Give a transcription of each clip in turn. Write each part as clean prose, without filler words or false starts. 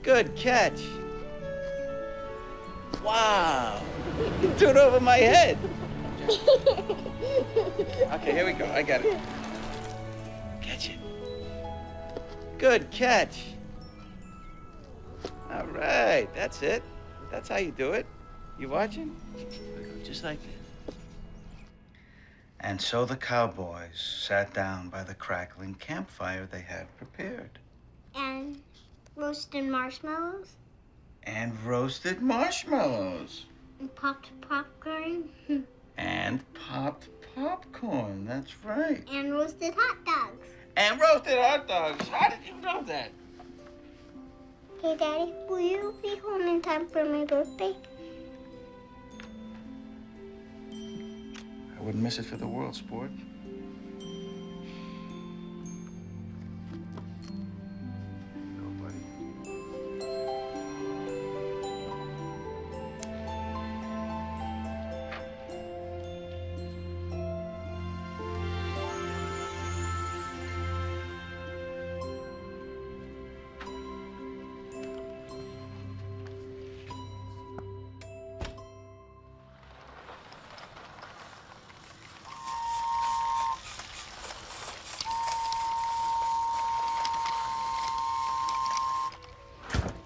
Good catch. Wow. You threw it over my head. Okay, here we go. I got it. Catch it. Good catch. All right, that's it. That's how you do it. You watching? Just like this. And so the cowboys sat down by the crackling campfire they had prepared. And roasted marshmallows. And roasted marshmallows. And popped popcorn. And popped popcorn, that's right. And roasted hot dogs. And roasted hot dogs. How did you know that? Hey, Daddy, will you be home in time for my birthday? I wouldn't miss it for the world, sport. Go, buddy.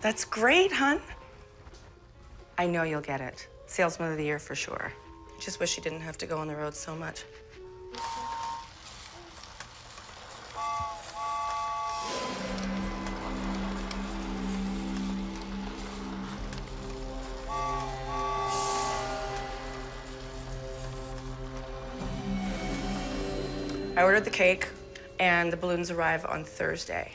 That's great, hon. I know you'll get it. Salesman of the Year for sure. I just wish you didn't have to go on the road so much. I ordered the cake, and the balloons arrive on Thursday.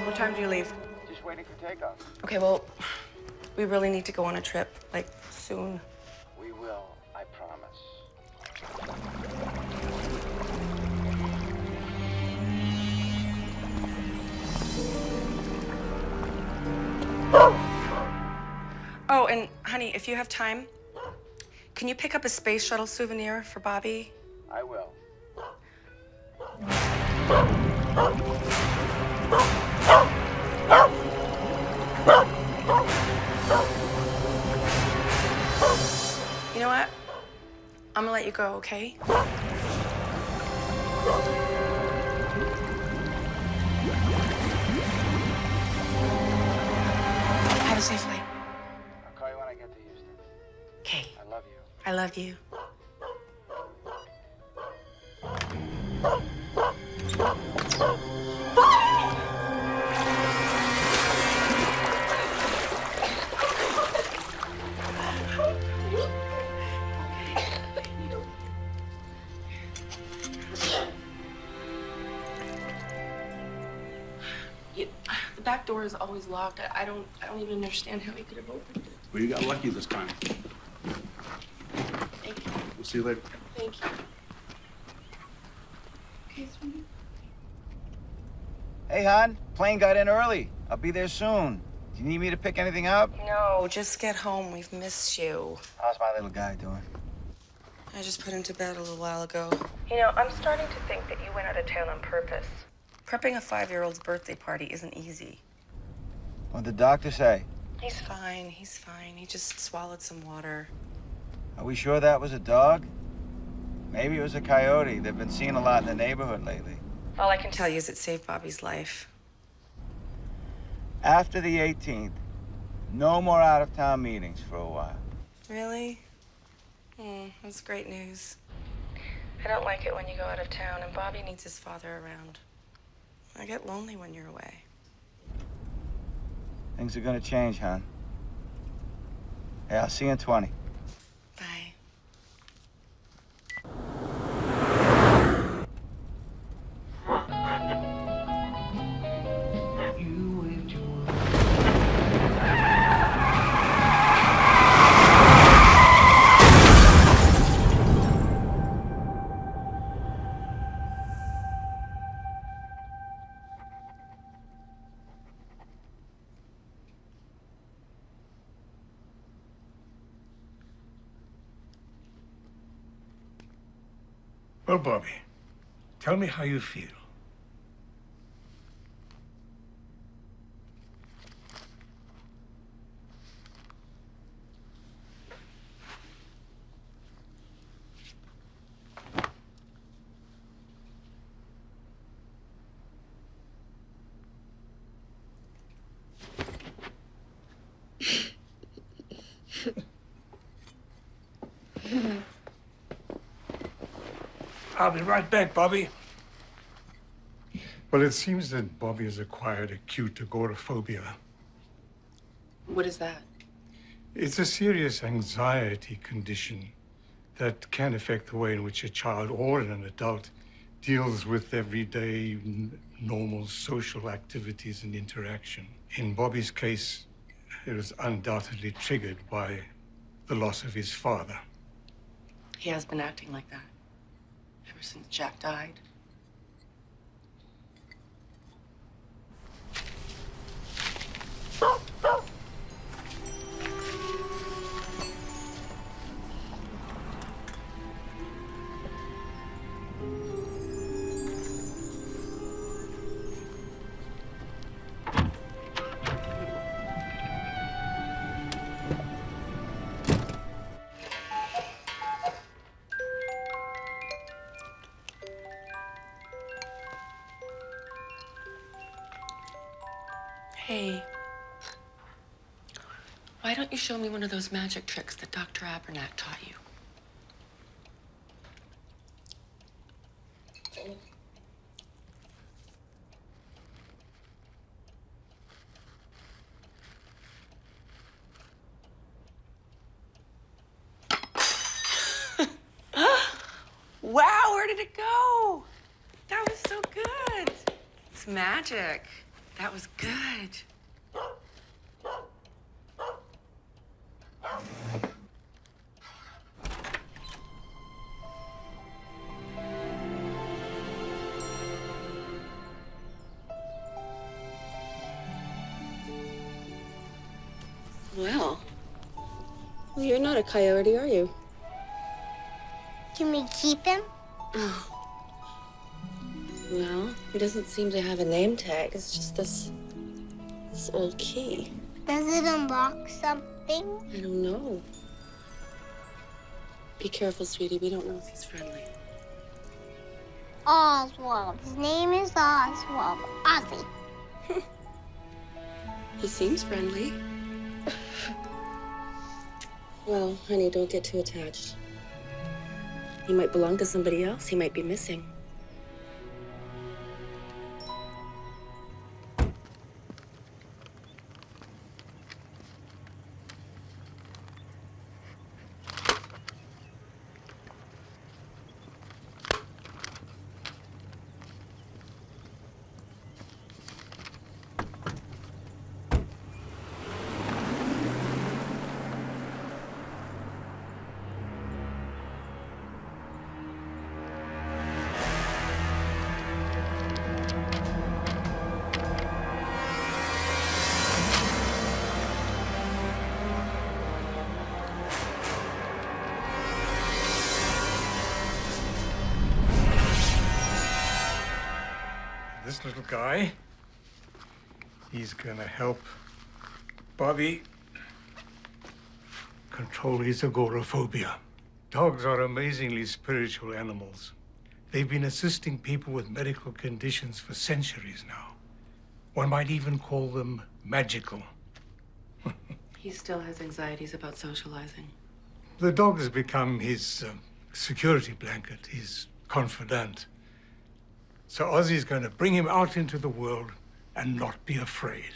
What time do you leave? Just waiting for takeoff. Okay, well, we really need to go on a trip, like, soon. We will, I promise. Oh, and honey, if you have time, can you pick up a space shuttle souvenir for Bobby? I will. You know what? I'm gonna let you go, okay? Have a safe flight. I'll call you when I get to Houston. Okay. I love you. I love you. The back door is always locked. I don't even understand how he could have opened it. Well, you got lucky this time. Thank you. We'll see you later. Thank you. Okay, sweetie. Hey, hon, plane got in early. I'll be there soon. Do you need me to pick anything up? No, just get home. We've missed you. How's my little guy doing? I just put him to bed a little while ago. You know, I'm starting to think that you went out of town on purpose. Prepping a 5-year-old's birthday party isn't easy. What'd the doctor say? He's fine. He's fine. He just swallowed some water. Are we sure that was a dog? Maybe it was a coyote. They've been seeing a lot in the neighborhood lately. All I can tell you is it saved Bobby's life. After the 18th, no more out-of-town meetings for a while. Really? That's great news. I don't like it when you go out of town, and Bobby needs his father around. I get lonely when you're away. Things are gonna change, hon. Hey, I'll see you in 20. Bye. Well, Bobby, tell me how you feel. I'll be right back, Bobby. Well, it seems that Bobby has acquired acute agoraphobia. What is that? It's a serious anxiety condition that can affect the way in which a child or an adult deals with everyday normal social activities and interaction. In Bobby's case, it was undoubtedly triggered by the loss of his father. He has been acting like that ever since Jack died. Hey, why don't you show me one of those magic tricks that Dr. Abernack taught you? Wow, where did it go? That was so good. It's magic. That was good. Well, you're not a coyote, are you? Can we keep him? Oh. Well, he doesn't seem to have a name tag. It's just this old key. Does it unlock something? I don't know. Be careful, sweetie. We don't know if he's friendly. Oswald. His name is Oswald. Ozzy. He seems friendly. Well, honey, don't get too attached. He might belong to somebody else. He might be missing. This little guy, he's gonna help Bobby control his agoraphobia. Dogs are amazingly spiritual animals. They've been assisting people with medical conditions for centuries now. One might even call them magical. He still has anxieties about socializing. The dog has become his security blanket, his confidant. So Ozzy's going to bring him out into the world and not be afraid.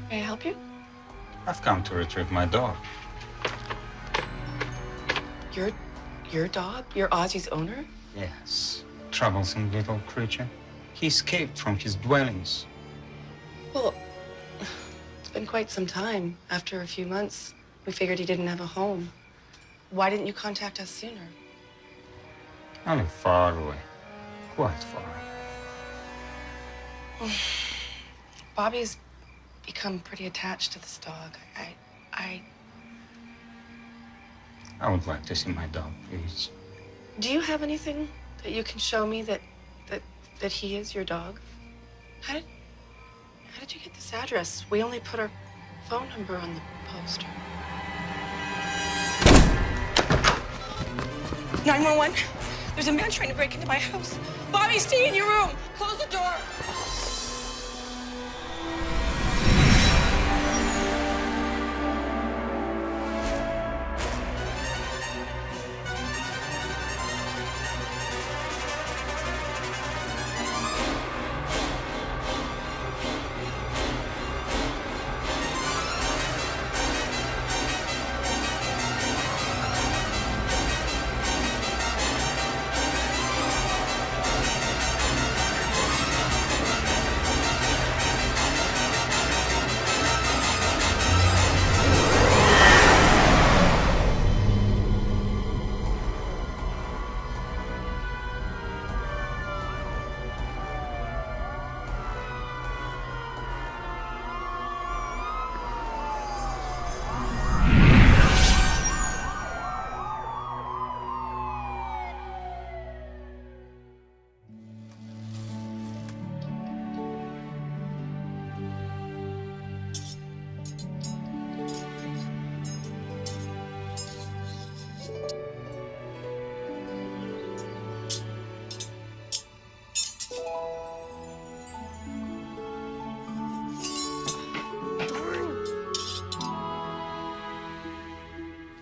May I help you? I've come to retrieve my dog. Your dog? You're Ozzy's owner? Yes. Troublesome little creature. He escaped from his dwellings. Well, it's been quite some time. After a few months, we figured he didn't have a home. Why didn't you contact us sooner? Only far away. Quite far. Bobby's become pretty attached to this dog. I would like to see my dog, please. Do you have anything that you can show me that he is your dog? How did you get this address? We only put our phone number on the poster. 911. There's a man trying to break into my house. Bobby, stay in your room. Close the door.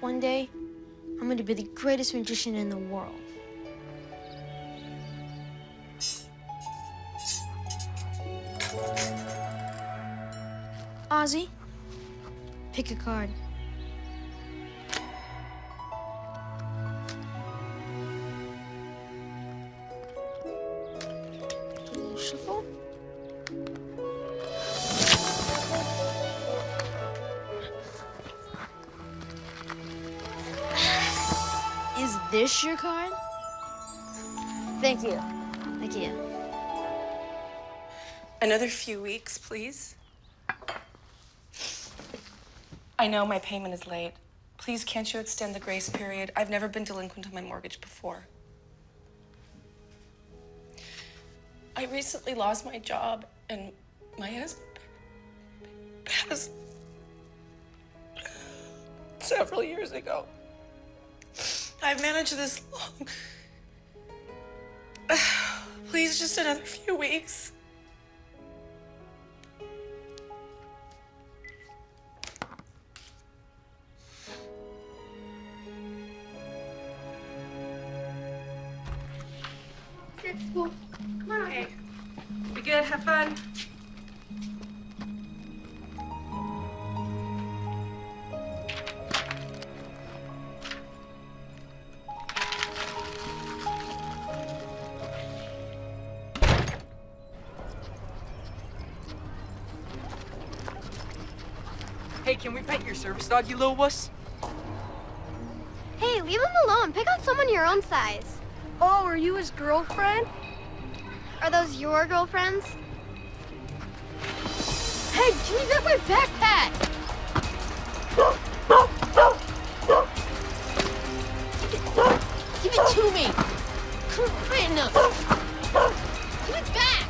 One day, I'm going to be the greatest magician in the world. Ozzy, pick a card. Shuffle. Is this your card? Thank you. Thank you. Another few weeks, please. I know my payment is late. Please, can't you extend the grace period? I've never been delinquent on my mortgage before. I recently lost my job, and my husband passed several years ago. I've managed this long. Please, just another few weeks. Let's go. Come on. Okay. Be good. Have fun. Hey, can we pet your service dog, you little wuss? Hey, leave him alone. Pick on someone your own size. Oh, are you his girlfriend? Are those your girlfriends? Hey, give me back my backpack! Give it to me! Right enough! Give it back!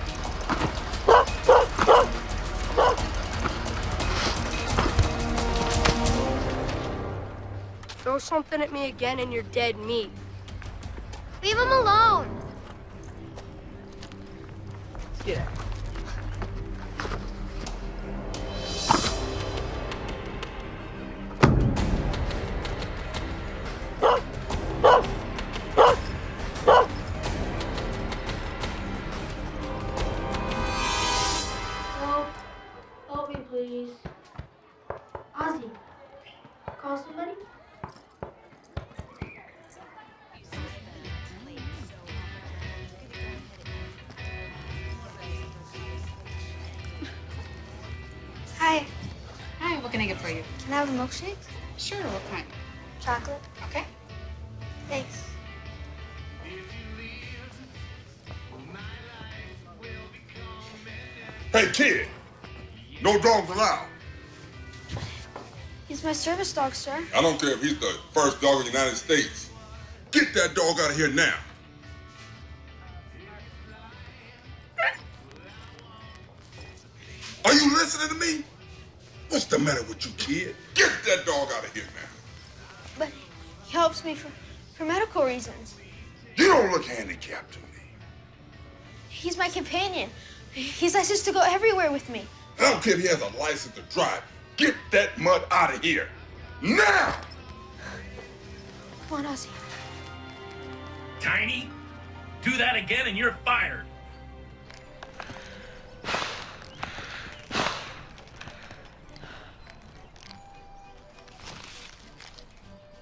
Throw something at me again and you're dead meat. Leave him alone. Let's get out. Help me, please. Ozzy, call somebody? Hi. Hi, what can I get for you? Can I have a milkshake? Sure, what kind? Chocolate. Okay. Thanks. Hey, kid, No dogs allowed. He's my service dog, sir. I don't care if he's the first dog in the United States. Get that dog out of here now. Are you listening to me? What's the matter with you, kid? Get that dog out of here now. But he helps me for medical reasons. You don't look handicapped to me. He's my companion. He's licensed to go everywhere with me. I don't care if he has a license to drive. Get that mutt out of here. Now! Come on, Ozzy. Tiny, do that again and you're fired.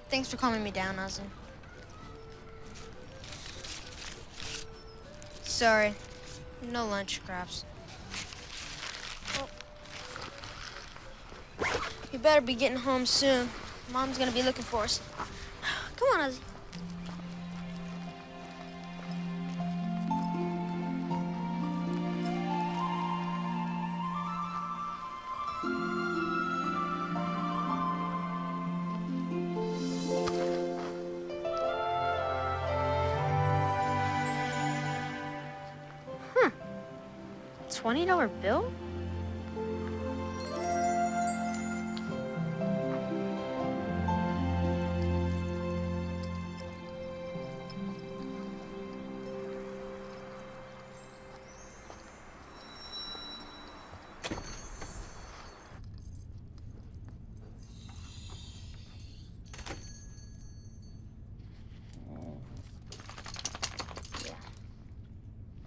Thanks for calming me down, Ozzy. Sorry. No lunch scraps. Oh. You better be getting home soon. Mom's gonna be looking for us. Come on, Ozzy. $20 bill?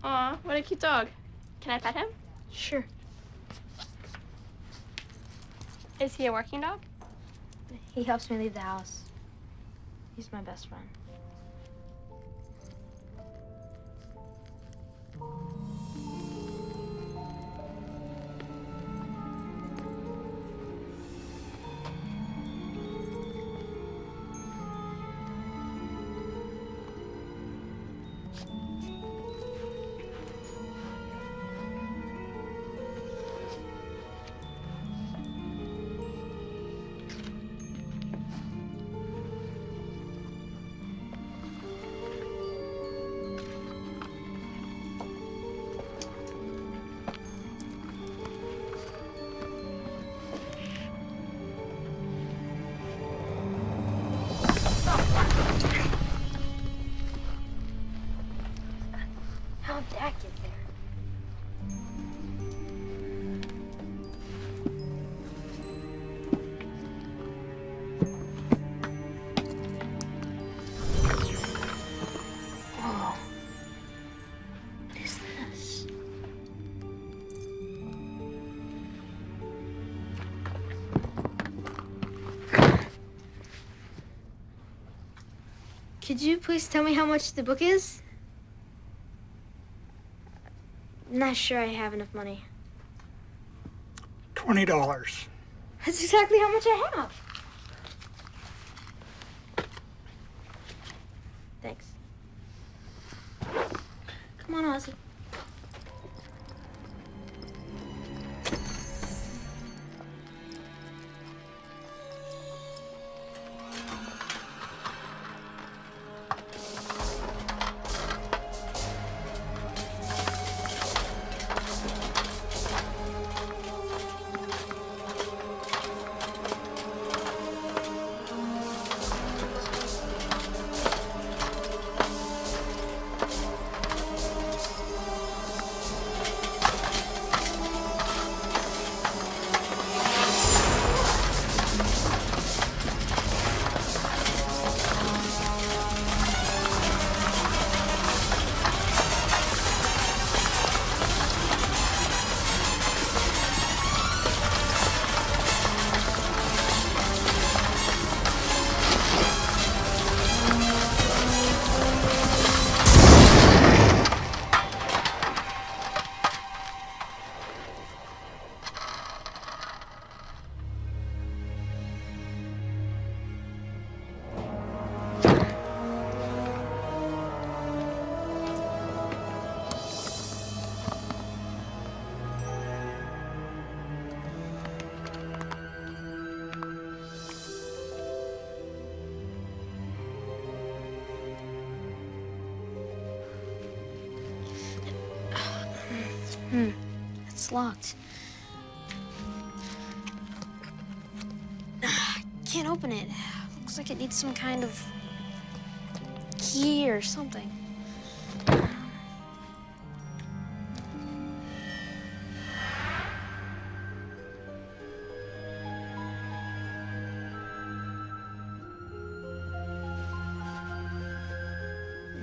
Aw, what a cute dog. Can I pet him? Sure. Is he a working dog? He helps me leave the house. He's my best friend. How'd that get there? Whoa. What is this? Could you please tell me how much the book is? Not sure I have enough money. $20. That's exactly how much I have. Thanks. Come on, Ozzy. It's locked. I can't open it. Looks like it needs some kind of key or something.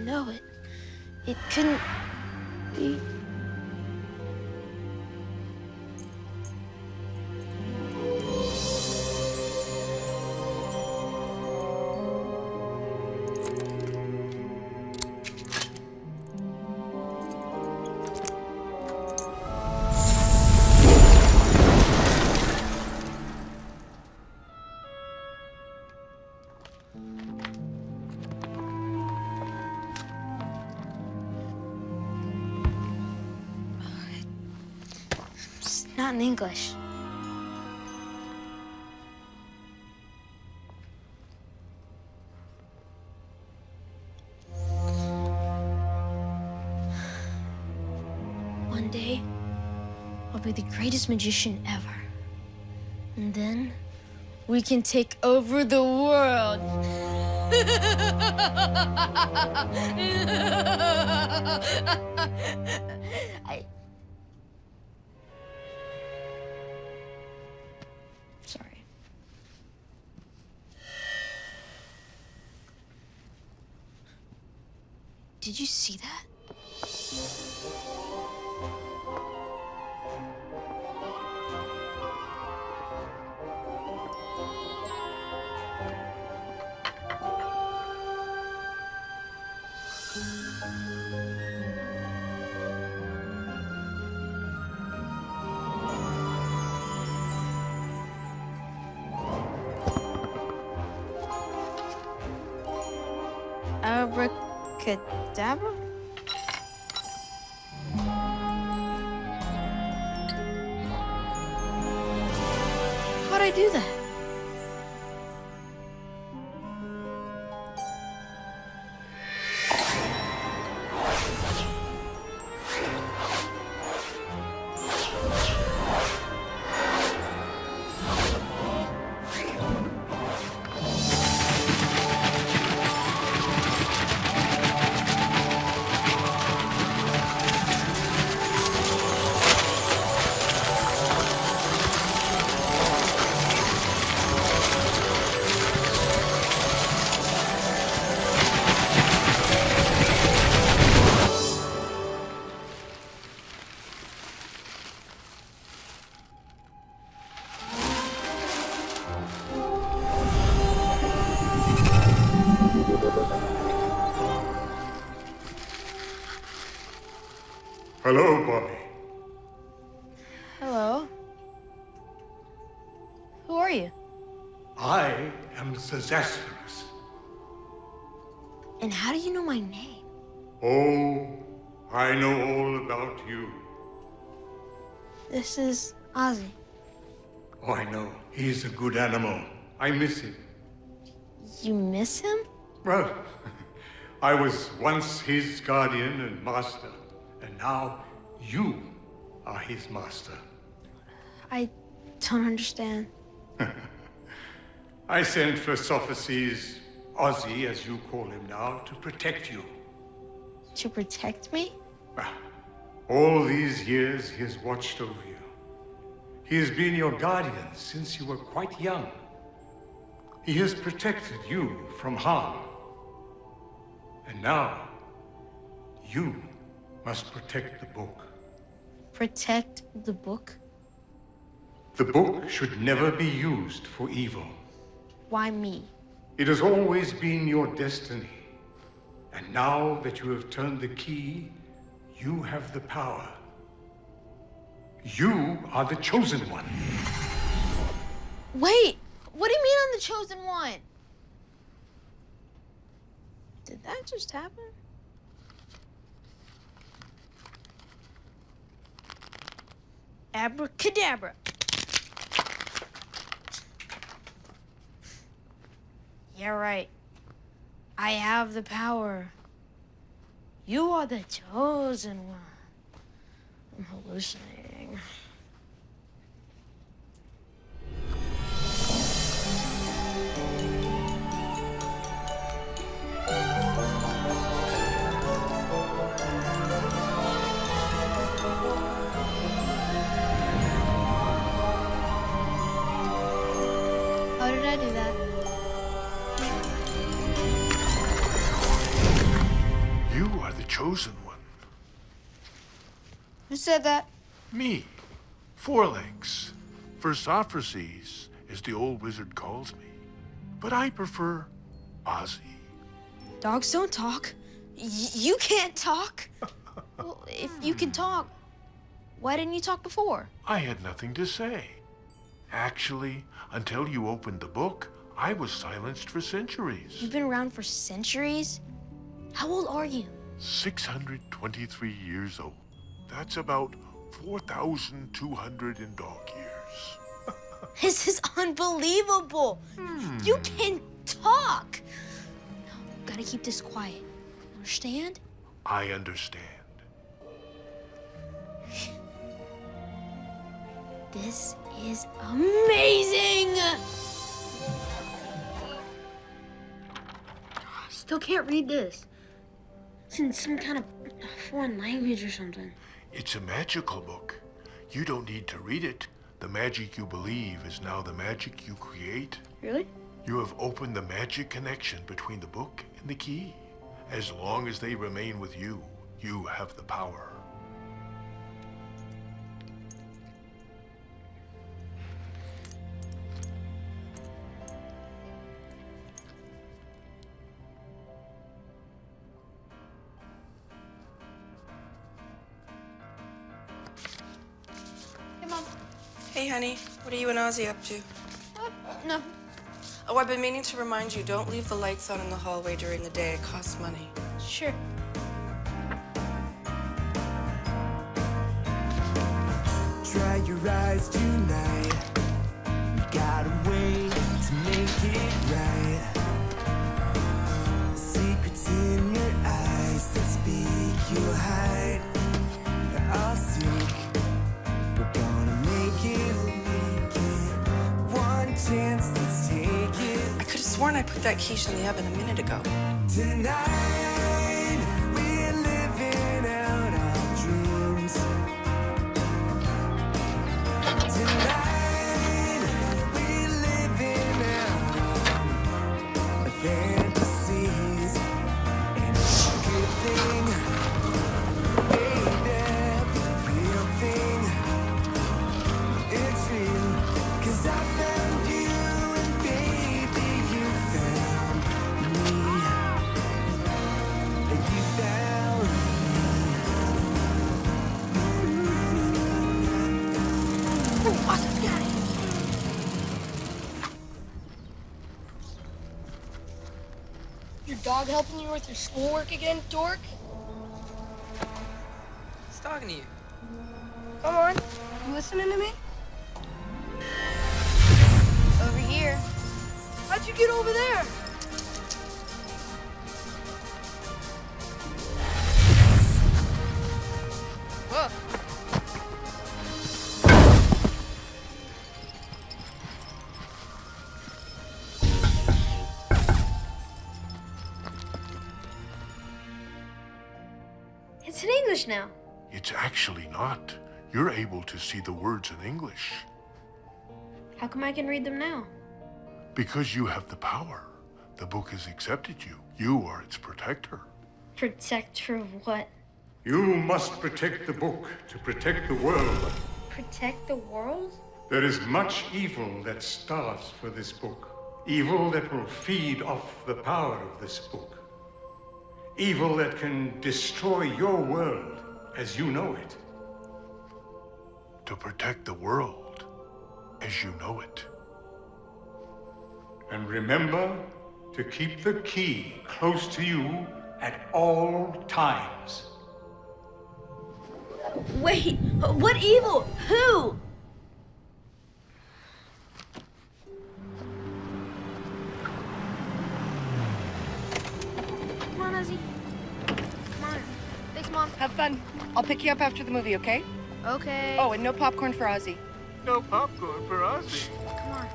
No, it couldn't be. Not in English. One day, I'll be the greatest magician ever. And then, we can take over the world. Sorry. Did you see that? Abracadabra? How'd I do that? Hello, Bobby. Hello. Who are you? I am Zasphorus. And how do you know my name? Oh, I know all about you. This is Ozzy. Oh, I know. He's a good animal. I miss him. You miss him? Well, I was once his guardian and master, and now you are his master. I don't understand. I sent for Sophocles, Ozzy, as you call him now, to protect you. To protect me? Well, all these years he has watched over you. He has been your guardian since you were quite young. He has protected you from harm. And now, you must protect the book. Protect the book? The book should never be used for evil. Why me? It has always been your destiny. And now that you have turned the key, you have the power. You are the chosen one. Wait! What do you mean I'm the chosen one? Did that just happen? Abracadabra. Yeah, right. I have the power. You are the chosen one. I'm hallucinating. How did I do that? You are the chosen one. Who said that? Me. Forelegs. Versophroses, as the old wizard calls me. But I prefer Ozzy. Dogs don't talk. You can't talk. Well, if you can talk, why didn't you talk before? I had nothing to say. Actually, until you opened the book, I was silenced for centuries. You've been around for centuries? How old are you? 623 years old. That's about 4,200 in dog years. This is unbelievable. You can talk. No, gotta keep this quiet. Understand? I understand. This is amazing. Still can't read this. It's in some kind of foreign language or something. It's a magical book. You don't need to read it. The magic you believe is now the magic you create. Really? You have opened the magic connection between the book and the key. As long as they remain with you, you have the power. Hey, honey. What are you and Ozzy up to? No. Oh, I've been meaning to remind you, don't leave the lights on in the hallway during the day. It costs money. Sure. Try your eyes tonight. We got a way to make it right. Secrets in your eyes that speak, you'll hide. I'll seek. We're gonna make it. One chance, let's take it. I could have sworn I put that quiche in the oven a minute ago. Tonight, we're living out our dreams. Tonight, we're living out our fantasies. And it's a good thing, baby, the real thing. It's real, 'cause I found you, and baby, you found me. And you found Oh, awesome, got it. Your dog helping you with your schoolwork again, dork? He's talking to you. Come on. You listening to me? Over here. How'd you get over there? Whoa. It's in English now. It's actually not. You're able to see the words in English How come I can read them now? because you have the power. The book has accepted you. You are its protector. Protector of what? You must protect the book to protect the world. Protect the world? There is much evil that starts for this book. Evil that will feed off the power of this book. Evil that can destroy your world as you know it. To protect the world as you know it. And remember to keep the key close to you at all times. Wait, what evil? Who? Come on, Ozzy. Come on. Thanks, Mom. Have fun. I'll pick you up after the movie, okay? Okay. Oh, and no popcorn for Ozzy. No popcorn for Ozzy. Come on.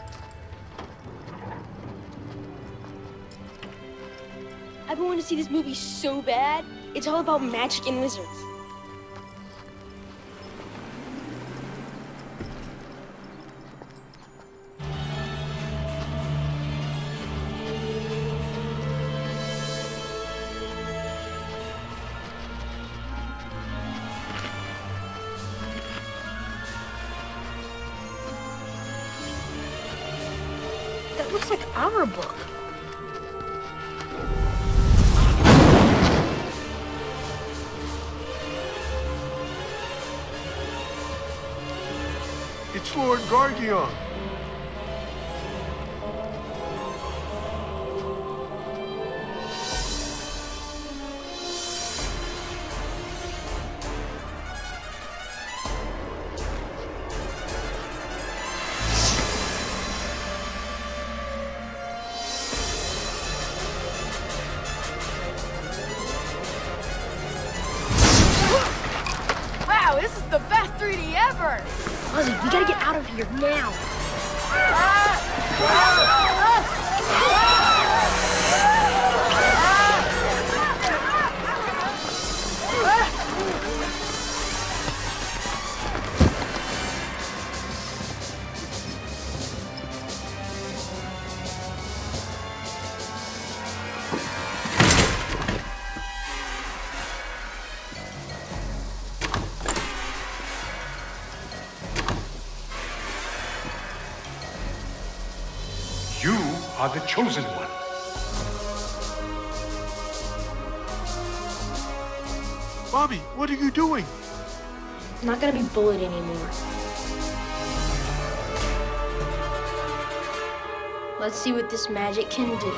I've been wanting to see this movie so bad. It's all about magic and wizards. That looks like our book. It's Lord Gargion. Wow, this is the best 3D ever! Ozzy, we gotta get out of here now. You are the chosen one. Bobby, what are you doing? I'm not gonna be bullied anymore. Let's see what this magic can do.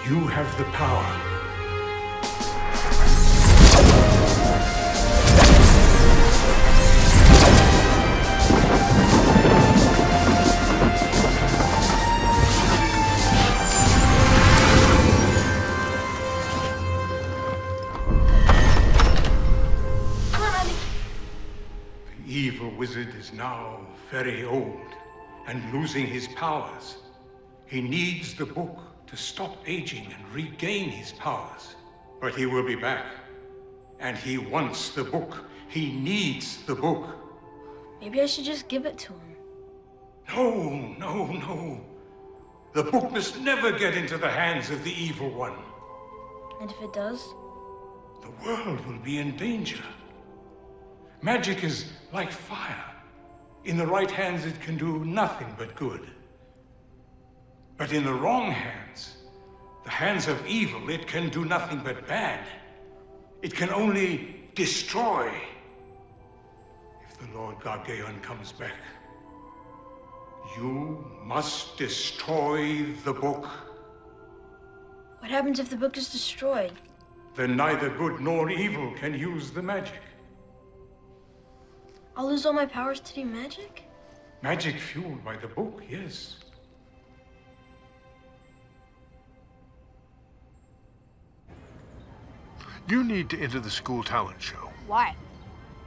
You have the power. The evil wizard is now very old and losing his powers. He needs the book to stop aging and regain his powers. But he will be back. And he wants the book. He needs the book. Maybe I should just give it to him. No. The book must never get into the hands of the evil one. And if it does? The world will be in danger. Magic is like fire. In the right hands, it can do nothing but good. But in the wrong hands, the hands of evil, it can do nothing but bad. It can only destroy. If the Lord Gargeon comes back, you must destroy the book. What happens if the book is destroyed? Then neither good nor evil can use the magic. I'll lose all my powers to do magic? Magic fueled by the book, yes. You need to enter the school talent show. Why?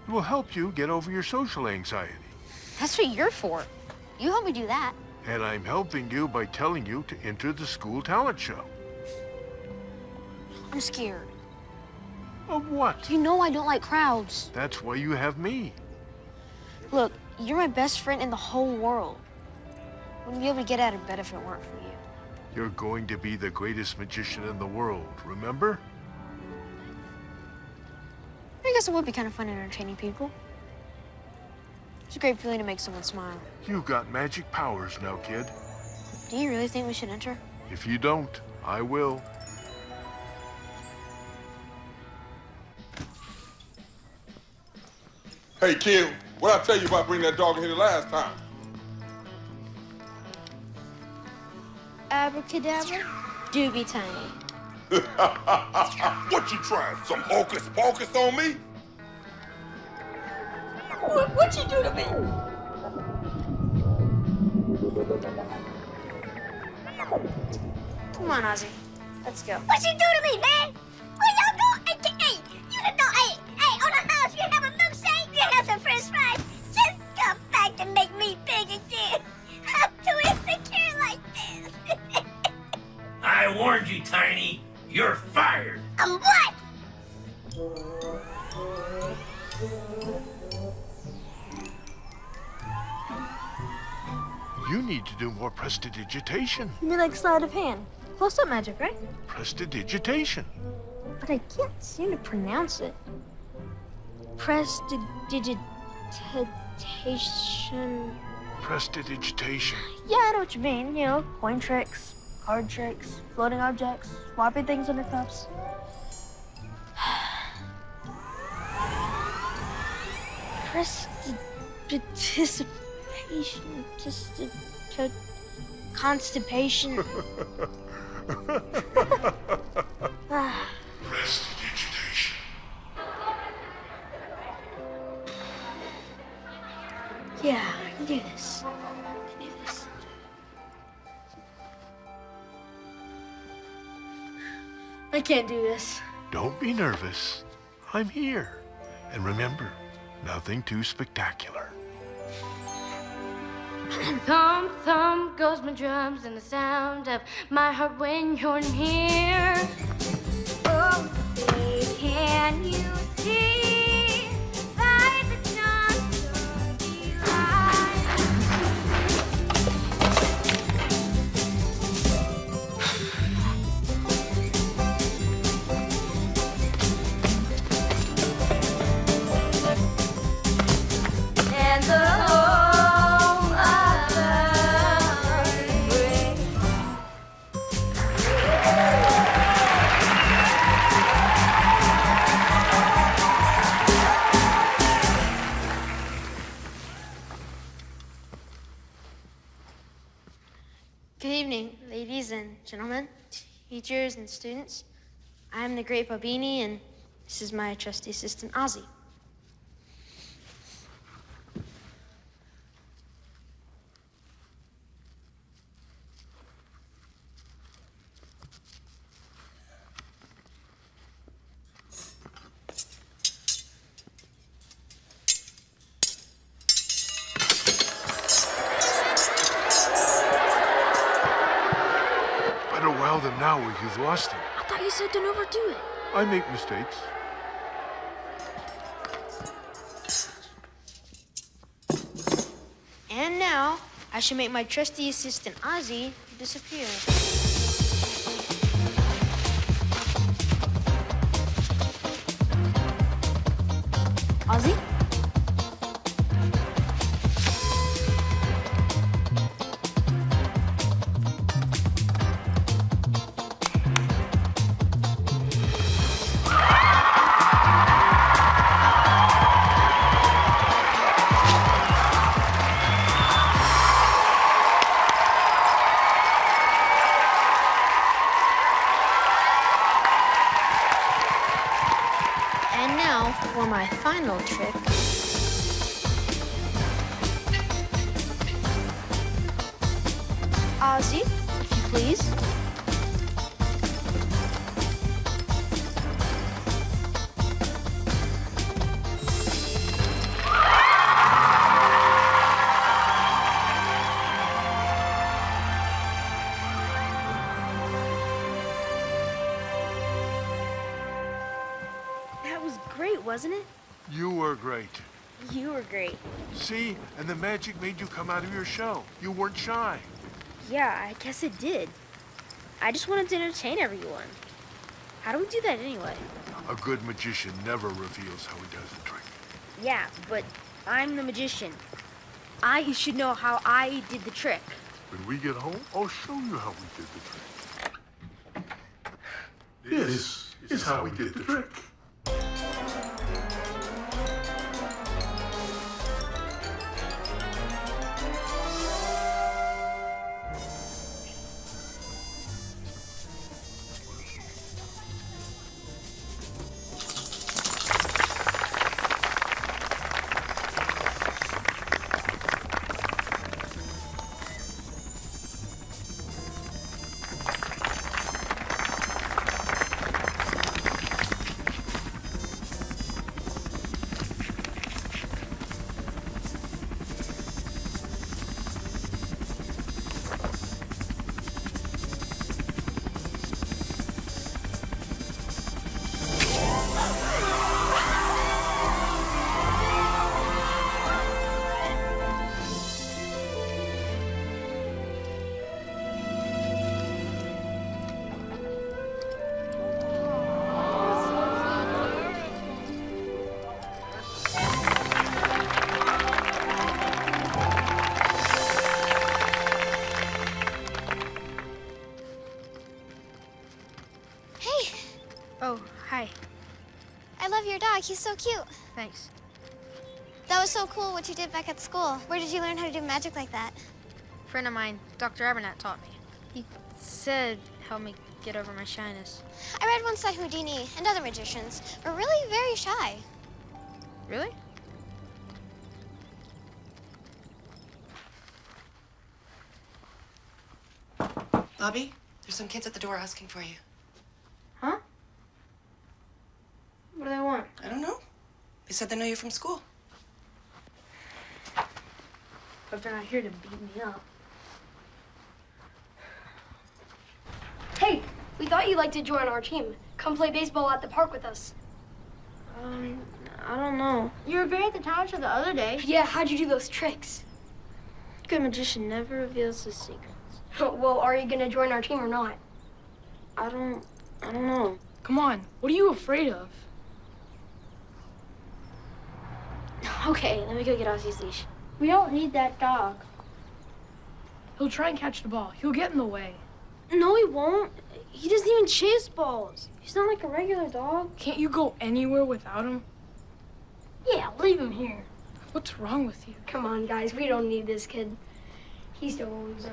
It will help you get over your social anxiety. That's what you're for. You help me do that. And I'm helping you by telling you to enter the school talent show. I'm scared. Of what? You know I don't like crowds. That's why you have me. Look, you're my best friend in the whole world. Wouldn't be able to get out of bed if it weren't for you. You're going to be the greatest magician in the world, remember? I guess it would be kind of fun entertaining people. It's a great feeling to make someone smile. You've got magic powers now, kid. Do you really think we should enter? If you don't, I will. Hey, kid, what I tell you about bringing that dog in here the last time? Abracadabra, do be tiny. What you trying? Some hocus pocus on me? What'd you do to me? Come on, Ozzy. Let's go. What'd you do to me, man? What y'all do? Hey, you don't know. Hey, on the house, you have a milkshake? You have some french fries? Just come back to make me big again. I'm too insecure like this. I warned you, Tiny. You're fired. What? You need to do more prestidigitation. You mean like sleight of hand? Close-up magic, right? Prestidigitation. But I can't seem to pronounce it. Prestidigitation. Prestidigitation. Yeah, I know what you mean. You know, coin tricks, card tricks, floating objects, swapping things under cups. Constipation. Prestidigitation. Yeah, I can do this. I can't do this. Don't be nervous. I'm here. And remember, nothing too spectacular. Thump, thump goes my drums and the sound of my heart when you're near. Oh, babe, can you see by the dawn's early light? And the Good evening, ladies and gentlemen, teachers and students. I'm the Great Bobini, and this is my trusty assistant, Ozzy. Better wow them now or you've lost them. I thought you said don't overdo it. I make mistakes. And now, I should make my trusty assistant, Ozzy, disappear. Ozzy? And now for my final trick. Ozzy, if you please. That was great, wasn't it? You were great. You were great. See? And the magic made you come out of your shell. You weren't shy. Yeah, I guess it did. I just wanted to entertain everyone. How do we do that anyway? A good magician never reveals how he does a trick. Yeah, but I'm the magician. I should know how I did the trick. When we get home, I'll show you how we did the trick. This is how we did the trick. Oh, hi. I love your dog. He's so cute. Thanks. That was so cool what you did back at school. Where did you learn how to do magic like that? A friend of mine, Dr. Abernat, taught me. He said help me get over my shyness. I read once that Houdini and other magicians were really very shy. Really? Bobby, there's some kids at the door asking for you. Huh? What do they want? I don't know. They said they know you from school. But they're not here to beat me up. Hey, we thought you'd like to join our team. Come play baseball at the park with us. I don't know. You were great at the talent show the other day. Yeah, how'd you do those tricks? A good magician never reveals his secrets. Well, are you gonna join our team or not? I don't know. Come on, what are you afraid of? Okay, let me go get Ozzy's leash. We don't need that dog. He'll try and catch the ball. He'll get in the way. No, he won't. He doesn't even chase balls. He's not like a regular dog. Can't you go anywhere without him? Yeah, leave him here. What's wrong with you? Come on, guys, we don't need this kid. He's the loser.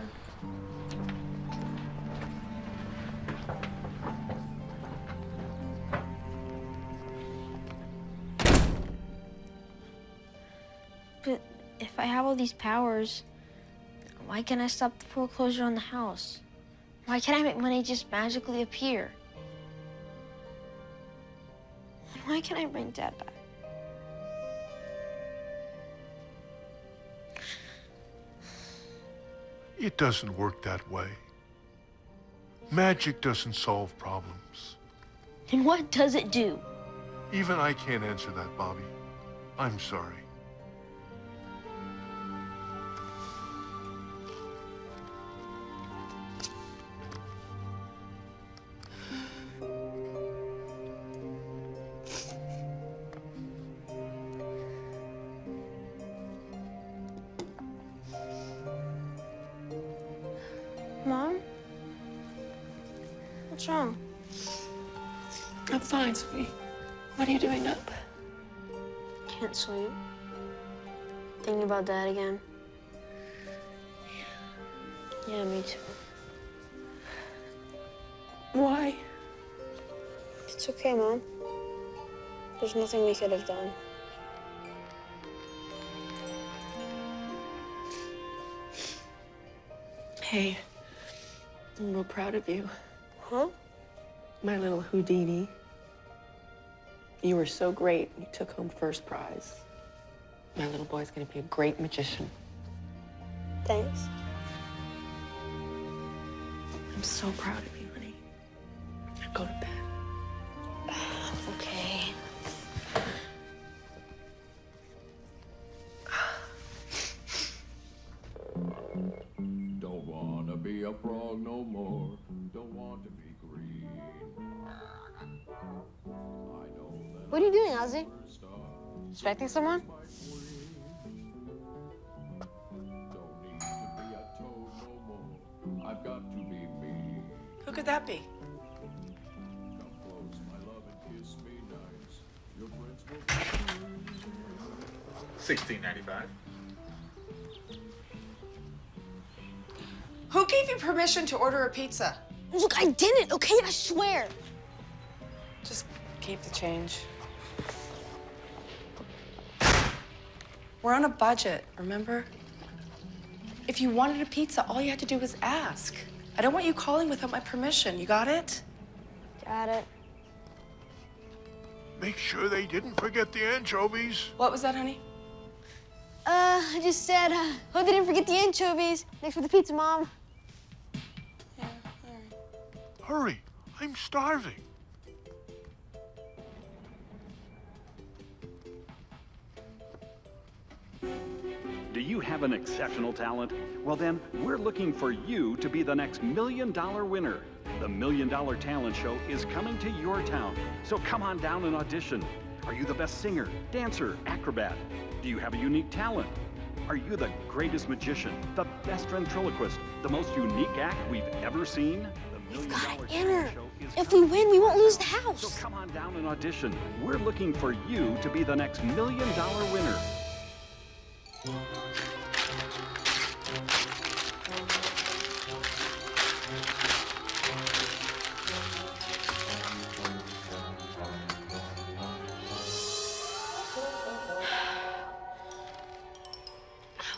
But if I have all these powers, why can't I stop the foreclosure on the house? Why can't I make money just magically appear? And why can't I bring Dad back? It doesn't work that way. Magic doesn't solve problems. And what does it do? Even I can't answer that, Bobby. I'm sorry. Mom? What's wrong? I'm fine, sweetie. What are you doing up? Can't sleep. Thinking about Dad again. Yeah, me too. Why? It's okay, Mom. There's nothing we could have done. Hey, I'm real proud of you. Huh? My little Houdini. You were so great. You took home first prize. My little boy's gonna be a great magician. Thanks. I'm so proud of you, honey. Now go to bed. Okay. Don't wanna be a frog no more. Don't want to be green. What are you doing, Ozzy? Expecting someone? I've got to be me. Who could that be? Come close, my love, and kiss me nice. Your friends will $16.95. Who gave you permission to order a pizza? Look, I didn't, okay? I swear. Just keep the change. We're on a budget, remember? If you wanted a pizza, all you had to do was ask. I don't want you calling without my permission. You got it? Got it. Make sure they didn't forget the anchovies. What was that, honey? I just said, hope they didn't forget the anchovies. Thanks for the pizza, Mom. Hurry, I'm starving. Do you have an exceptional talent? Well then, we're looking for you to be the next $1 million winner. The $1 Million Talent Show is coming to your town, so come on down and audition. Are you the best singer, dancer, acrobat? Do you have a unique talent? Are you the greatest magician, the best ventriloquist, the most unique act we've ever seen? The $1 Million Talent Show is If we win, we won't lose the house. So come on down and audition. We're looking for you to be the next $1 Million winner.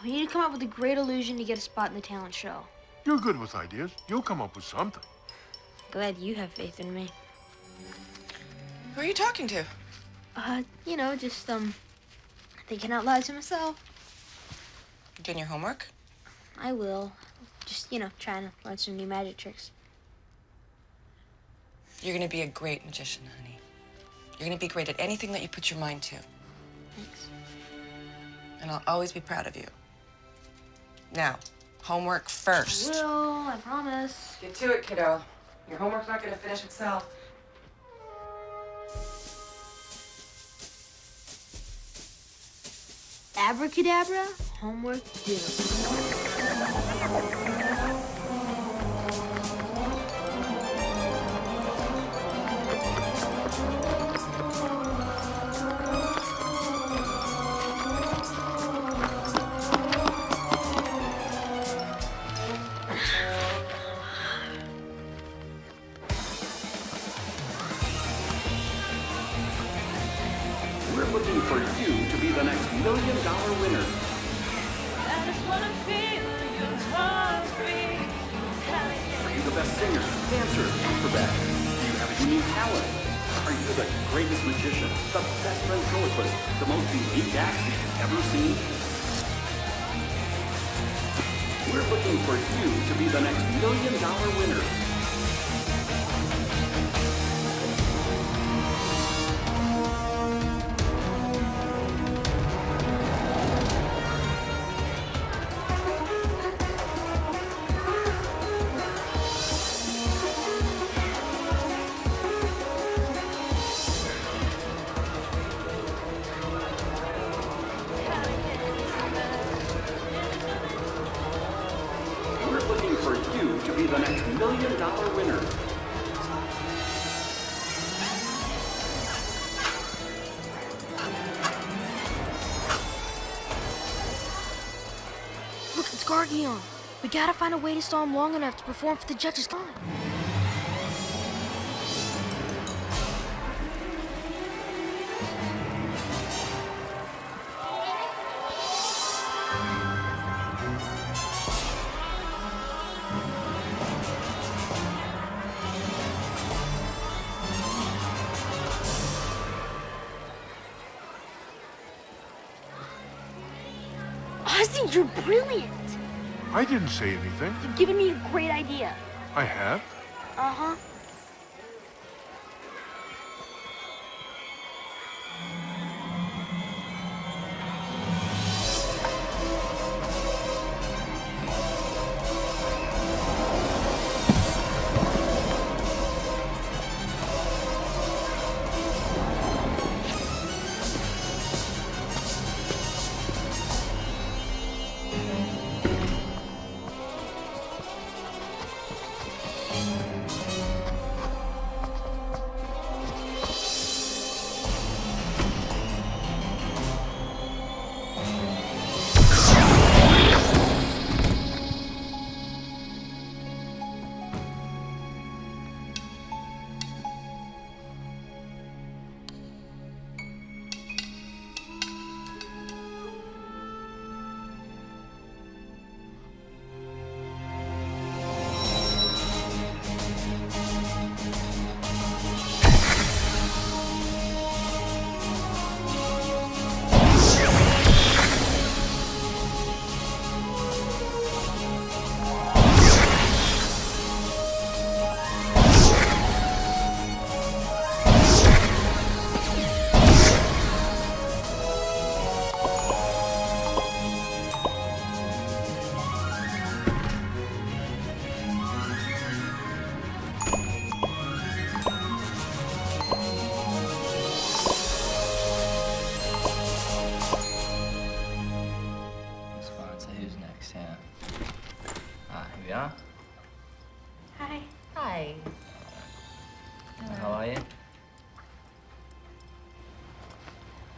We need to come up with a great illusion to get a spot in the talent show. You're good with ideas. You'll come up with something. Glad you have faith in me. Who are you talking to? You know, just, thinking out loud to myself. You doing your homework? I will. Just, you know, trying to learn some new magic tricks. You're gonna be a great magician, honey. You're gonna be great at anything that you put your mind to. Thanks. And I'll always be proud of you. Now, homework first. I will, I promise. Get to it, kiddo. Your homework's not gonna finish itself. Abracadabra, homework due. We're looking for you to be the next $1 Million winner. Are you the best singer, dancer, acrobat? Do you have a unique talent? Are you the greatest magician, the best ventriloquist, the most unique act you've ever seen? We're looking for you to be the next $1 Million winner. We're looking for you to be the next $1 Million winner. Look, it's Gargion. We gotta find a way to stall him long enough to perform for the judge's line. Ozzy, you're brilliant. I didn't say anything. You've given me a great idea. I have. Uh-huh.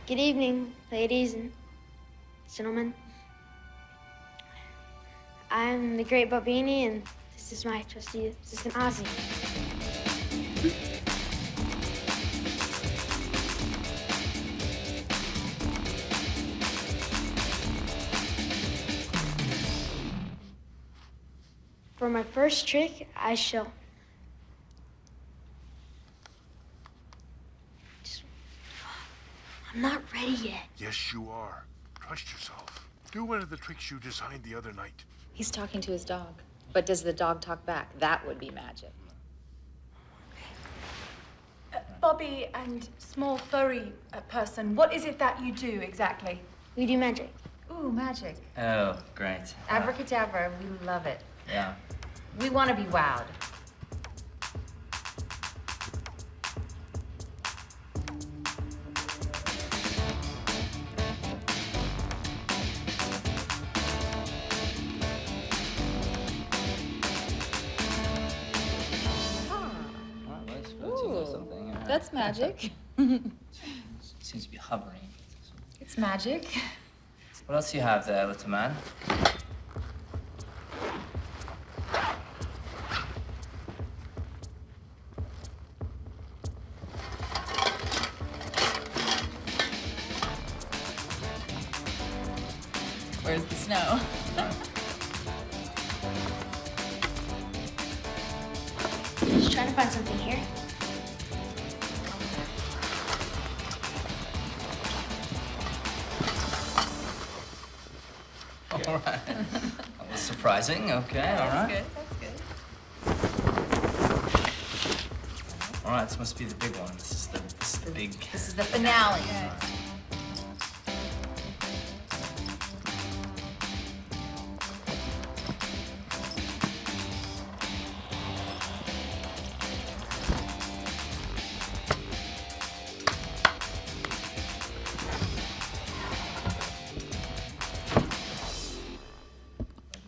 Good evening, ladies and gentlemen. I'm the Great Bobini, and this is my trusty assistant, Ozzy. For my first trick, I'm not ready yet. Yes, you are. Trust yourself. Do one of the tricks you designed the other night. He's talking to his dog. But does the dog talk back? That would be magic. Bobby and small furry person, what is it that you do exactly? We do magic. Ooh, magic. Oh, great. Abracadabra, we love it. Yeah. We want to be wowed. That's magic. Seems to be hovering. It's magic. What else do you have there, little man? Where's the snow? Just trying to find something here. All right. That was surprising. Okay, all right. That's good. All right, this must be the big one. This is the big. This is the finale.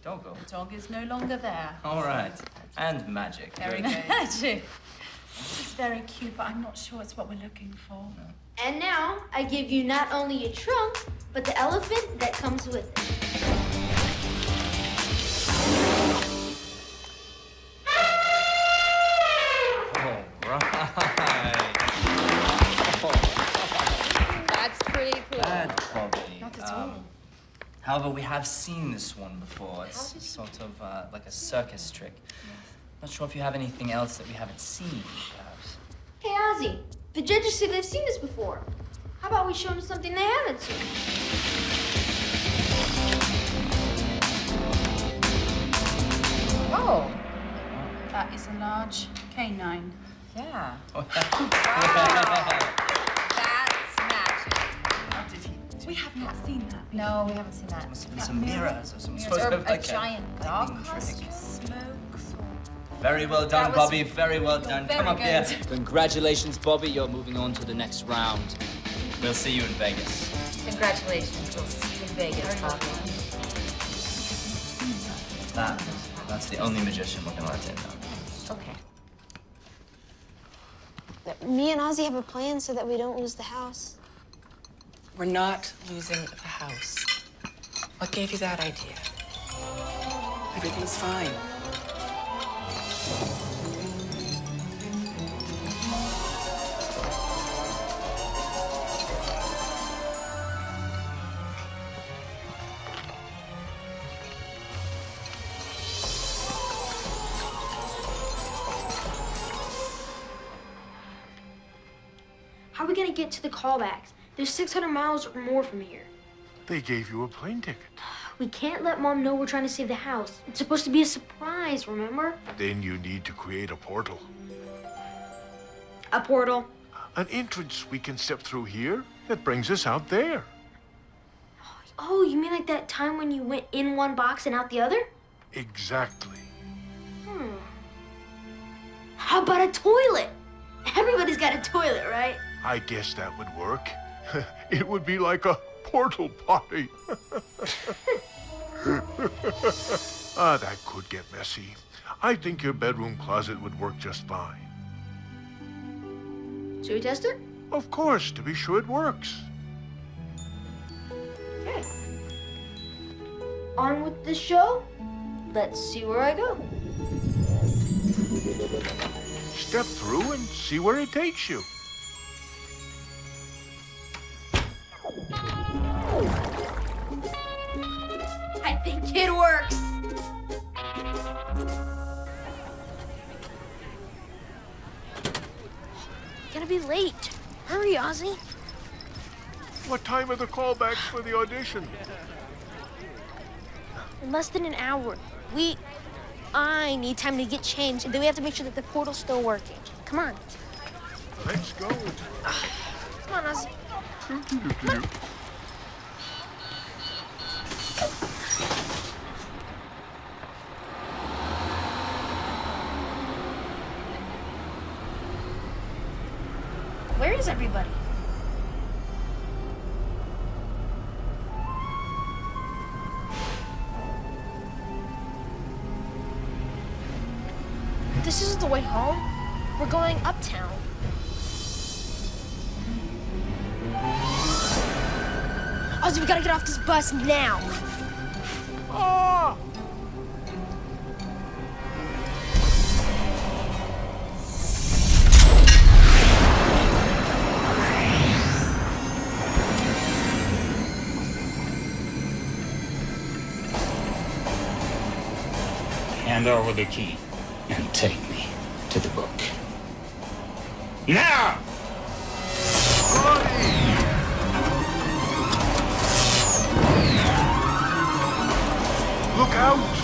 Doggo. The dog is no longer there. All right. And magic. Very good. Magic. This is very cute, but I'm not sure it's what we're looking for. No. And now, I give you not only a trunk, but the elephant that comes with it. All right. That's pretty cool. That's probably. Not at all. However, we have seen this one before. It's sort of like a circus trick. Not sure if you have anything else that we haven't seen, perhaps. Hey, Ozzy, the judges say they've seen this before. How about we show them something they haven't seen? Oh, that is a large canine. Yeah. Oh, That's magic. How did he? We have not seen that. No, we haven't seen that. Must be some mirrors or some Mirrors sort or of like a giant dog lightning costume. trick. Smokes. Very well done, That was Bobby. Very well done. very Come up here. good. Congratulations, Bobby. You're moving on to the next round. We'll see you in Vegas. Congratulations. We'll see you in Vegas, Bobby. That's the only magician we're gonna let in now. Okay. Me and Ozzy have a plan so that we don't lose the house. We're not losing the house. What gave you that idea? Everything's fine. How are we gonna get to the callbacks? They're 600 miles or more from here. They gave you a plane ticket. We can't let Mom know we're trying to save the house. It's supposed to be a surprise, remember? Then you need to create a portal. A portal. An entrance we can step through here that brings us out there. Oh, you mean like that time when you went in one box and out the other? Exactly. How about a toilet? Everybody's got a toilet, right? I guess that would work. It would be like a portal potty. That could get messy. I think your bedroom closet would work just fine. Should we test it? Of course, to be sure it works. on with the show. Let's see where I go. Step through and see where it takes you. I think it works. Gonna be late. Hurry, Ozzy. What time are the callbacks for the audition? In less than an hour. I need time to get changed, and then we have to make sure that the portal's still working. Come on. Let's go. Come on, Ozzy. Where is everybody? This isn't the way home. We're going uptown. Ozzy, we gotta get off this bus now. Oh! Hand over the key and take me to the book. Now! Look out!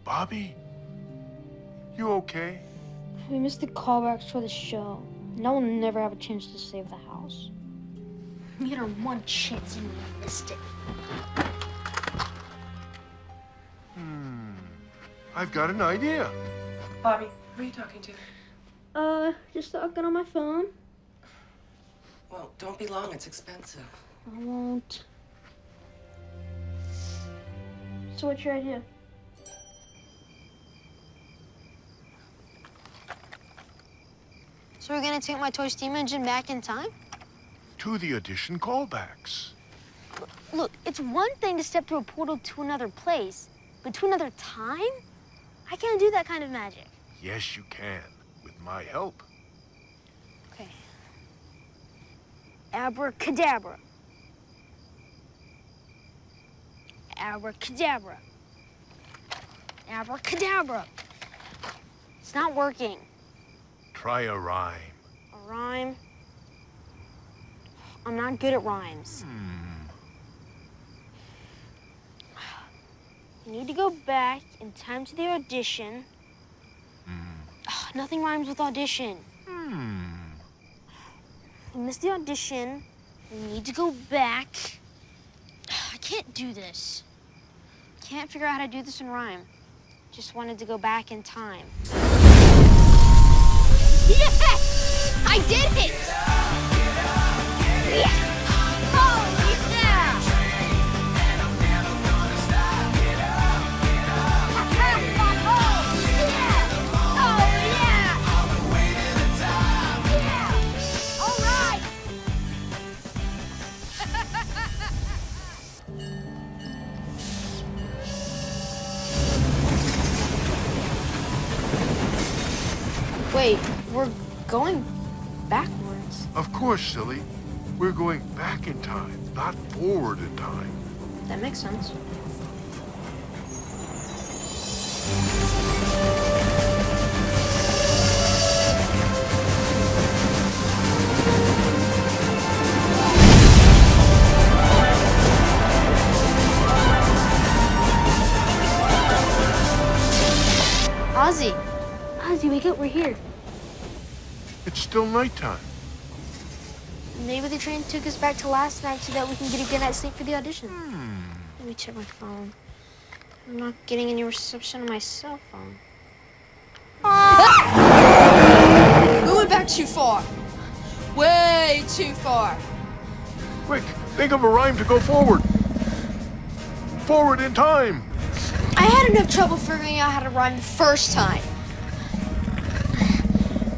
Bobby, you okay? We missed the callbacks for the show. Now we'll never have a chance to save the house. We had our one chance and we missed it. I've got an idea. Bobby, who are you talking to? Just talking on my phone. Well, don't be long. It's expensive. I won't. So what's your idea? So we're gonna take my toy steam engine back in time? To the audition callbacks. Look, it's one thing to step through a portal to another place, but to another time? I can't do that kind of magic. Yes, you can, with my help. Okay. Abracadabra. Abracadabra. Abracadabra. It's not working. Try a rhyme. A rhyme? I'm not good at rhymes. You need to go back in time to the audition. Nothing rhymes with audition. You missed the audition. You need to go back. I can't do this. Can't figure out how to do this in rhyme. Just wanted to go back in time. Yes! I did it! Yes! Holy yeah! Wait, we're going backwards. Of course, silly. We're going back in time, not forward in time. That makes sense. Ozzy. Ozzy, wake up, we're here. It's still nighttime. Maybe the train took us back to last night so that we can get a good night's sleep for the audition. Let me check my phone. I'm not getting any reception on my cell phone. We went back too far. Way too far. Quick, think of a rhyme to go forward. Forward in time. I had enough trouble figuring out how to rhyme the first time.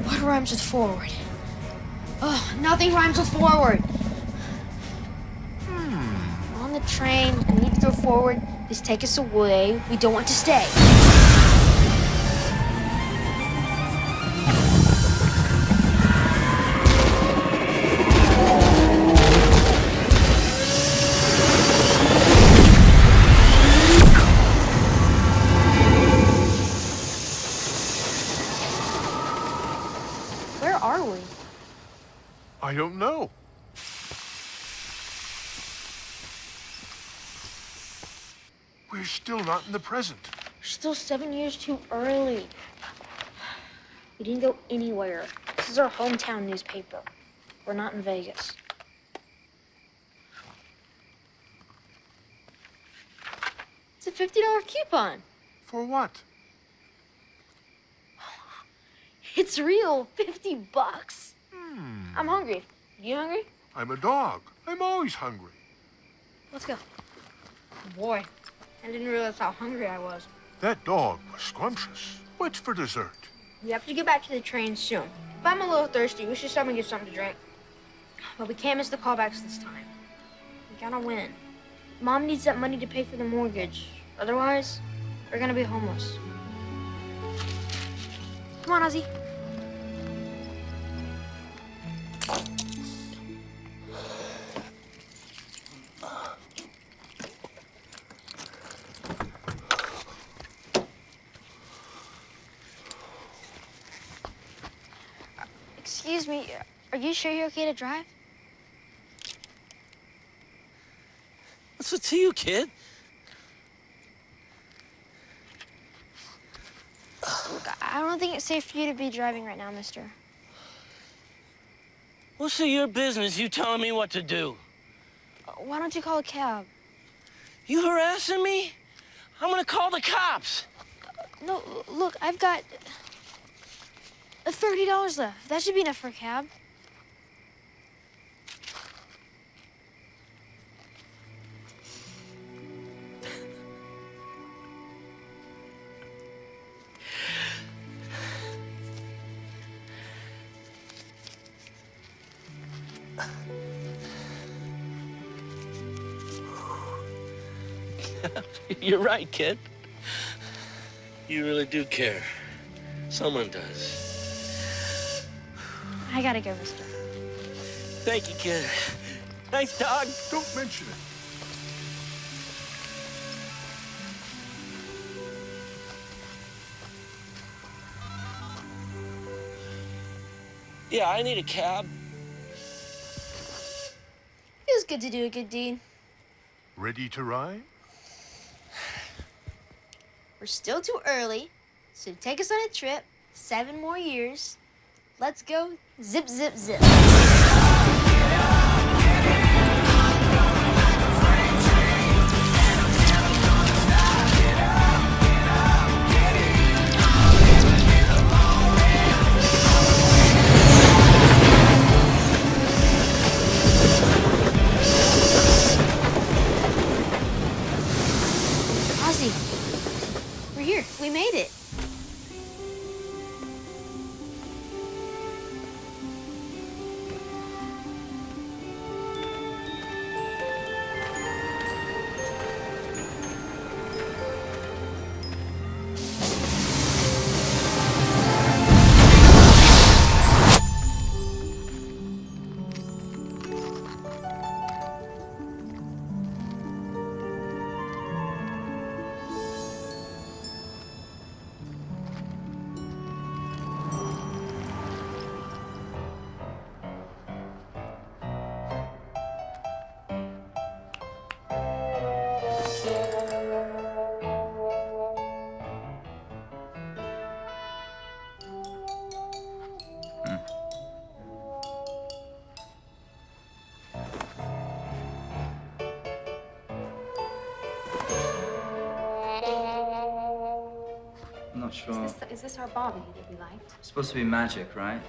What rhymes with forward? Oh, nothing rhymes with forward. On the train, I need to go forward. Please take us away. We don't want to stay. Where are we? I don't know. We're still not in the present. We're still 7 years too early. We didn't go anywhere. This is our hometown newspaper. We're not in Vegas. It's a $50 coupon. For what? It's real. 50 bucks. I'm hungry. You hungry? I'm a dog. I'm always hungry. Let's go. Boy, I didn't realize how hungry I was. That dog was scrumptious. What's for dessert? We have to get back to the train soon. If I'm a little thirsty, we should stop and get something to drink. But we can't miss the callbacks this time. We gotta win. Mom needs that money to pay for the mortgage. Otherwise, we're gonna be homeless. Come on, Ozzy. Excuse me, are you sure you're okay to drive? What's it to you, kid? Look, I don't think it's safe for you to be driving right now, mister. What's it your business you telling me what to do? Why don't you call a cab? You harassing me? I'm gonna call the cops. No, look, I've got $30 left. That should be enough for a cab. You're right, kid. You really do care. Someone does. I gotta go, mister. Thank you, kid. Nice dog. Don't mention it. Yeah, I need a cab. Feels good to do a good deed. Ready to ride? We're still too early, so take us on a trip. 7 more years. Let's go zip, zip, zip. Ozzy, we're here. We made it. sure. Is this our Bobby that we liked? It's supposed to be magic, right?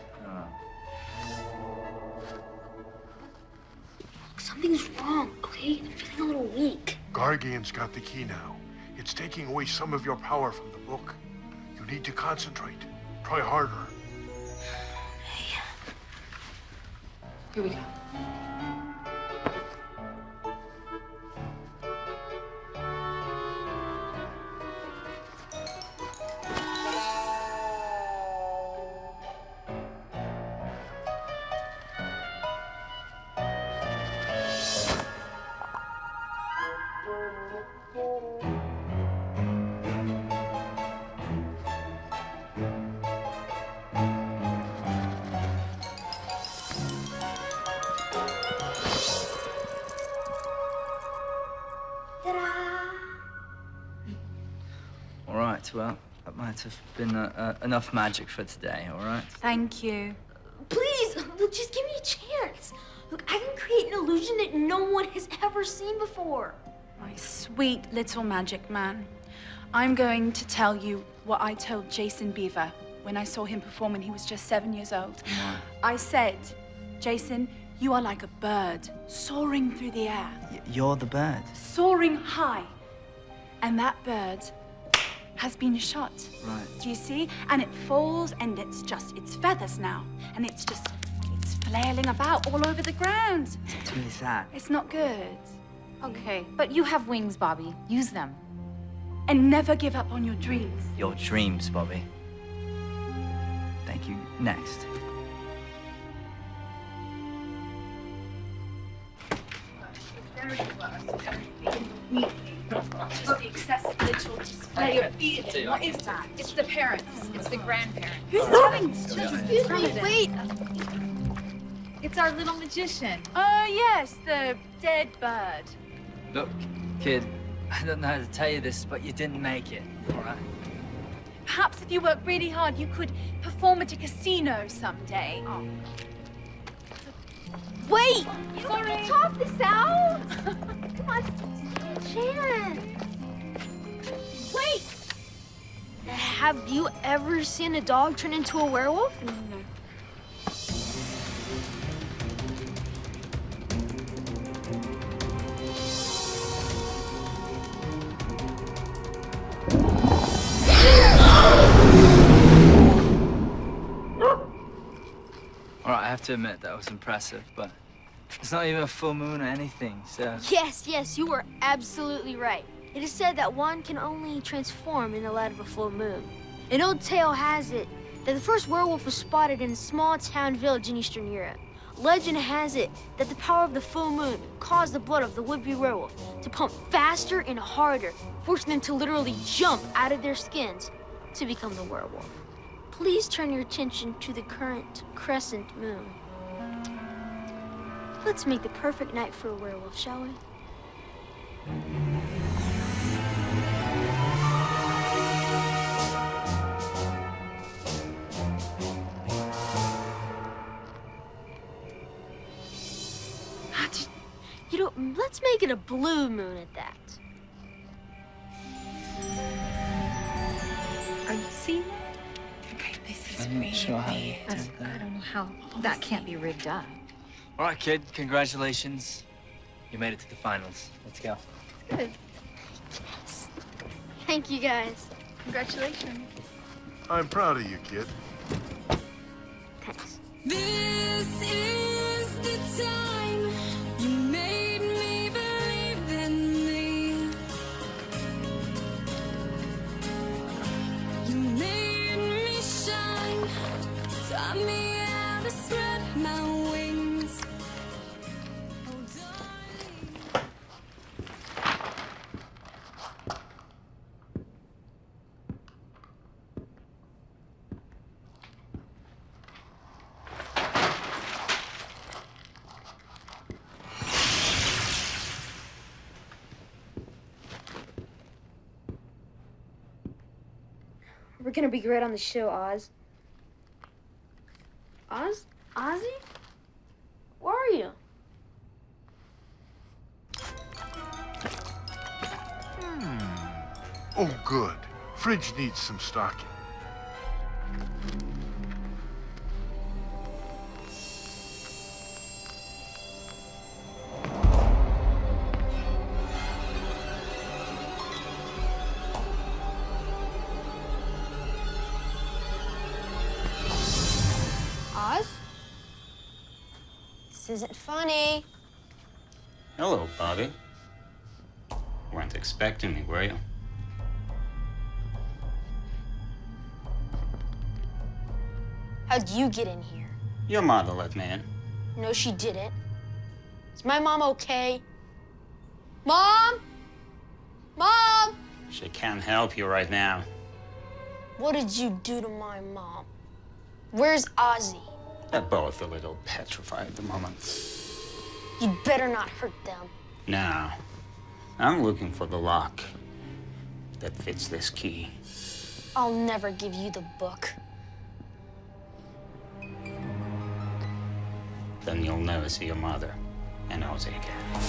Something's wrong, okay? I'm feeling a little weak. Gargan's got the key now. It's taking away some of your power from the book. You need to concentrate. Try harder. Here we go. All right, well, that might have been enough magic for today, all right? Thank you. Please, look, just give me a chance. Look, I can create an illusion that no one has ever seen before. My sweet little magic man. I'm going to tell you what I told Jason Beaver when I saw him perform when he was just 7 years old. What? I said, Jason, you are like a bird soaring through the air. You're the bird. Soaring high. And that bird has been shot. Right. Do you see? And it falls and it's just its feathers now. And it's flailing about all over the ground. It's really sad. It's not good. Okay, but you have wings, Bobby. Use them. And never give up on your dreams. Your dreams, Bobby. Thank you. Next. Just the excessive little display of feeling. What is that? It's the parents. It's the grandparents. Who's having children? Excuse me, wait. It's our little magician. Oh, yes, the dead bird. Look, kid, I don't know how to tell you this, but you didn't make it, all right? Perhaps if you work really hard, you could perform at a casino someday. Oh. Wait! Sorry. Can we talk this out? Come on, chance. Wait! Have you ever seen a dog turn into a werewolf? No. All right, I have to admit that was impressive, but it's not even a full moon or anything, so... Yes, you were absolutely right. It is said that one can only transform in the light of a full moon. An old tale has it that the first werewolf was spotted in a small town village in Eastern Europe. Legend has it that the power of the full moon caused the blood of the would-be werewolf to pump faster and harder, forcing them to literally jump out of their skins to become the werewolf. Please turn your attention to the current crescent moon. Let's make the perfect night for a werewolf, shall we? You know, let's make it a blue moon at that. Are you seeing that? Okay, this is I'm not sure how you did I that. don't know how. That can't be rigged up. All right, kid, congratulations. You made it to the finals. Let's go. Good. Thank you, guys. Congratulations. I'm proud of you, kid. Thanks. This is the time you made me believe in me. You made me shine, taught me how to spread my wings. Oh, darling. We're gonna be great on the show, Oz. Oz? Ozzy? Where are you? Oh, good. Fridge needs some stocking. isn't funny. Hello, Bobby. Weren't expecting me, were you? How'd you get in here? Your mother let me in. No, she didn't. Is my mom okay? Mom? Mom? She can't help you right now. What did you do to my mom? Where's Ozzy? They're both a little petrified at the moment. You'd better not hurt them. No. I'm looking for the lock that fits this key. I'll never give you the book. Then you'll never see your mother and Ozzy again.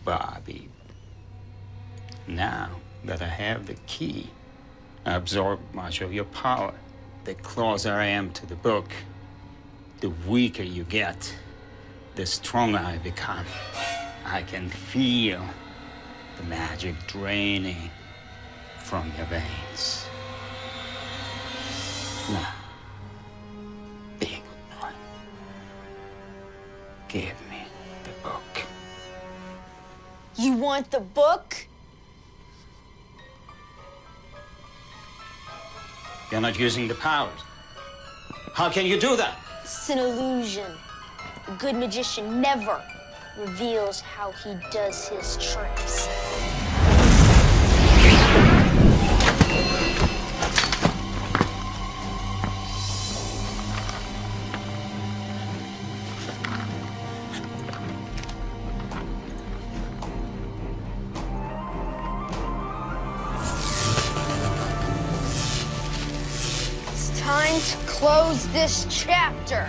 Bobby, now that I have the key, I absorb much of your power. The closer I am to the book, the weaker you get, the stronger I become. I can feel the magic draining from your veins. Now, be a good boy. Give me the book. You want the book? You're not using the powers. How can you do that? It's an illusion. A good magician never reveals how he does his tricks. It's time to close this chapter.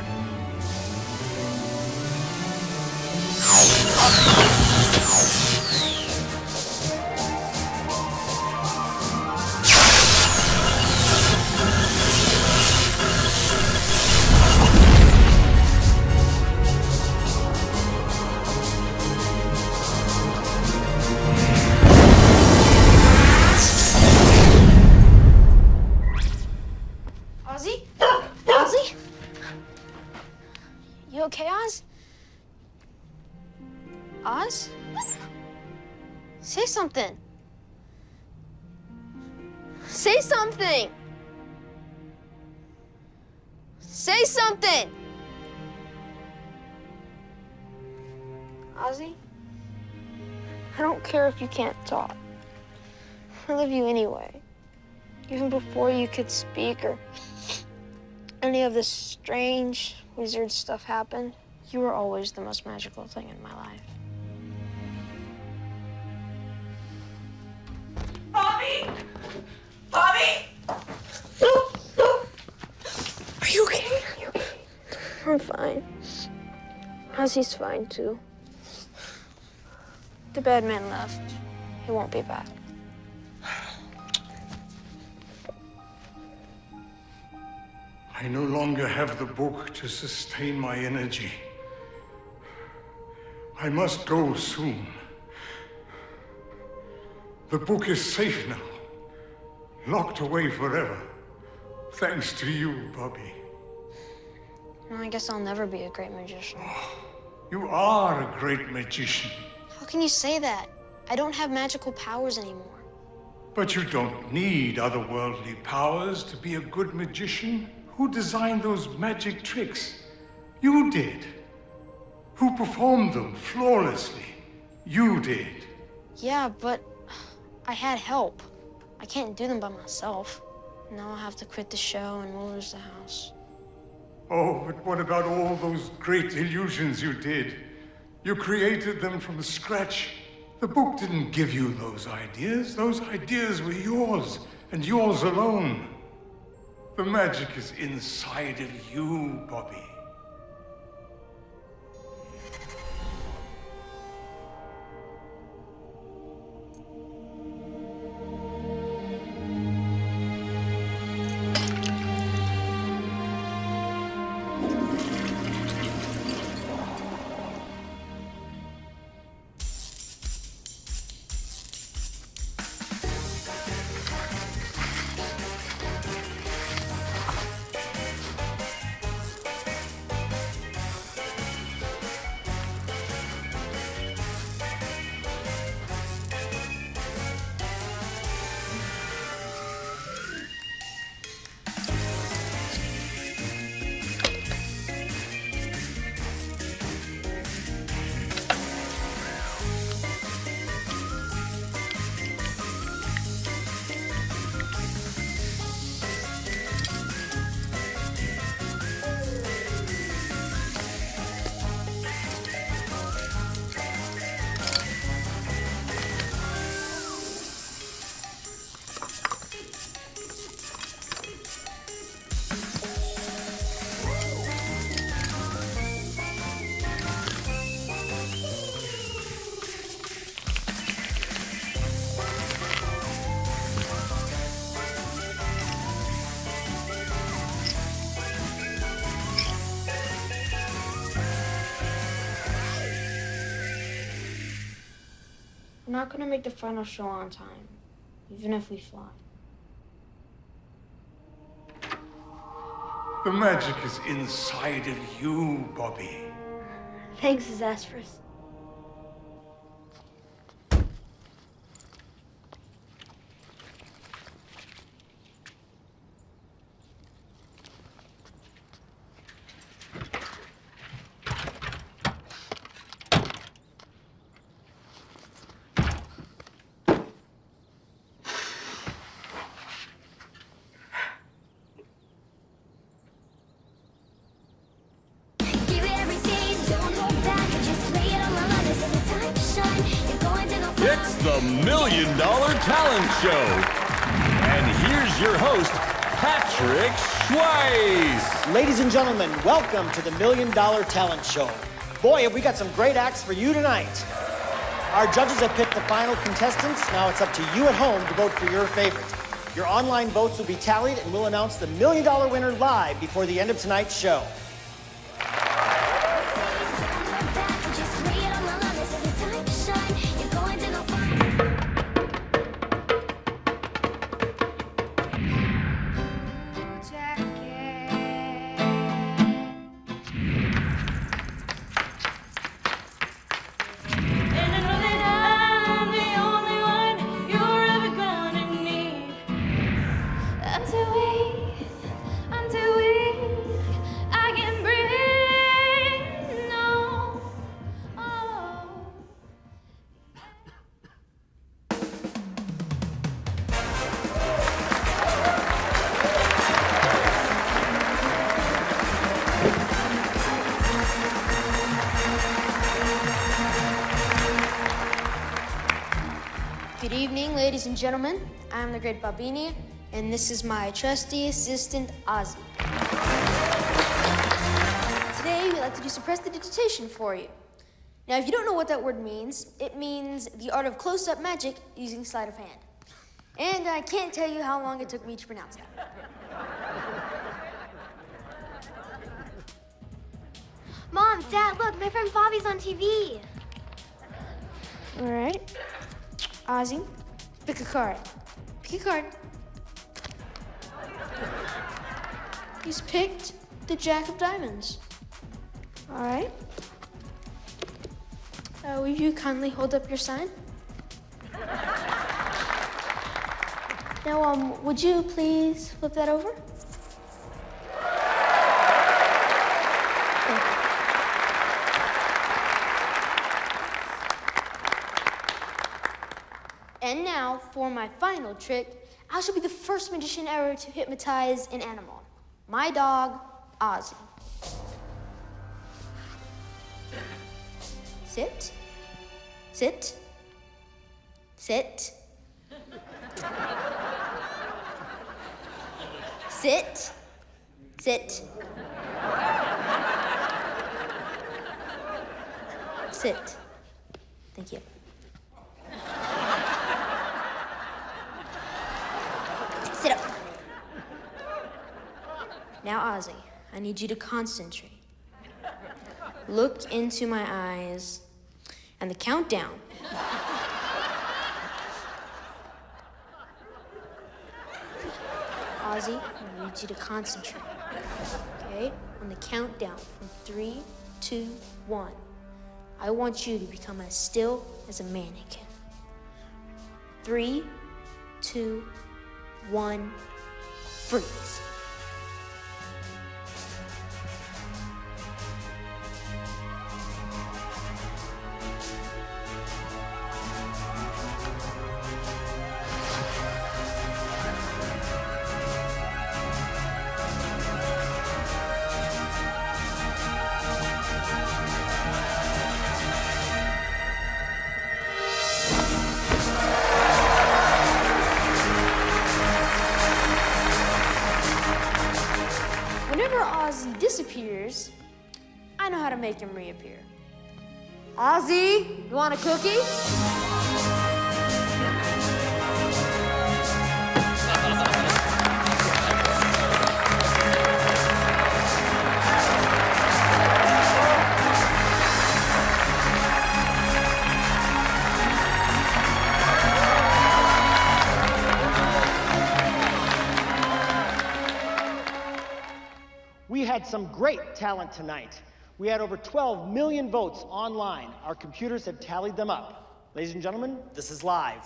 Ozzy? Ozzy? You okay, Oz? Oz? Say something. Say something. Say something. Ozzy? I don't care if you can't talk. I love you anyway. Even before you could speak or any of this strange wizard stuff happened, you were always the most magical thing in my life. Bobby! Bobby! Are you okay? Are you okay? I'm fine. Ozzy's fine too. The bad man left. He won't be back. I no longer have the book to sustain my energy. I must go soon. The book is safe now, locked away forever. Thanks to you, Bobby. Well, I guess I'll never be a great magician. You are a great magician. How can you say that? I don't have magical powers anymore. But you don't need otherworldly powers to be a good magician. Who designed those magic tricks? You did. Who performed them flawlessly? You did. Yeah, but I had help. I can't do them by myself. Now I'll have to quit the show and we'll lose the house. Oh, but what about all those great illusions you did? You created them from scratch. The book didn't give you those ideas. Those ideas were yours, and yours alone. The magic is inside of you, Bobby. not gonna make the final show on time, even if we fly. The magic is inside of you, Bobby. Thanks, Zasperus. It's the $1 Million Talent Show. And here's your host, Patrick Schweiss. Ladies and gentlemen, welcome to the $1 Million Talent Show. Boy, have we got some great acts for you tonight. Our judges have picked the final contestants. Now it's up to you at home to vote for your favorite. Your online votes will be tallied and we'll announce the $1 Million winner live before the end of tonight's show. Good evening, ladies and gentlemen. I'm the great Bobini, and this is my trusty assistant, Ozzy. Today, we'd like to do some prestidigitation for you. Now, if you don't know what that word means, it means the art of close-up magic using sleight of hand. And I can't tell you how long it took me to pronounce that. Mom, Dad, look, my friend Bobby's on TV. All right. Ozzy, pick a card. Pick a card. He's picked the Jack of Diamonds. All right. Will you kindly hold up your sign? Now, would you please flip that over? And now, for my final trick, I shall be the first magician ever to hypnotize an animal. My dog, Ozzy. Sit. Sit. Sit. Sit. Sit. Sit. Thank you. Sit up. Now, Ozzy, I need you to concentrate. Look into my eyes and the countdown. Ozzy, I need you to concentrate. Okay? On the countdown from 3, 2, 1. I want you to become as still as a mannequin. 3, 2, 1, freeze. Whenever Ozzy disappears, I know how to make him reappear. Ozzy, you want a cookie? We had some great talent tonight. We had over 12 million votes online. Our computers have tallied them up. Ladies and gentlemen, this is live.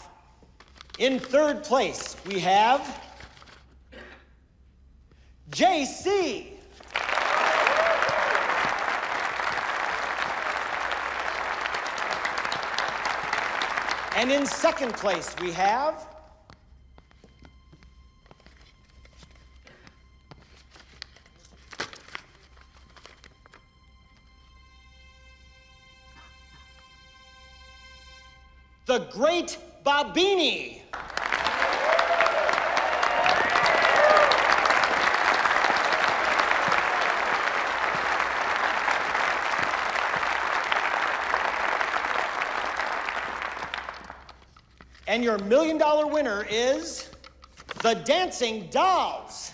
In third place, we have JC. And in second place, we have the Great Bobini. And your $1 million winner is the Dancing Dolls.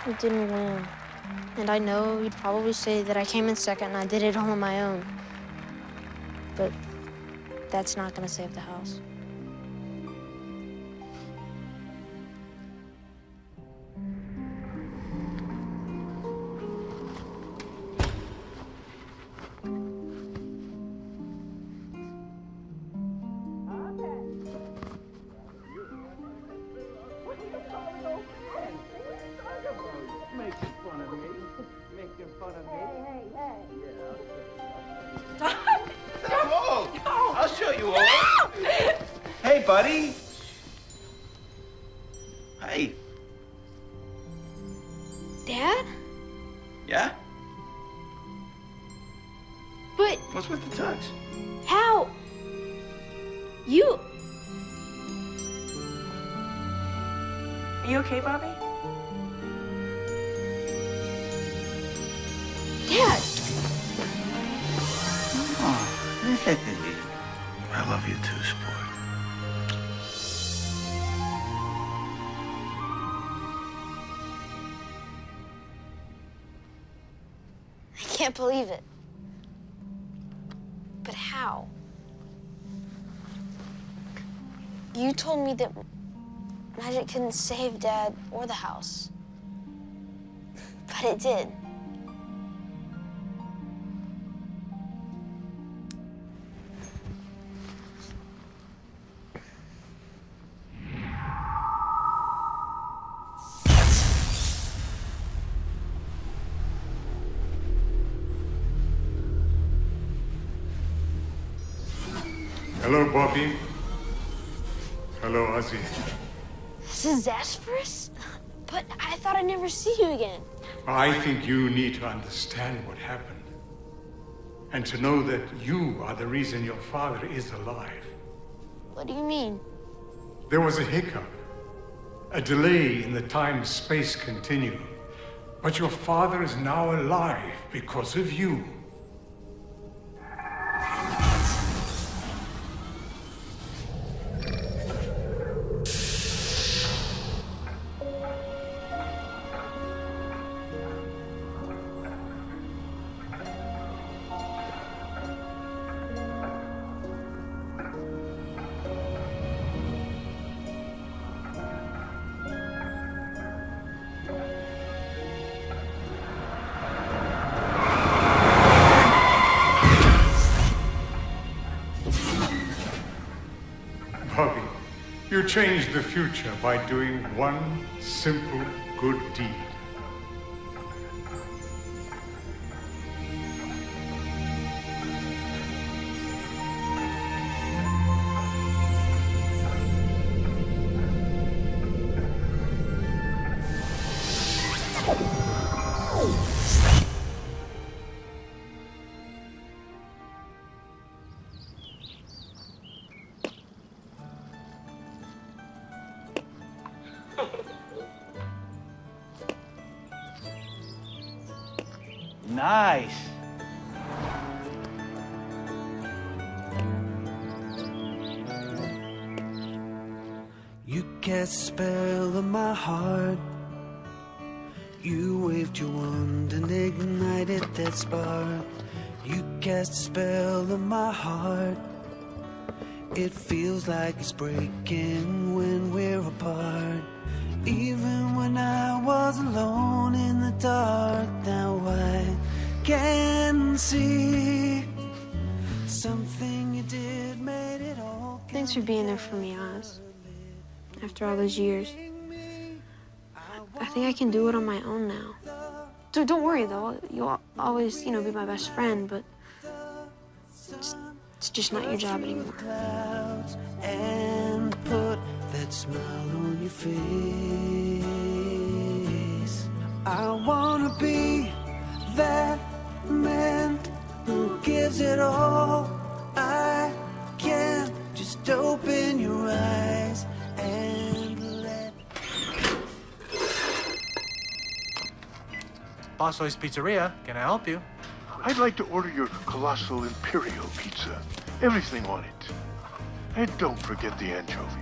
We didn't win. And I know you'd probably say that I came in second and I did it all on my own. But that's not gonna save the house. I'll show you all. Hey, buddy. Hey. Dad? Yeah? But What's with the tux? how? You... Are you okay, Bobby? Dad! Oh, hey. I love you too, sport. I can't believe it. But how? You told me that magic couldn't save Dad or the house. But it did. Hello, Bobby. Hello, Ozzy. This is Zasperus? But I thought I'd never see you again. I think you need to understand what happened. And to know that you are the reason your father is alive. What do you mean? There was a hiccup, a delay in the time-space continuum. But your father is now alive because of you. Bobby, you changed the future by doing one simple good deed. Nice. You cast a spell on my heart. You waved your wand and ignited that spark. You cast a spell on my heart. It feels like it's breaking when we're apart. Even when I was alone dark, now I can see. Something you did made it all. Thanks for being there for me, Oz. After all those years. I think I can do it on my own now. So don't worry, though. You'll always, be my best friend, but it's just not your job anymore. And put that smile on your face. I wanna be that man who gives it all. I can just open your eyes and let. Bosso's Pizzeria. Can I help you? I'd like to order your colossal imperial pizza. Everything on it. And don't forget the anchovies.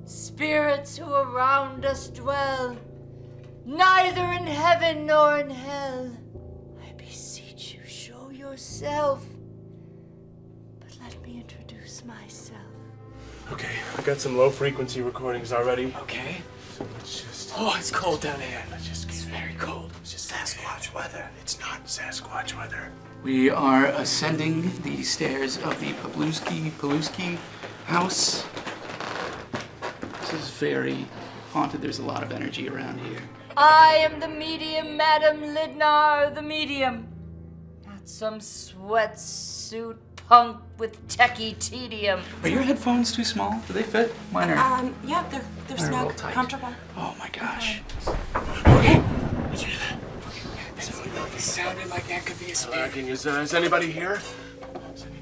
Spirits who around us dwell, neither in heaven nor in hell, I beseech you, show yourself. But let me introduce myself. Okay, I got some low frequency recordings already. Okay. So let's just. Oh, it's cold down here. Let's just. It's very cold. It's just Sasquatch weather. It's not Sasquatch weather. We are ascending the stairs of the Paluski house. This is very haunted. There's a lot of energy around here. I am the medium, Madam Lindnar, the medium. Not some sweatsuit punk with techie tedium. Are your headphones too small? Do they fit? Mine are. Yeah, they're They're a snug, little tight. comfortable. Oh my gosh. Okay. Did you hear that? It sounded like that could be a spirit. Is anybody here?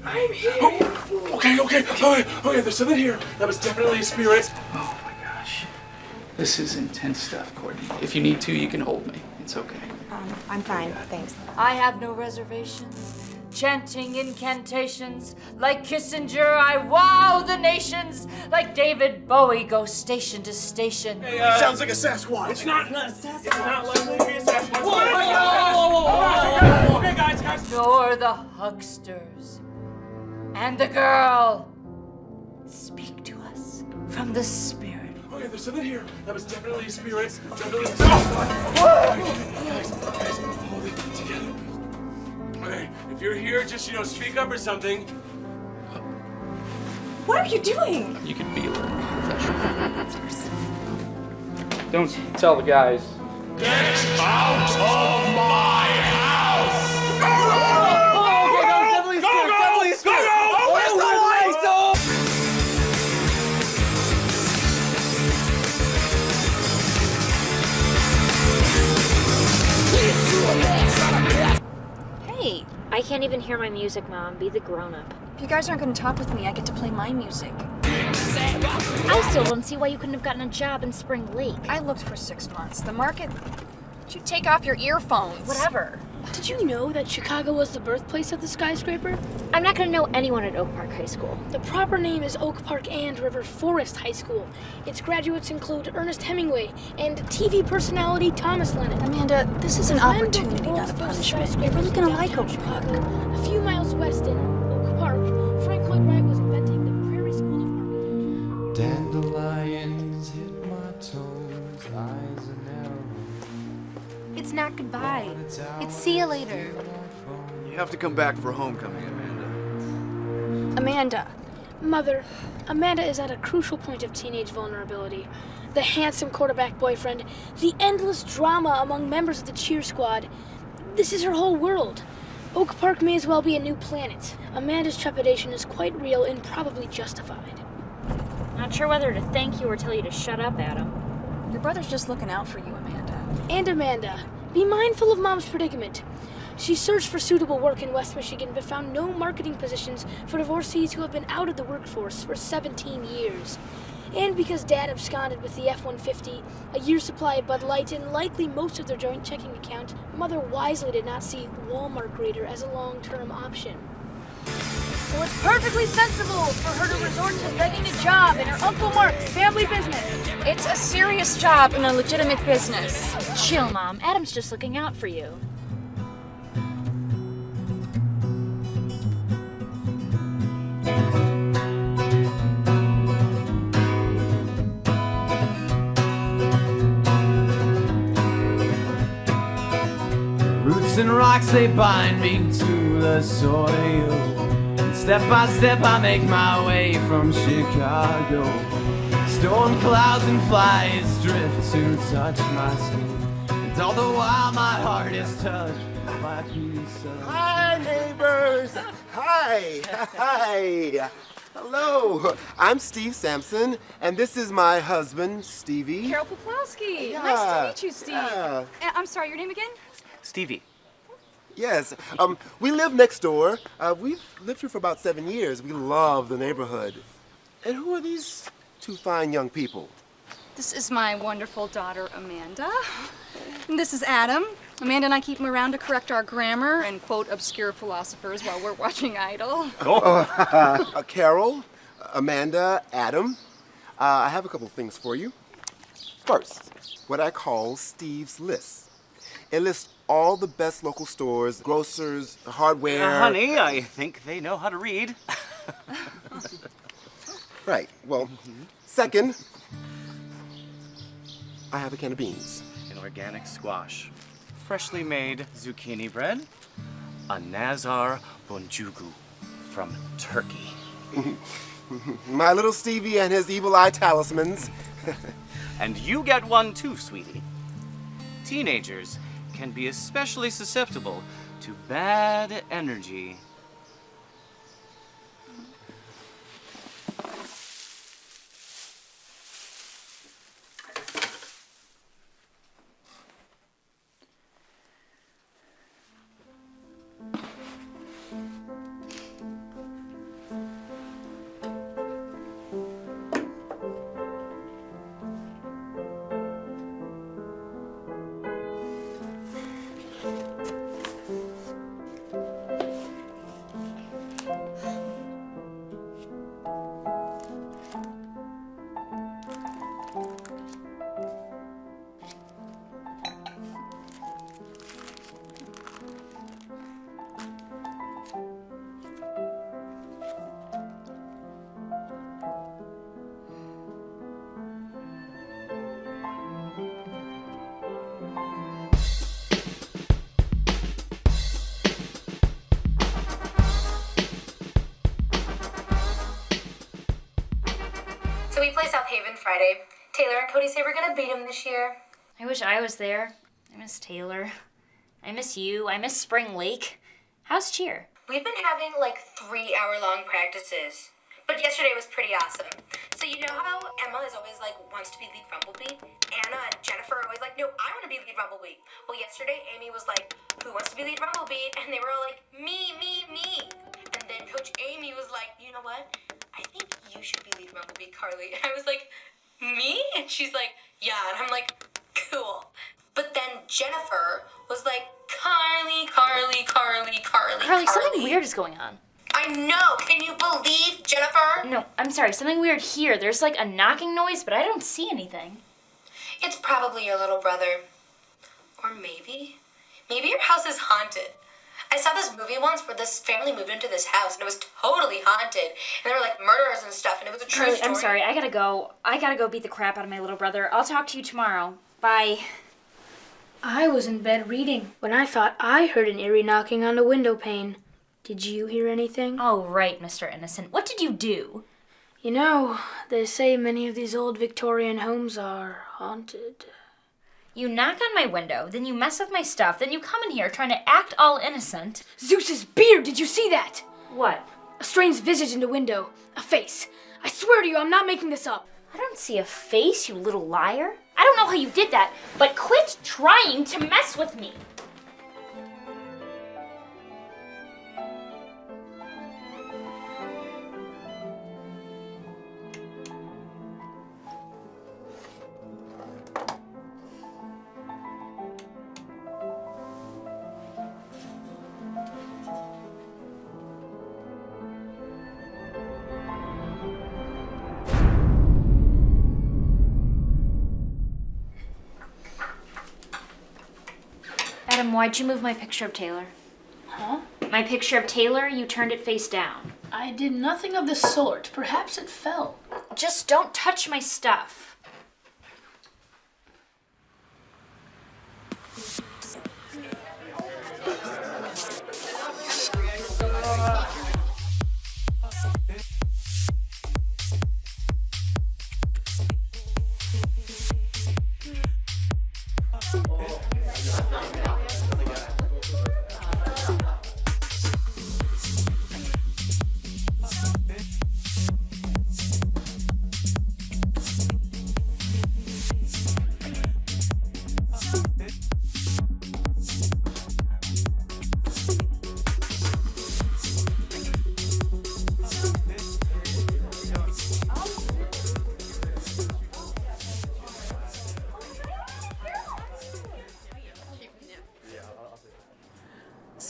I'm here. Oh, okay. Okay, there's something here. That was definitely a spirit. Oh my gosh. This is intense stuff, Courtney. If you need to, you can hold me. It's okay. I'm fine, thanks. I have no reservations. Chanting incantations. Like Kissinger, I wow the nations. Like David Bowie, go station to station. Hey, sounds like a Sasquatch. It's not a Sasquatch. It's not likely to be a Sasquatch. Whoa. Okay, guys. Nor the hucksters. And the girl. Speak to us from the spirit. Okay, there's something here. That was definitely a spirit. Definitely a Guys, hold it together. Okay, if you're here, just, speak up or something. What are you doing? You can be a little more professional. Don't tell the guys. Get out of my house! Hey, I can't even hear my music, Mom. Be the grown-up. If you guys aren't going to talk with me, I get to play my music. I still don't see why you couldn't have gotten a job in Spring Lake. I looked for 6 months. The market... You take off your earphones. Whatever. Did you know that Chicago was the birthplace of the skyscraper? I'm not gonna know anyone at Oak Park High School. The proper name is Oak Park and River Forest High School. Its graduates include Ernest Hemingway and TV personality Thomas Lennon. Amanda, this is an opportunity, not a punishment. You're really gonna like Oak Park. A few miles west in Oak Park, Frank Lloyd Wright was inventing the Prairie School of Architecture. Dandelions hit my toes, eyes are narrow. It's not goodbye. It's see you later. You have to come back for homecoming, Amanda. Amanda. Mother, Amanda is at a crucial point of teenage vulnerability. The handsome quarterback boyfriend, the endless drama among members of the cheer squad. This is her whole world. Oak Park may as well be a new planet. Amanda's trepidation is quite real and probably justified. Not sure whether to thank you or tell you to shut up, Adam. Your brother's just looking out for you, Amanda. And Amanda, be mindful of Mom's predicament. She searched for suitable work in West Michigan but found no marketing positions for divorcees who have been out of the workforce for 17 years. And because Dad absconded with the F-150, a year's supply of Bud Light, and likely most of their joint checking account, Mother wisely did not see Walmart Grader as a long-term option. So it's perfectly sensible for her to resort to begging a job in her Uncle Mark's family business. It's a serious job in a legitimate business. Chill, Mom. Adam's just looking out for you. Roots and rocks, they bind me to the soil. And step by step I make my way from Chicago. Storm clouds and flies drift to touch my skin. And all the while my heart is touched by peace. Hi, neighbors. Hi. Hi. Hello. I'm Steve Sampson, and this is my husband, Stevie. Carol Poplowski. Yeah. Nice to meet you, Steve. Yeah. I'm sorry, your name again? Stevie. Yes. We live next door. We've lived here for about 7 years. We love the neighborhood. And who are these two fine young people? This is my wonderful daughter, Amanda. And this is Adam. Amanda and I keep him around to correct our grammar and quote obscure philosophers while we're watching Idol. Carol, Amanda, Adam. I have a couple of things for you. First, what I call Steve's List. It lists all the best local stores, grocers, hardware. Honey, I think they know how to read. Right. Well, second, I have a can of beans. An organic squash. Freshly made zucchini bread. A Nazar bonjugu from Turkey. My little Stevie and his evil eye talismans. And you get one too, sweetie. Teenagers can be especially susceptible to bad energy. So we play South Haven Friday. Taylor and Cody say we're gonna beat them this year. I wish I was there. I miss Taylor. I miss you. I miss Spring Lake. How's cheer? We've been having like 3-hour-long practices. But yesterday was pretty awesome. So you know how Emma is always like wants to be lead Rumblebee? Anna and Jennifer are always like, no, I want to be lead Rumblebee. Well, yesterday Amy was like, who wants to be lead Rumblebee? And they were all like, me. And then Coach Amy was like, you know what? I think you should be lead Rumblebee, Carly. And I was like, me? And she's like, yeah. And I'm like, cool. But then Jennifer was like, Carly. Carly, something weird is going on. I know. Can you believe, Jennifer? No, I'm sorry. Something weird here. There's like a knocking noise, but I don't see anything. It's probably your little brother. Or maybe your house is haunted. I saw this movie once where this family moved into this house and it was totally haunted. And there were like murderers and stuff and it was a true Carly, story. I'm sorry. I gotta go beat the crap out of my little brother. I'll talk to you tomorrow. Bye. I was in bed reading when I thought I heard an eerie knocking on the window pane. Did you hear anything? Oh, right, Mr. Innocent. What did you do? You know, they say many of these old Victorian homes are haunted. You knock on my window, then you mess with my stuff, then you come in here trying to act all innocent. Zeus's beard, did you see that? What? A strange visage in the window. A face. I swear to you, I'm not making this up. I don't see a face, you little liar. I don't know how you did that, but quit trying to mess with me. Adam, why'd you move my picture of Taylor? Huh? My picture of Taylor, you turned it face down. I did nothing of the sort. Perhaps it fell. Just don't touch my stuff.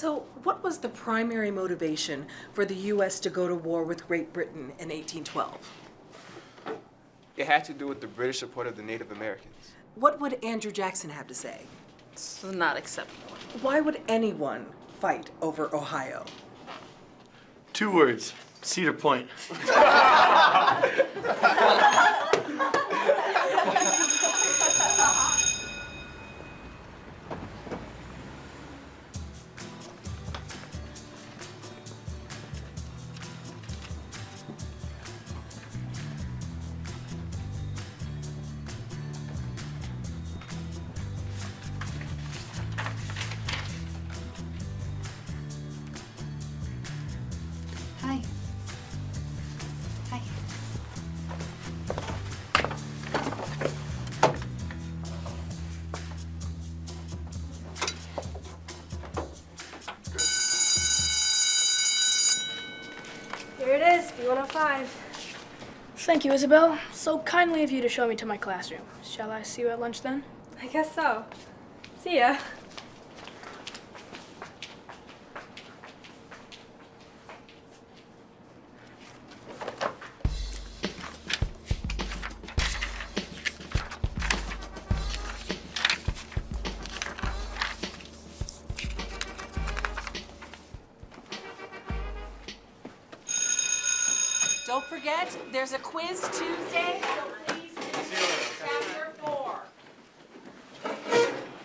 So, what was the primary motivation for the U.S. to go to war with Great Britain in 1812? It had to do with the British support of the Native Americans. What would Andrew Jackson have to say? It's not acceptable. Why would anyone fight over Ohio? 2 words. Cedar Point. Hi. Hi. Here it is, B105. Thank you, Isabel. So kindly of you to show me to my classroom. Shall I see you at lunch then? I guess so. See ya. Don't forget, there's a quiz Tuesday, so please finish chapter 4.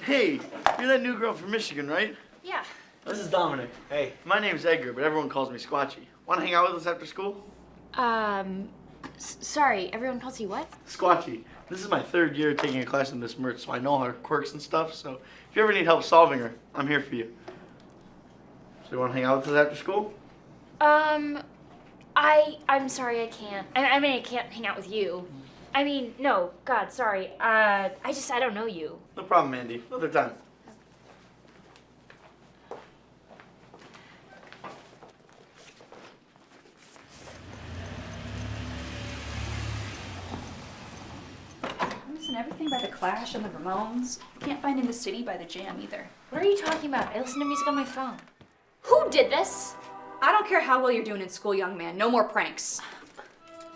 Hey, you're that new girl from Michigan, right? Yeah. This is Dominic. Hey, my name's Edgar, but everyone calls me Squatchy. Want to hang out with us after school? Sorry, everyone calls you what? Squatchy. This is my 3rd year taking a class with Miss Mertz, so I know her quirks and stuff, so if you ever need help solving her, I'm here for you. So you want to hang out with us after school? I'm sorry, I can't. I mean, I can't hang out with you. I mean, no, God, sorry. I don't know you. No problem, Mandy. Another time. I'm missing everything by the Clash and the Ramones. Can't find In the City by the Jam either. What are you talking about? I listen to music on my phone. Who did this? I don't care how well you're doing in school, young man. No more pranks.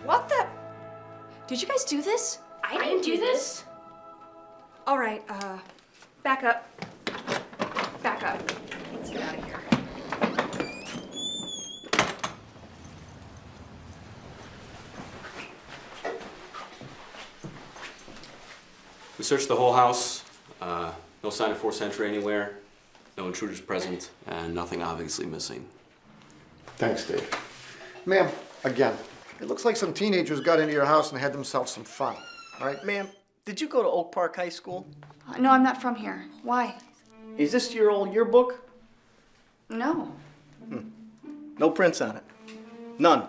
What the? Did you guys do this? I didn't do this. All right, back up. Back up. Let's get out of here. We searched the whole house. No sign of forced entry anywhere. No intruders present, and nothing obviously missing. Thanks, Dave. Ma'am, again, it looks like some teenagers got into your house and had themselves some fun, all right? Ma'am, did you go to Oak Park High School? No, I'm not from here. Why? Is this your old yearbook? No. No prints on it. None.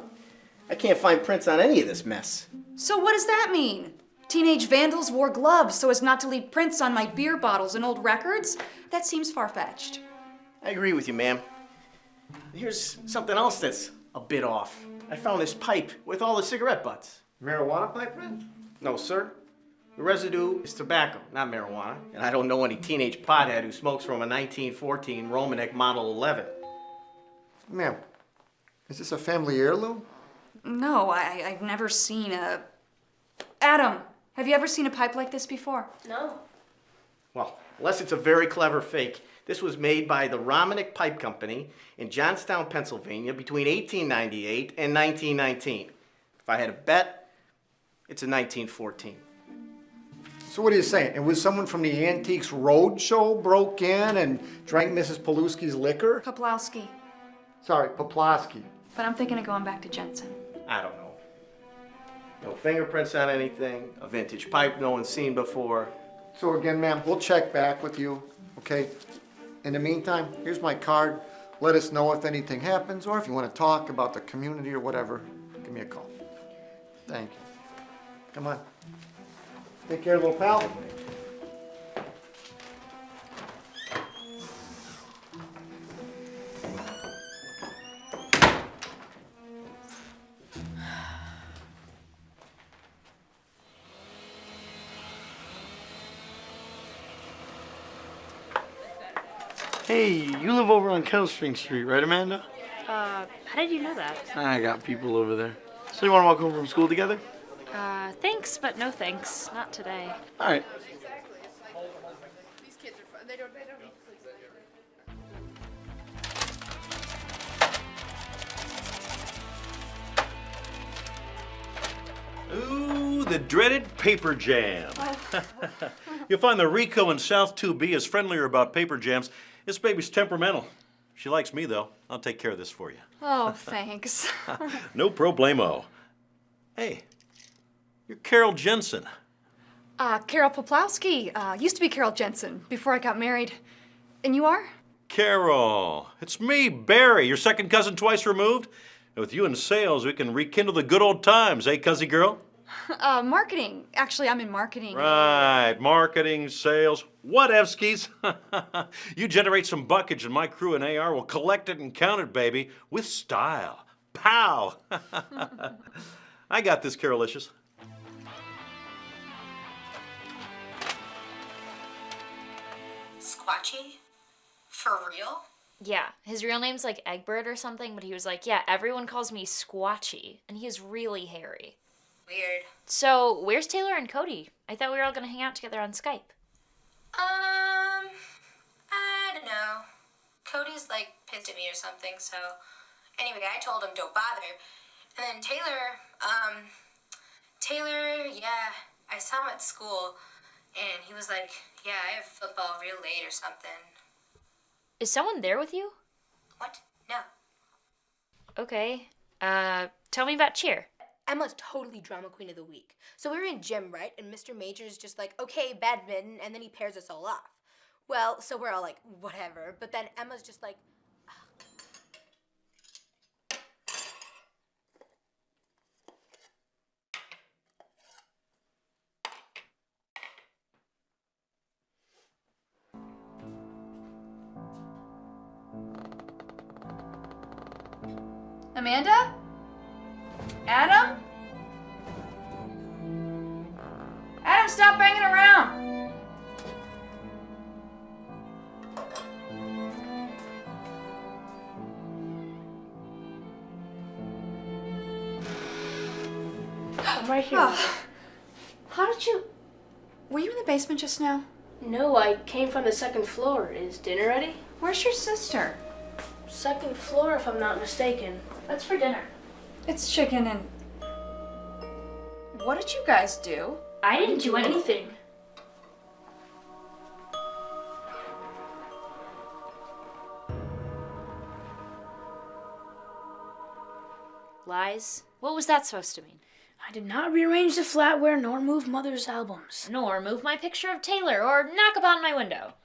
I can't find prints on any of this mess. So what does that mean? Teenage vandals wore gloves so as not to leave prints on my beer bottles and old records? That seems far-fetched. I agree with you, ma'am. Here's something else that's a bit off. I found this pipe with all the cigarette butts. Marijuana pipe, Red? No, sir. The residue is tobacco, not marijuana. And I don't know any teenage pothead who smokes from a 1914 Romanek Model 11. Ma'am, is this a family heirloom? No, I've never seen a... Adam, have you ever seen a pipe like this before? No. Well, unless it's a very clever fake. This was made by the Romanek Pipe Company in Johnstown, Pennsylvania between 1898 and 1919. If I had a bet, it's a 1914. So what are you saying? It was someone from the Antiques Roadshow broke in and drank Mrs. Paluski's liquor? Poplowski. Sorry, Poplowski. But I'm thinking of going back to Jensen. I don't know. No fingerprints on anything, a vintage pipe no one's seen before. So again, ma'am, we'll check back with you, okay? In the meantime, here's my card. Let us know if anything happens, or if you want to talk about the community or whatever, give me a call. Thank you. Come on. Take care, little pal. Hey, you live over on Kettle String Street, right, Amanda? How did you know that? I got people over there. So you want to walk home from school together? Thanks, but no thanks. Not today. All right. Ooh, the dreaded paper jam. You'll find the Rico in South 2B is friendlier about paper jams. This baby's temperamental. She likes me, though. I'll take care of this for you. Oh, thanks. No problemo. Hey, you're Carol Jensen. Carol Poplowski. Used to be Carol Jensen before I got married. And you are? Carol, it's me, Barry, your second cousin twice removed. And with you in sales, we can rekindle the good old times, eh, cuzzy girl? Marketing. Actually, I'm in marketing. Right, marketing, sales, whatevskis. You generate some buckage and my crew and AR will collect it and count it, baby, with style. Pow! I got this, Carolicious. Squatchy? For real? Yeah, his real name's like Egbert or something, but he was like, yeah, everyone calls me Squatchy, and he is really hairy. Weird. So, where's Taylor and Cody? I thought we were all gonna hang out together on Skype. I don't know. Cody's like pissed at me or something, so anyway, I told him don't bother. And then Taylor, yeah, I saw him at school, and he was like, yeah, I have football real late or something. Is someone there with you? What? No. Okay. Tell me about cheer. Emma's totally drama queen of the week. So we were in gym, right? And Mr. Major's just like, okay, badminton, and then he pairs us all off. Well, so we're all like, whatever. But then Emma's just like, Amanda? Adam? Adam, stop banging around. I'm right here. How did you... Were you in the basement just now? No, I came from the second floor. Is dinner ready? Where's your sister? Second floor, if I'm not mistaken. What's for dinner? It's chicken and... What did you guys do? I didn't do anything. Lies? What was that supposed to mean? I did not rearrange the flatware nor move Mother's albums. Nor move my picture of Taylor or knock upon my window.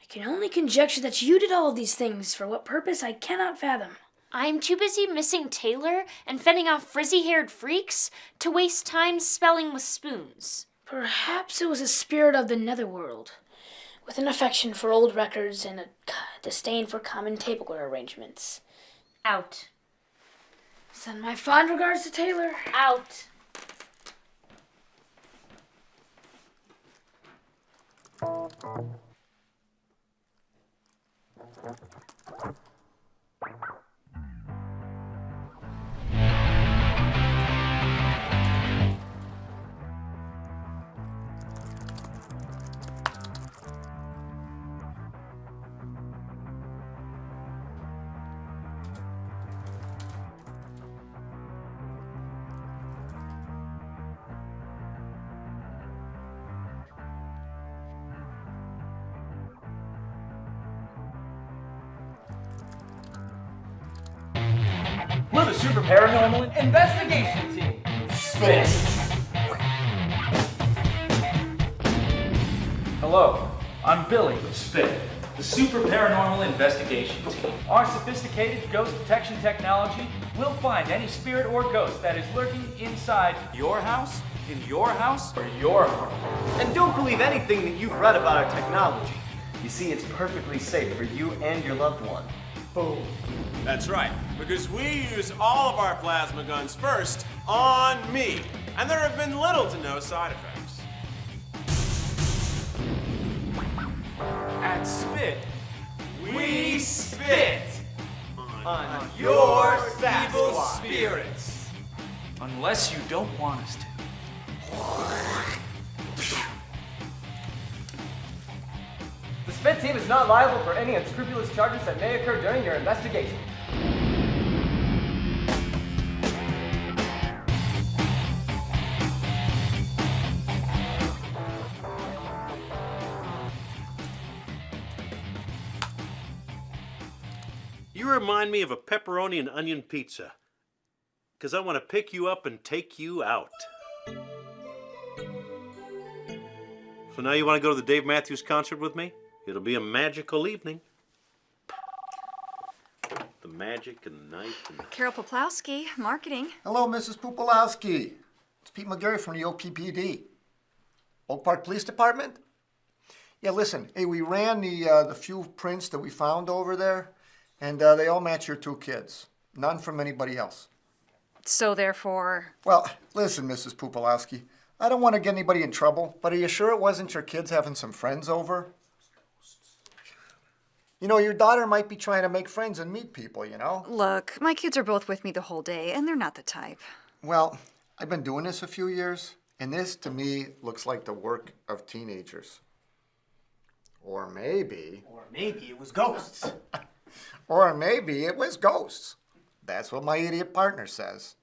I can only conjecture that you did all of these things. For what purpose, I cannot fathom. I'm too busy missing Taylor and fending off frizzy-haired freaks to waste time spelling with spoons. Perhaps it was a spirit of the netherworld, with an affection for old records and a disdain for common tableware arrangements. Out. Send my fond regards to Taylor. Out. We're the Super Paranormal Investigation Team. Spit. Hello, I'm Billy with Spit, the Super Paranormal Investigation Team. Our sophisticated ghost detection technology will find any spirit or ghost that is lurking inside your house, in your house, or your home. And don't believe anything that you've read about our technology. You see, it's perfectly safe for you and your loved one. Boom. That's right, because we use all of our plasma guns first on me, and there have been little to no side effects. At Spit, we on your evil Sasquatch. spirits. Unless you don't want us to. The Spit Team is not liable for any unscrupulous charges that may occur during your investigation. You remind me of a pepperoni and onion pizza. Because I want to pick you up and take you out. So now you want to go to the Dave Matthews concert with me? It'll be a magical evening. The magic and the night and... Carol Poplowski, marketing. Hello, Mrs. Pupolowski. It's Pete McGarry from the OPPD. Oak Park Police Department? Yeah, listen, hey, we ran the few prints that we found over there, and they all match your two kids. None from anybody else. So therefore... Well, listen, Mrs. Pupolowski, I don't want to get anybody in trouble, but are you sure it wasn't your kids having some friends over? You know, your daughter might be trying to make friends and meet people, you know? Look, my kids are both with me the whole day, and they're not the type. Well, I've been doing this a few years, and this, to me, looks like the work of teenagers. Or maybe... Or maybe it was ghosts. Or maybe it was ghosts. That's what my idiot partner says.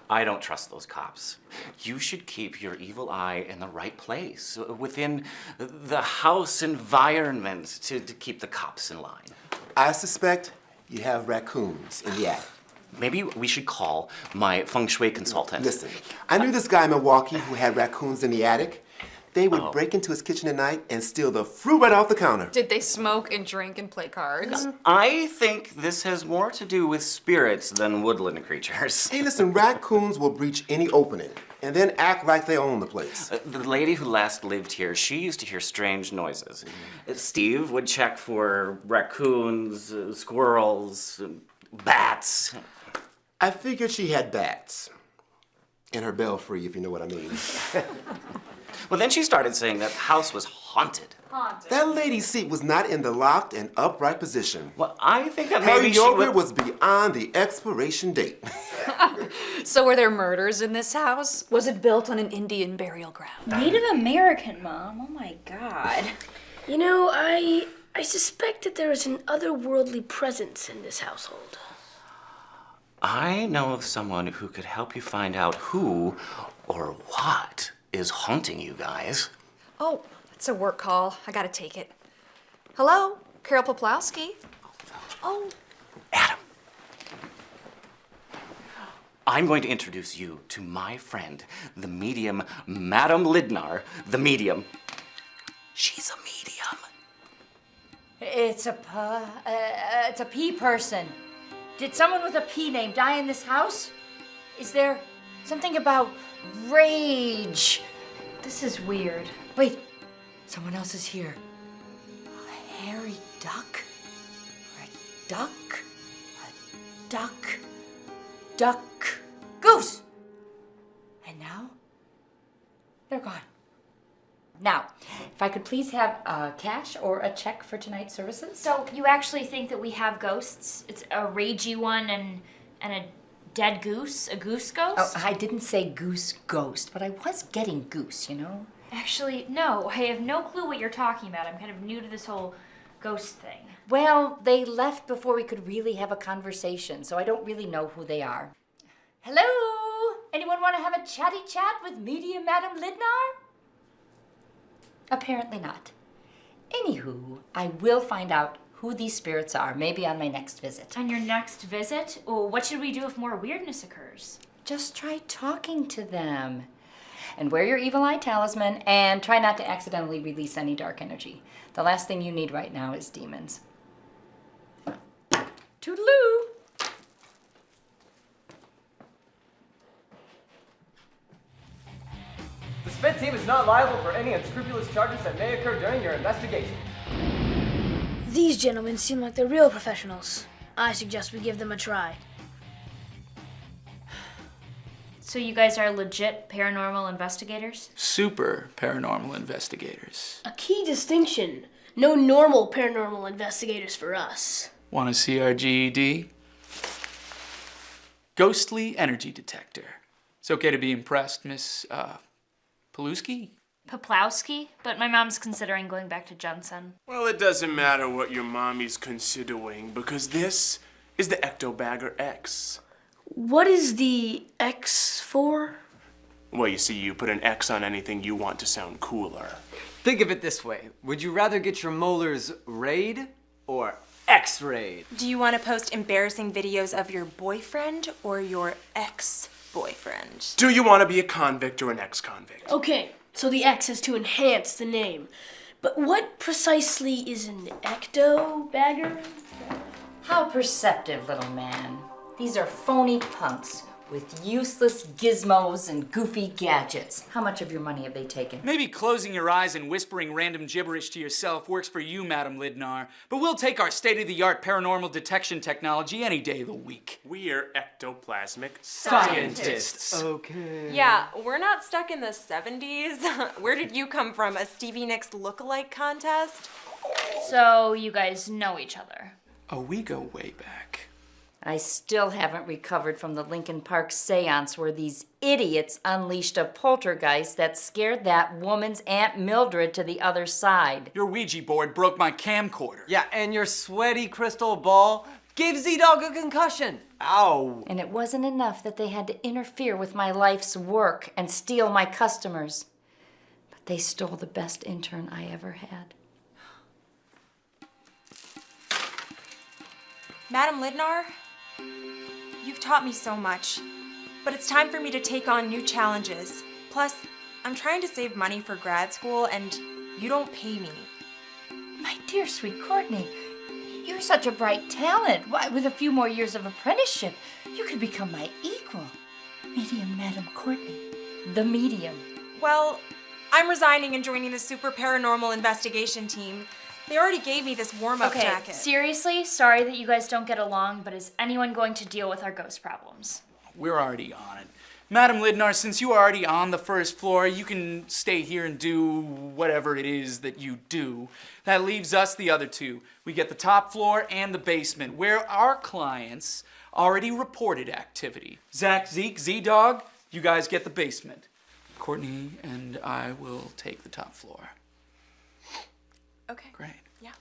I don't trust those cops. You should keep your evil eye in the right place, within the house environment, to keep the cops in line. I suspect you have raccoons in the attic. Maybe we should call my feng shui consultant. Listen, I knew this guy in Milwaukee who had raccoons in the attic. They would break into his kitchen at night and steal the fruit right off the counter. Did they smoke and drink and play cards? I think this has more to do with spirits than woodland creatures. Hey, listen, raccoons will breach any opening and then act like they own the place. The lady who last lived here, she used to hear strange noises. Steve would check for raccoons, squirrels, bats. I figured she had bats. In her belfry, if you know what I mean. Well, then she started saying that the house was haunted. That lady's seat was not in the locked and upright position. Well, I think that her maybe yogurt was beyond the expiration date. So were there murders in this house? Was it built on an Indian burial ground? Native American, Mom. Oh my God. You know, I suspect that there is an otherworldly presence in this household. I know of someone who could help you find out who or what is haunting you guys. Oh, it's a work call. I gotta take it. Hello, Carol Poplowski. Oh. I'm going to introduce you to my friend, the medium, Madame Lindnar, the medium. She's a medium. It's a P person. Did someone with a P name die in this house? Is there something about rage? This is weird. Wait, someone else is here. A hairy duck? Or a duck? A duck? Duck? Goose! And now, they're gone. Now, if I could please have cash or a check for tonight's services. So you actually think that we have ghosts? It's a ragey one and a dead goose? A goose ghost? Oh, I didn't say goose ghost, but I was getting goose, you know? Actually, no. I have no clue what you're talking about. I'm kind of new to this whole ghost thing. Well, they left before we could really have a conversation, so I don't really know who they are. Hello? Anyone want to have a chatty chat with medium Madame Lindnar? Apparently not. Anywho, I will find out who these spirits are, maybe on my next visit. On your next visit? Well, what should we do if more weirdness occurs? Just try talking to them. And wear your evil eye talisman, and try not to accidentally release any dark energy. The last thing you need right now is demons. Toodaloo! The Spit Team is not liable for any unscrupulous charges that may occur during your investigation. These gentlemen seem like they're real professionals. I suggest we give them a try. So you guys are legit paranormal investigators? Super paranormal investigators. A key distinction. No normal paranormal investigators for us. Want to see our GED? Ghostly energy detector. It's okay to be impressed, Miss, Paluski? Poplowski, but my mom's considering going back to Johnson. Well, it doesn't matter what your mommy's considering, because this is the Ectobagger X. What is the X for? Well, you see, you put an X on anything you want to sound cooler. Think of it this way. Would you rather get your molars rayed or X-rayed? Do you want to post embarrassing videos of your boyfriend or your ex-boyfriend? Do you want to be a convict or an ex-convict? Okay, so the X is to enhance the name. But what precisely is an ecto-bagger? How perceptive, little man. These are phony punks with useless gizmos and goofy gadgets. How much of your money have they taken? Maybe closing your eyes and whispering random gibberish to yourself works for you, Madam Lydnar, but we'll take our state-of-the-art paranormal detection technology any day of the week. We're ectoplasmic scientists. Okay. Yeah, we're not stuck in the 70s. Where did you come from? A Stevie Nicks look-alike contest? So you guys know each other? Oh, we go way back. I still haven't recovered from the Lincoln Park seance where these idiots unleashed a poltergeist that scared that woman's Aunt Mildred to the other side. Your Ouija board broke my camcorder. Yeah, and your sweaty crystal ball gave Z-Dog a concussion. Ow. And it wasn't enough that they had to interfere with my life's work and steal my customers. But they stole the best intern I ever had. Madam Lydnar, you've taught me so much, but it's time for me to take on new challenges. Plus, I'm trying to save money for grad school, and you don't pay me. My dear sweet Courtney, you're such a bright talent. Why, with a few more years of apprenticeship, you could become my equal. Medium Madam Courtney, the medium. Well, I'm resigning and joining the super paranormal investigation team. They already gave me this warm-up jacket. Seriously, sorry that you guys don't get along, but is anyone going to deal with our ghost problems? We're already on it. Madam Lydnar, since you are already on the first floor, you can stay here and do whatever it is that you do. That leaves us the other two. We get the top floor and the basement, where our clients already reported activity. Zach, Zeke, Z-Dog, you guys get the basement. Courtney and I will take the top floor. Okay. Great. Yeah.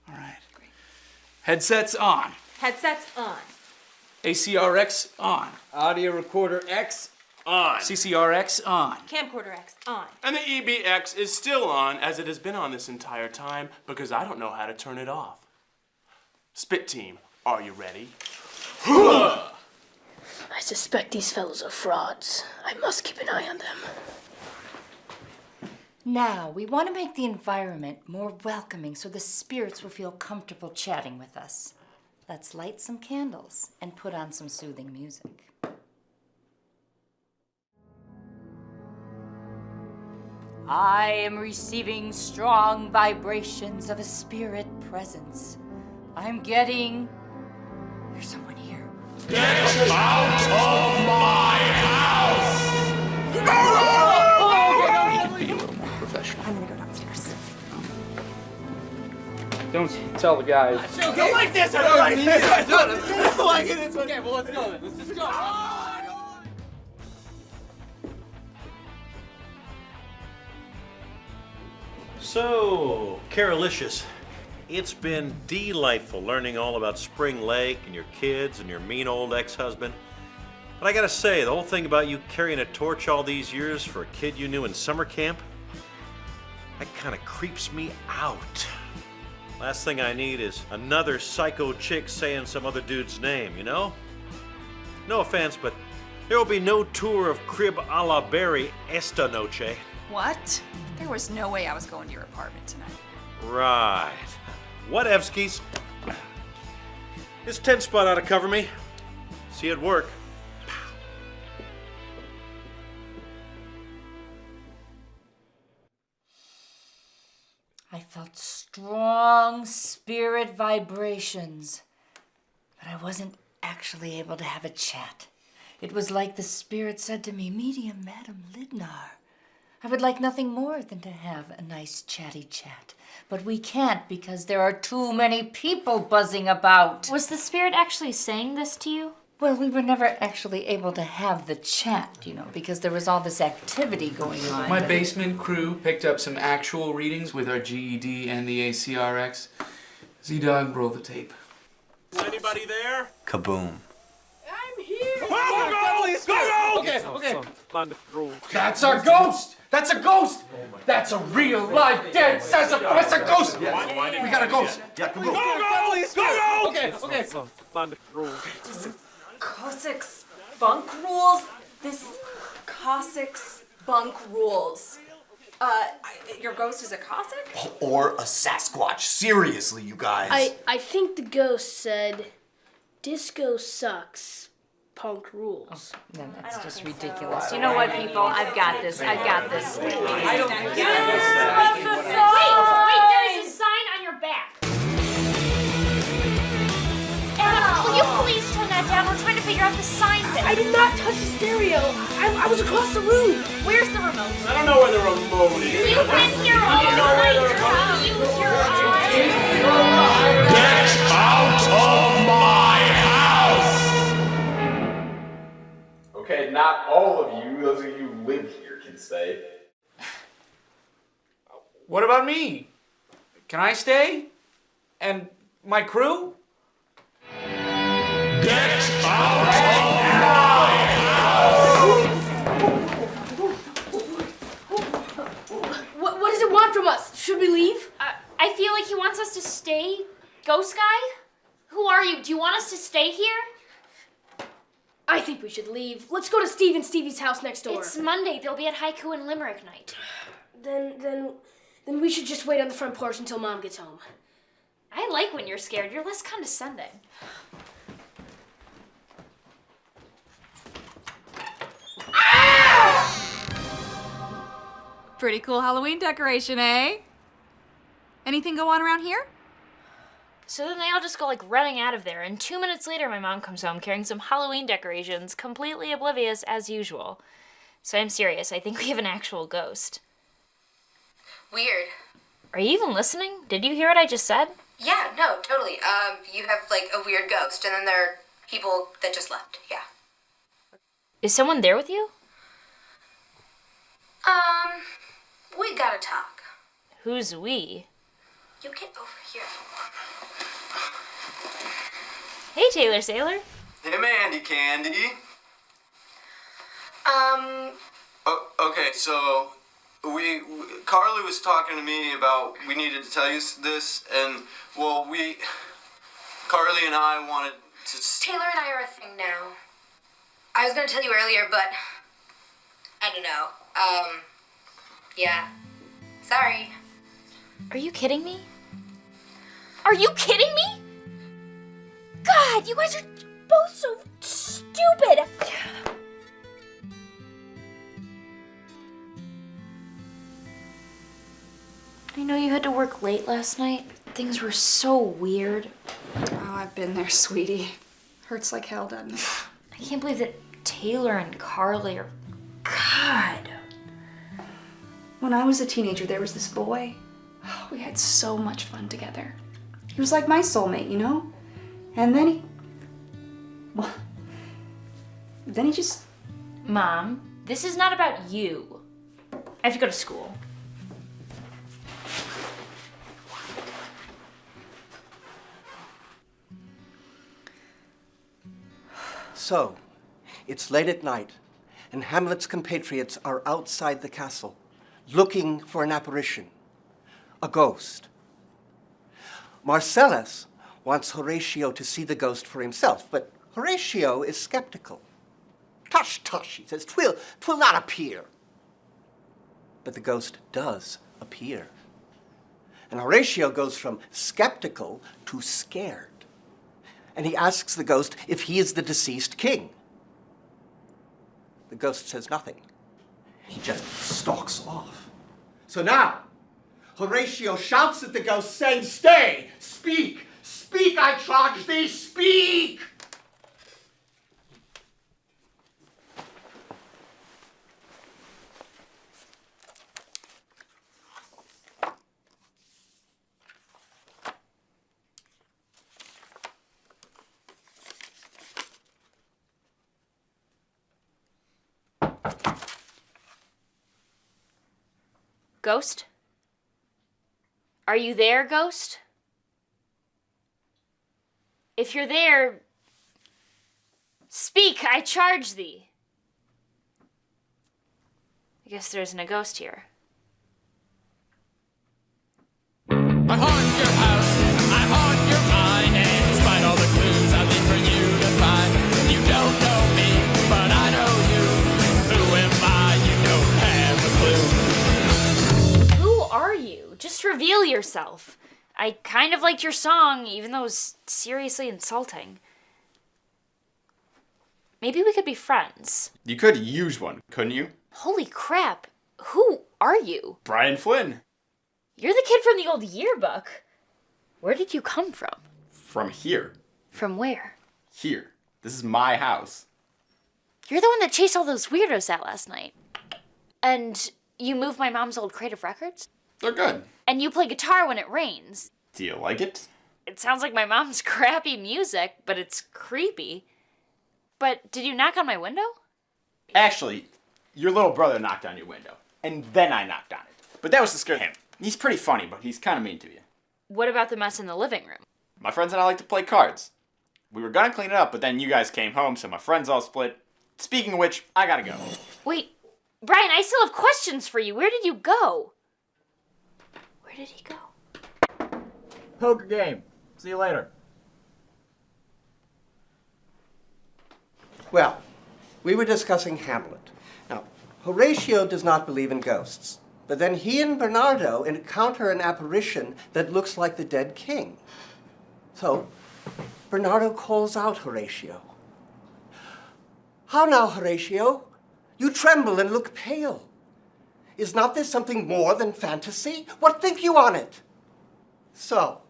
All right. Great. Headsets on. Headsets on. ACRX on. Audio recorder X on. CCRX on. Camcorder X on. And the EBX is still on, as it has been on this entire time, because I don't know how to turn it off. Spit team, are you ready? I suspect these fellows are frauds. I must keep an eye on them. Now, we want to make the environment more welcoming so the spirits will feel comfortable chatting with us. Let's light some candles and put on some soothing music. I am receiving strong vibrations of a spirit presence. I'm getting... There's someone here. Get out of my house! Be a little more professional. I'm gonna go downstairs. Don't tell the guys. I don't like this! I don't like this! I don't like it! Okay, well, let's go then. Let's just go. So, Carolicious, it's been delightful learning all about Spring Lake and your kids and your mean old ex-husband. But I gotta say, the whole thing about you carrying a torch all these years for a kid you knew in summer camp, that kinda creeps me out. Last thing I need is another psycho chick saying some other dude's name, you know? No offense, but there will be no tour of Crib a la Berry esta noche. What? There was no way I was going to your apartment tonight. Right. Whatevskis. This tent spot ought to cover me. See it work. I felt strong spirit vibrations, but I wasn't actually able to have a chat. It was like the spirit said to me, Medium Madam Lydnar, I would like nothing more than to have a nice chatty chat. But we can't because there are too many people buzzing about. Was the spirit actually saying this to you? Well, we were never actually able to have the chat, you know, because there was all this activity going on. My basement crew picked up some actual readings with our GED and the ACRX. Z-Dog, roll the tape. Is anybody there? Kaboom. I'm here! Okay. That's our ghost! That's a ghost! That's a real, live, dead That's a ghost! We got a ghost! Yeah, come on. Cossacks bunk rules? This Cossacks bunk rules. Your ghost is a Cossack? Or a Sasquatch. Seriously, you guys. I think the ghost said, disco sucks, punk rules. No, that's just ridiculous. You know what, people? I've got this. Wait, there's a sign on your back. Anna, will you please turn that down? We're trying to figure out the sign thing. I did not touch the stereo. I was across the room. Where's the remote? I don't know where the remote is. You've been here all night. Use your eyes. Get out of my house! Okay, not all of you. Those of you who live here can stay. What about me? Can I stay? And my crew? Get out of my house! What does it want from us? Should we leave? I feel like he wants us to stay. Ghost guy? Who are you? Do you want us to stay here? I think we should leave. Let's go to Steve and Stevie's house next door. It's Monday. They'll be at Haiku and Limerick night. Then we should just wait on the front porch until Mom gets home. I like when you're scared. You're less condescending. Pretty cool Halloween decoration, eh? Anything go on around here? So then they all just go like running out of there, and 2 minutes later my mom comes home carrying some Halloween decorations, completely oblivious as usual. So I'm serious, I think we have an actual ghost. Weird. Are you even listening? Did you hear what I just said? Yeah, no, totally. You have like a weird ghost, and then there are people that just left. Yeah. Is someone there with you? We gotta talk. Who's we? You get over here. Hey, Taylor Sailor. Hey, Mandy Candy. Okay, so Carly was talking to me about we needed to tell you this, and well, Carly and I wanted to. Taylor and I are a thing now. I was gonna tell you earlier, but I don't know. Yeah. Sorry. Are you kidding me? Are you kidding me? God, you guys are both so stupid. I know you had to work late last night. Things were so weird. Oh, I've been there, sweetie. Hurts like hell, doesn't it? I can't believe that Taylor and Carly are... God. When I was a teenager, there was this boy. Oh, we had so much fun together. He was like my soulmate, you know? And then he just... Mom, this is not about you. I have to go to school. So, it's late at night, and Hamlet's compatriots are outside the castle, looking for an apparition, a ghost. Marcellus wants Horatio to see the ghost for himself, but Horatio is skeptical. Tush, tush, he says, twill not appear. But the ghost does appear. And Horatio goes from skeptical to scared. And he asks the ghost if he is the deceased king. The ghost says nothing. He just stalks off. So now, Horatio shouts at the ghost, saying, "Stay! Speak! Speak, I charge thee! Speak!" Ghost? Are you there, Ghost? If you're there, speak, I charge thee. I guess there isn't a ghost here. I haunt your house, I haunt your mind, and despite all the clues I leave for you to find, you don't know me, but I know you. Who am I? You don't have a clue. Who are you? Just reveal yourself. I kind of liked your song, even though it was seriously insulting. Maybe we could be friends. You could use one, couldn't you? Holy crap. Who are you? Bryan Flynn. You're the kid from the old yearbook. Where did you come from? From here. From where? Here. This is my house. You're the one that chased all those weirdos out last night. And you moved my mom's old crate of records? They're good. And you play guitar when it rains. Do you like it? It sounds like my mom's crappy music, but it's creepy. But did you knock on my window? Actually, your little brother knocked on your window. And then I knocked on it. But that was to scare him. He's pretty funny, but he's kind of mean to you. What about the mess in the living room? My friends and I like to play cards. We were gonna clean it up, but then you guys came home, so my friends all split. Speaking of which, I gotta go. Wait, Bryan, I still have questions for you. Where did you go? Where did he go? Poker game. See you later. Well, we were discussing Hamlet. Now, Horatio does not believe in ghosts, but then he and Bernardo encounter an apparition that looks like the dead king. So, Bernardo calls out Horatio. How now, Horatio? You tremble and look pale. Is not this something more than fantasy? What think you on it? So,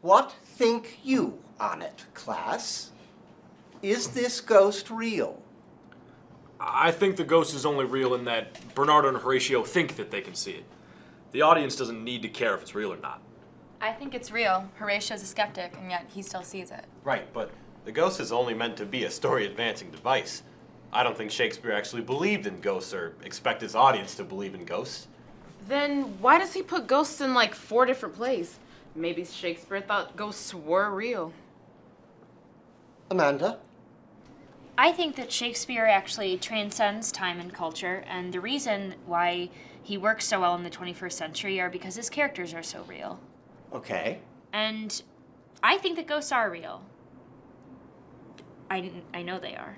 what think you on it, class? Is this ghost real? I think the ghost is only real in that Bernardo and Horatio think that they can see it. The audience doesn't need to care if it's real or not. I think it's real. Horatio's a skeptic, and yet he still sees it. Right, but the ghost is only meant to be a story-advancing device. I don't think Shakespeare actually believed in ghosts or expect his audience to believe in ghosts. Then why does he put ghosts in like 4 different plays? Maybe Shakespeare thought ghosts were real. Amanda? I think that Shakespeare actually transcends time and culture, and the reason why he works so well in the 21st century are because his characters are so real. Okay. And I think that ghosts are real. I know they are.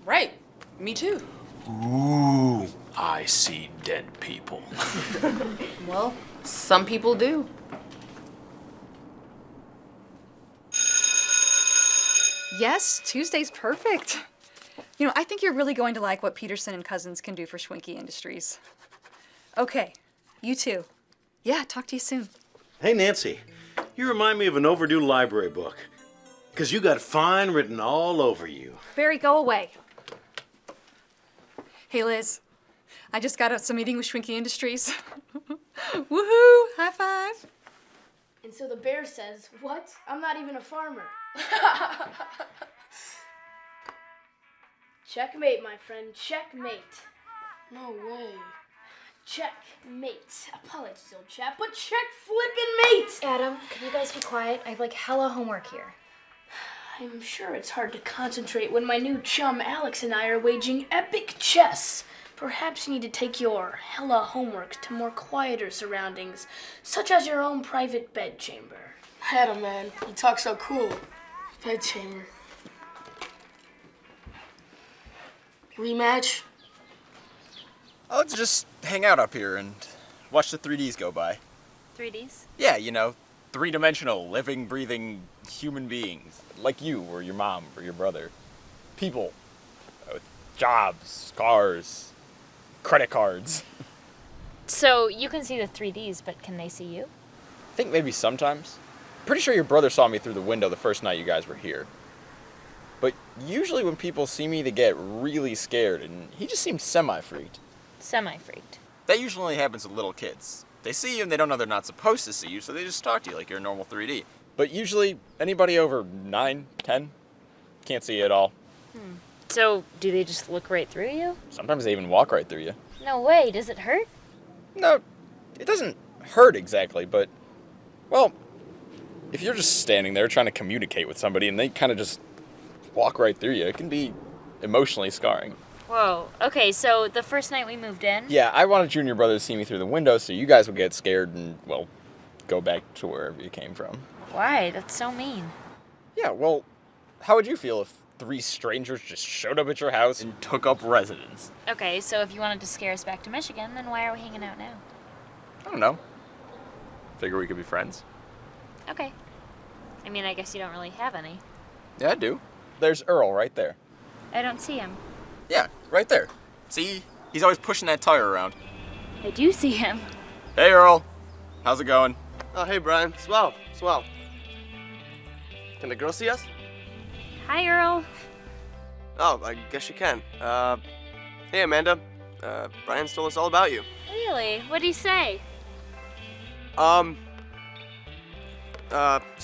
Right. Me too. Ooh, I see dead people. Well, some people do. Yes, Tuesday's perfect. You know, I think you're really going to like what Peterson and Cousins can do for Schwinky Industries. Okay, you too. Yeah, talk to you soon. Hey, Nancy, you remind me of an overdue library book. Because you got fine written all over you. Barry, go away. Hey, Liz. I just got out some meeting with Schwinky Industries. Woohoo! High five. And so the bear says, "What? I'm not even a farmer." Checkmate, my friend. Checkmate. No way. Checkmate. Apologies, old chap, but check flippin' mate! Adam, could you guys be quiet? I have like hella homework here. I'm sure it's hard to concentrate when my new chum Alex and I are waging epic chess. Perhaps you need to take your hella homework to more quieter surroundings, such as your own private bedchamber. Adam, man, you talk so cool. Bedchamber. Rematch? Oh, let's just hang out up here and watch the 3Ds go by. 3Ds? Yeah, you know, 3-dimensional, living, breathing human beings. Like you, or your mom, or your brother. People. With jobs, cars, credit cards. So you can see the 3Ds, but can they see you? I think maybe sometimes. Pretty sure your brother saw me through the window the first night you guys were here. But usually when people see me, they get really scared, and he just seemed semi-freaked. Semi-freaked. That usually only happens with little kids. They see you and they don't know they're not supposed to see you, so they just talk to you like you're a normal 3D. But usually, anybody over 9, 10, can't see you at all. So do they just look right through you? Sometimes they even walk right through you. No way. Does it hurt? No, it doesn't hurt exactly, but, well, if you're just standing there trying to communicate with somebody and they kind of just walk right through you, it can be emotionally scarring. Whoa. Okay, so the first night we moved in. Yeah, I wanted you and your brother to see me through the window so you guys would get scared and, well, go back to wherever you came from. Why? That's so mean. Yeah, well, how would you feel if 3 strangers just showed up at your house and took up residence? Okay, so if you wanted to scare us back to Michigan, then why are we hanging out now? I don't know. Figure we could be friends. Okay. I mean, I guess you don't really have any. Yeah, I do. There's Earl right there. I don't see him. Yeah, right there. See? He's always pushing that tire around. I do see him. Hey, Earl. How's it going? Oh, hey, Bryan. Swell. Can the girl see us? Hi, Earl. Oh, I guess you can. Hey, Amanda. Bryan told us all about you. Really? What'd he say? So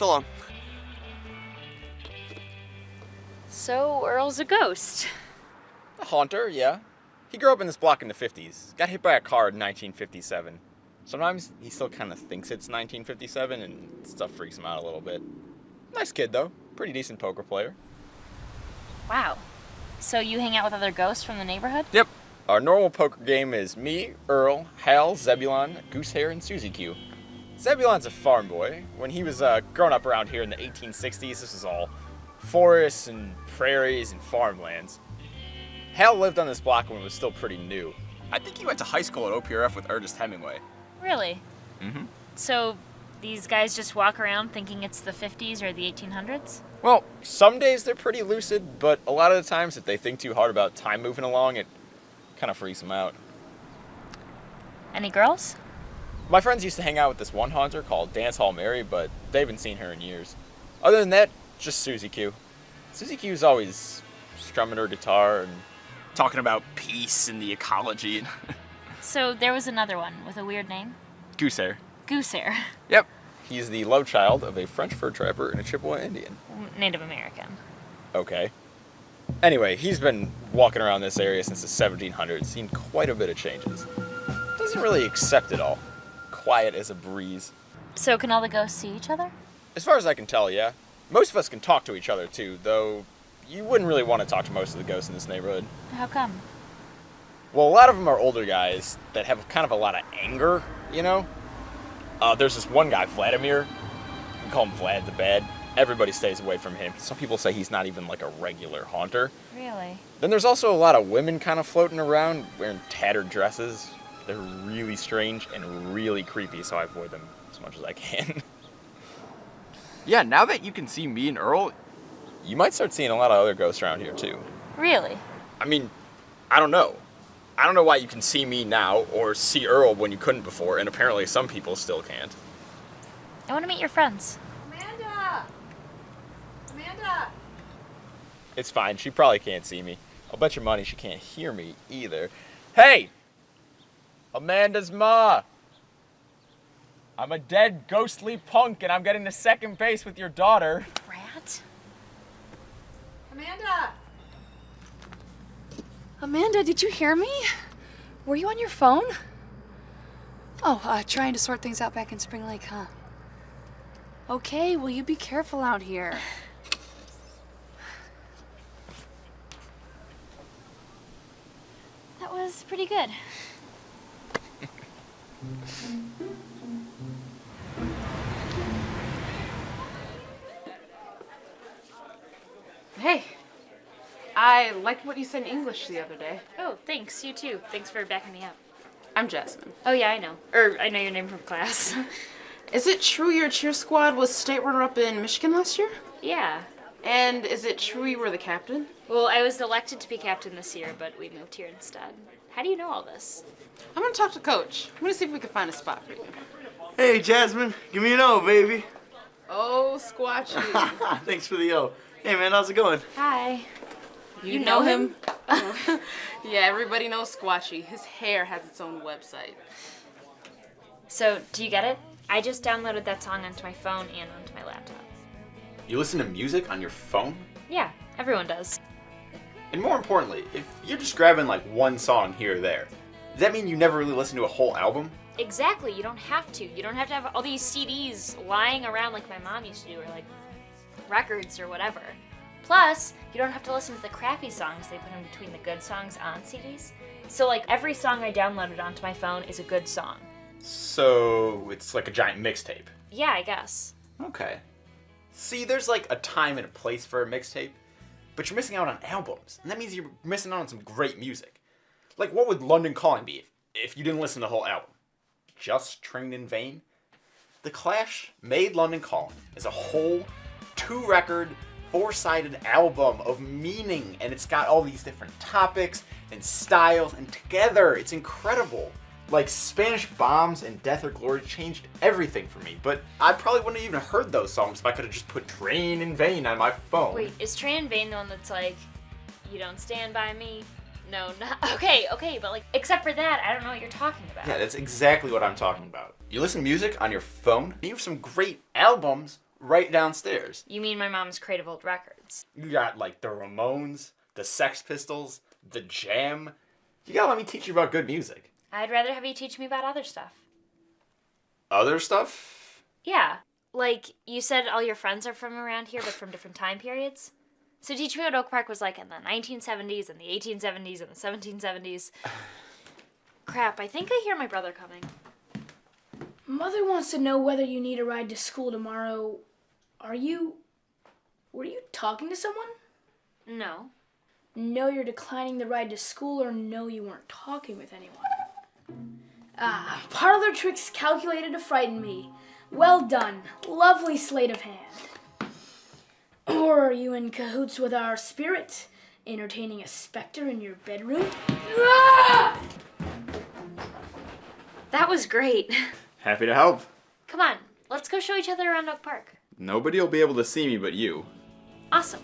long. So, Earl's a ghost. A haunter, yeah. He grew up in this block in the 50s. Got hit by a car in 1957. Sometimes he still kind of thinks it's 1957 and stuff freaks him out a little bit. Nice kid, though. Pretty decent poker player. Wow. So you hang out with other ghosts from the neighborhood? Yep. Our normal poker game is me, Earl, Hal, Zebulon, Goosehair, and Susie Q. Zebulon's a farm boy. When he was growing up around here in the 1860s, this was all forests and prairies and farmlands. Hal lived on this block when it was still pretty new. I think he went to high school at OPRF with Ernest Hemingway. Really? Mm-hmm. So these guys just walk around thinking it's the 50s or the 1800s? Well, some days they're pretty lucid, but a lot of the times if they think too hard about time moving along, it kind of freaks them out. Any girls? My friends used to hang out with this one haunter called Dance Hall Mary, but they haven't seen her in years. Other than that, just Susie Q. Susie Q's always strumming her guitar and talking about peace and the ecology. So there was another one with a weird name? Goosehair. Goosehair. Yep. He's the love child of a French fur trapper and a Chippewa Indian. Native American. Okay. Anyway, he's been walking around this area since the 1700s, seen quite a bit of changes. Doesn't really accept it all. Quiet as a breeze. So can all the ghosts see each other? As far as I can tell, yeah. Most of us can talk to each other too, though you wouldn't really want to talk to most of the ghosts in this neighborhood. How come? Well, a lot of them are older guys that have kind of a lot of anger, you know? There's this one guy, Vladimir. You can call him Vlad the Bad. Everybody stays away from him. Some people say he's not even like a regular haunter. Really? Then there's also a lot of women kind of floating around wearing tattered dresses. They're really strange and really creepy, so I avoid them as much as I can. Yeah, now that you can see me and Earl, you might start seeing a lot of other ghosts around here too. Really? I mean, I don't know. I don't know why you can see me now or see Earl when you couldn't before, and apparently some people still can't. I want to meet your friends. Amanda! It's fine, she probably can't see me. I'll bet your money she can't hear me either. Hey! Amanda's ma! I'm a dead, ghostly punk, and I'm getting to second base with your daughter. Rat? Amanda, did you hear me? Were you on your phone? Oh, trying to sort things out back in Spring Lake, huh? Okay, well, you be careful out here. That was pretty good. Hey, I liked what you said in English the other day. Oh, thanks. You too. Thanks for backing me up. I'm Jasmine. Oh, yeah, I know. I know your name from class. Is it true your cheer squad was state runner-up in Michigan last year? Yeah. And is it true you were the captain? Well, I was elected to be captain this year, but we moved here instead. How do you know all this? I'm gonna talk to Coach. I'm gonna see if we can find a spot for you. Hey, Jasmine, give me an O, baby. Oh, Squatchy. Thanks for the O. Hey, man, how's it going? Hi. You know him? Yeah, everybody knows Squatchy. His hair has its own website. So, do you get it? I just downloaded that song onto my phone and onto my laptop. You listen to music on your phone? Yeah, everyone does. And more importantly, if you're just grabbing like one song here or there, Does that mean you never really listen to a whole album? Exactly, you don't have to. You don't have to have all these CDs lying around like my mom used to do, or like records or whatever. Plus, you don't have to listen to the crappy songs they put in between the good songs on CDs. So like every song I downloaded onto my phone is a good song. So it's like a giant mixtape. Yeah, I guess. Okay. See, there's like a time and a place for a mixtape, but you're missing out on albums, and that means you're missing out on some great music. Like, what would London Calling be if you didn't listen to the whole album? Just Trained in Vain? The Clash made London Calling as a whole 2-record, 4-sided album of meaning, and it's got all these different topics and styles, and together it's incredible. Like, Spanish Bombs and Death or Glory changed everything for me, but I probably wouldn't have even heard those songs if I could have just put Train in Vain on my phone. Wait, is Train in Vain the one that's like, you don't stand by me? No, not. Okay, but like, except for that, I don't know what you're talking about. Yeah, that's exactly what I'm talking about. You listen to music on your phone, and you have some great albums right downstairs. You mean my mom's crate of old records? You got like the Ramones, the Sex Pistols, the Jam. You gotta let me teach you about good music. I'd rather have you teach me about other stuff. Other stuff? Yeah, like you said all your friends are from around here, but from different time periods. So teach me what Oak Park was like in the 1970s and the 1870s and the 1770s. Crap, I think I hear my brother coming. Mother wants to know whether you need a ride to school tomorrow. Were you talking to someone? No. No, you're declining the ride to school, or no, you weren't talking with anyone. Parlor tricks calculated to frighten me. Well done. Lovely sleight of hand. Or are you in cahoots with our spirit, entertaining a specter in your bedroom? That was great. Happy to help. Come on, let's go show each other around Oak Park. Nobody will be able to see me but you. Awesome.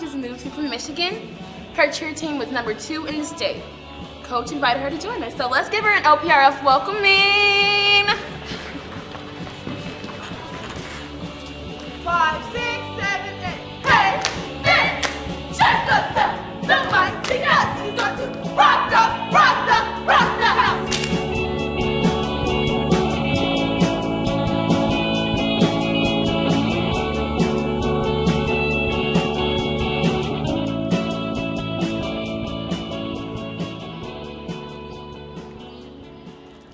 Just moved here from Michigan. Her cheer team was number 2 in the state. Coach invited her to join us, so let's give her an LPRF welcoming. 5, 6, 7, 8. Hey, bitch, check us out. Nobody see us. He's going to rock the house.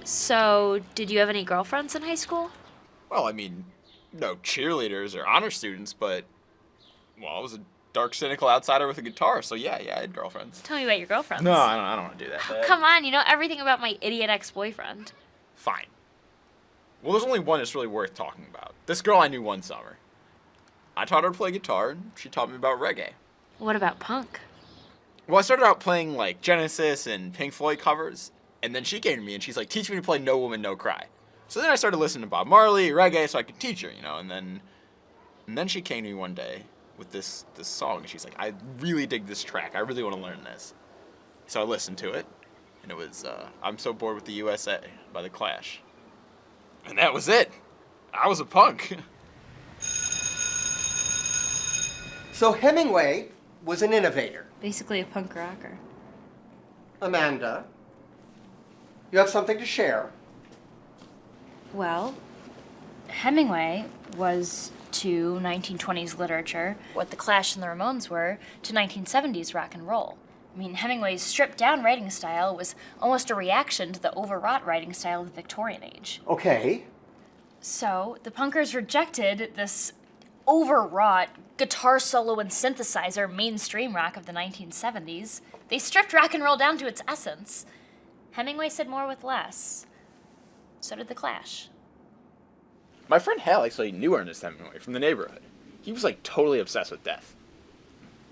So, did you have any girlfriends in high school? Well, I mean, no cheerleaders or honor students, but, well, I was a dark, cynical outsider with a guitar, so yeah, I had girlfriends. Tell me about your girlfriends. No, I don't want to do that. Oh, come on, you know everything about my idiot ex-boyfriend. Fine. Well, there's only one that's really worth talking about. This girl I knew one summer. I taught her to play guitar, and she taught me about reggae. What about punk? Well, I started out playing, like, Genesis and Pink Floyd covers, and then she came to me and she's like, teach me to play No Woman, No Cry. So then I started listening to Bob Marley, reggae, so I could teach her, you know, and then she came to me one day with this song, and she's like, I really dig this track, I really want to learn this. So I listened to it, and it was I'm So Bored with the USA by The Clash. And that was it. I was a punk. So Hemingway was an innovator. Basically a punk rocker. Amanda, you have something to share. Well, Hemingway was to 1920s literature what the Clash and the Ramones were to 1970s rock and roll. I mean, Hemingway's stripped-down writing style was almost a reaction to the overwrought writing style of the Victorian age. Okay. So, the punkers rejected this overwrought guitar solo and synthesizer mainstream rock of the 1970s. They stripped rock and roll down to its essence. Hemingway said more with less. So did the Clash. My friend Hal actually knew Ernest Hemingway from the neighborhood. He was like totally obsessed with death.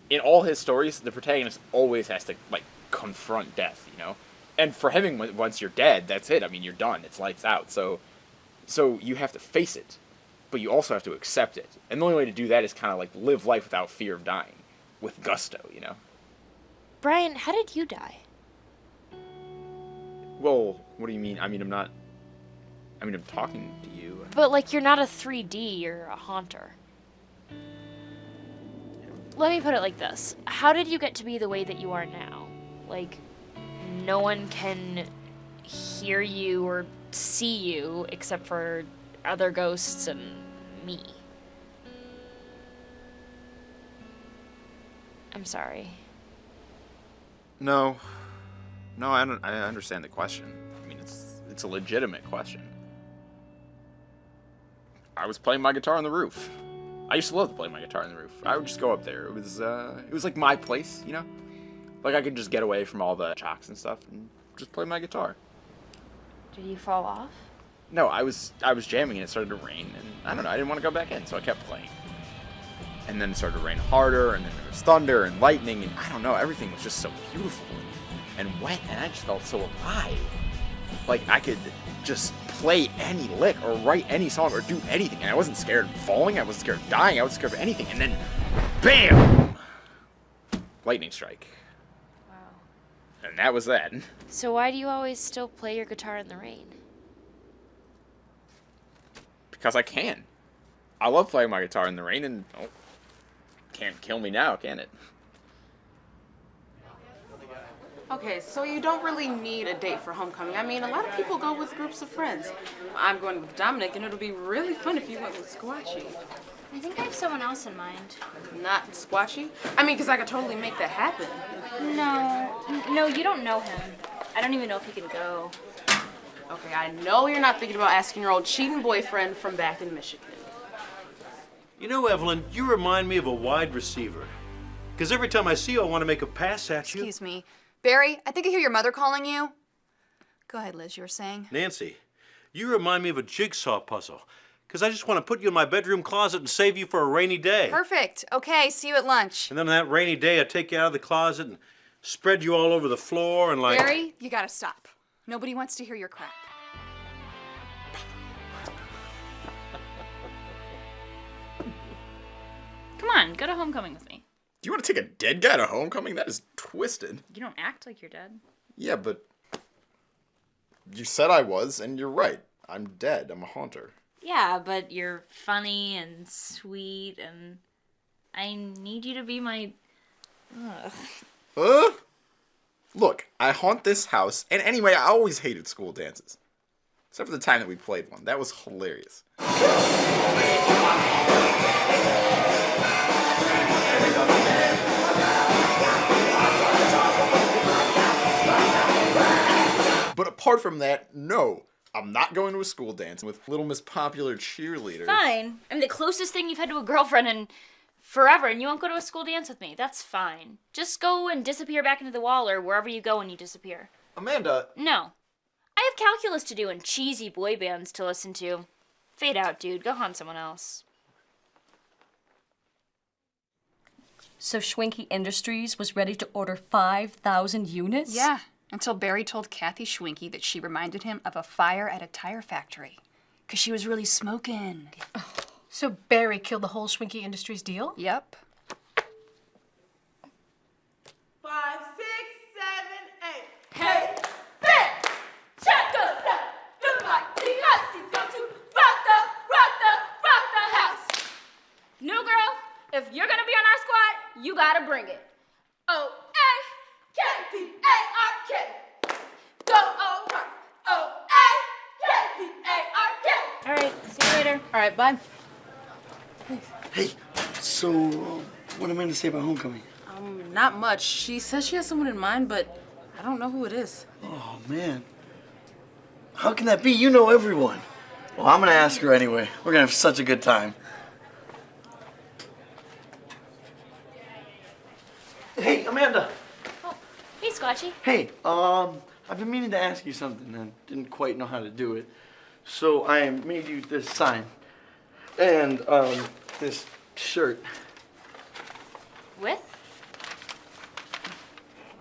In all his stories, the protagonist always has to like confront death, you know? And for Hemingway, once you're dead, that's it. I mean, you're done. It's lights out. So you have to face it, but you also have to accept it. And the only way to do that is kind of like live life without fear of dying, with gusto, you know? Bryan, how did you die? Well, what do you mean? I'm talking to you. But, like, you're not a 3D, you're a haunter. Let me put it like this. How did you get to be the way that you are now? Like, no one can hear you or see you except for other ghosts and me. I'm sorry. No, I understand the question. I mean, it's a legitimate question. I was playing my guitar on the roof. I used to love to play my guitar on the roof. I would just go up there. It was like my place, you know? Like I could just get away from all the jocks and stuff and just play my guitar. Did you fall off? No, I was jamming and it started to rain, and I don't know, I didn't want to go back in, so I kept playing. And then it started to rain harder, and then there was thunder and lightning, and I don't know, everything was just so beautiful and wet, and I just felt so alive. Like I could just play any lick or write any song or do anything, and I wasn't scared of falling, I wasn't scared of dying, I wasn't scared of anything, and then BAM! Lightning strike. Wow. And that was that. So why do you always still play your guitar in the rain? Because I can. I love playing my guitar in the rain, and can't kill me now, can it? Okay, so you don't really need a date for homecoming. I mean, a lot of people go with groups of friends. I'm going with Dominic, and it'll be really fun if you went with Squatchy. I think I have someone else in mind. Not Squatchy? I mean, because I could totally make that happen. No, you don't know him. I don't even know if he can go. Okay, I know you're not thinking about asking your old cheating boyfriend from back in Michigan. You know, Evelyn, you remind me of a wide receiver. Because every time I see you, I want to make a pass at you. Excuse me. Barry, I think I hear your mother calling you. Go ahead, Liz, you were saying? Nancy, you remind me of a jigsaw puzzle. Because I just want to put you in my bedroom closet and save you for a rainy day. Perfect. Okay, see you at lunch. And then on that rainy day, I take you out of the closet and spread you all over the floor and like... Barry, you gotta stop. Nobody wants to hear your crap. Come on, go to homecoming with me. Do you want to take a dead guy to homecoming? That is twisted. You don't act like you're dead. Yeah, but you said I was, and you're right. I'm dead. I'm a haunter. Yeah, but you're funny and sweet, and I need you to be my... Ugh. Look, I haunt this house, and anyway, I always hated school dances. Except for the time that we played one. That was hilarious. But apart from that, no. I'm not going to a school dance with Little Miss Popular Cheerleader. Fine. I'm the closest thing you've had to a girlfriend in forever, and you won't go to a school dance with me. That's fine. Just go and disappear back into the wall or wherever you go when you disappear. Amanda. No. I have calculus to do and cheesy boy bands to listen to. Fade out, dude. Go haunt someone else. So Schwinky Industries was ready to order 5,000 units? Yeah, until Barry told Kathy Schwinky that she reminded him of a fire at a tire factory. 'Cause she was really smoking. Oh, so Barry killed the whole Schwinky Industries deal? Yep. 5, 6, 7, 8. Hey, fans, check us out. Look like the Nazis got to rock the house. New girl, if you're gonna be on our squad, you gotta bring it. O-A-K-P-A-R-K. Go over. O-A-K-P-A-R-K. All right, see you later. All right, bye. Hey, so what did Amanda say about homecoming? Not much. She says she has someone in mind, but I don't know who it is. Oh, man. How can that be? You know everyone. Well, I'm gonna ask her anyway. We're gonna have such a good time. Hey, Amanda. Oh, hey, Squatchy. Hey, I've been meaning to ask you something and didn't quite know how to do it. So I made you this sign and this shirt. With?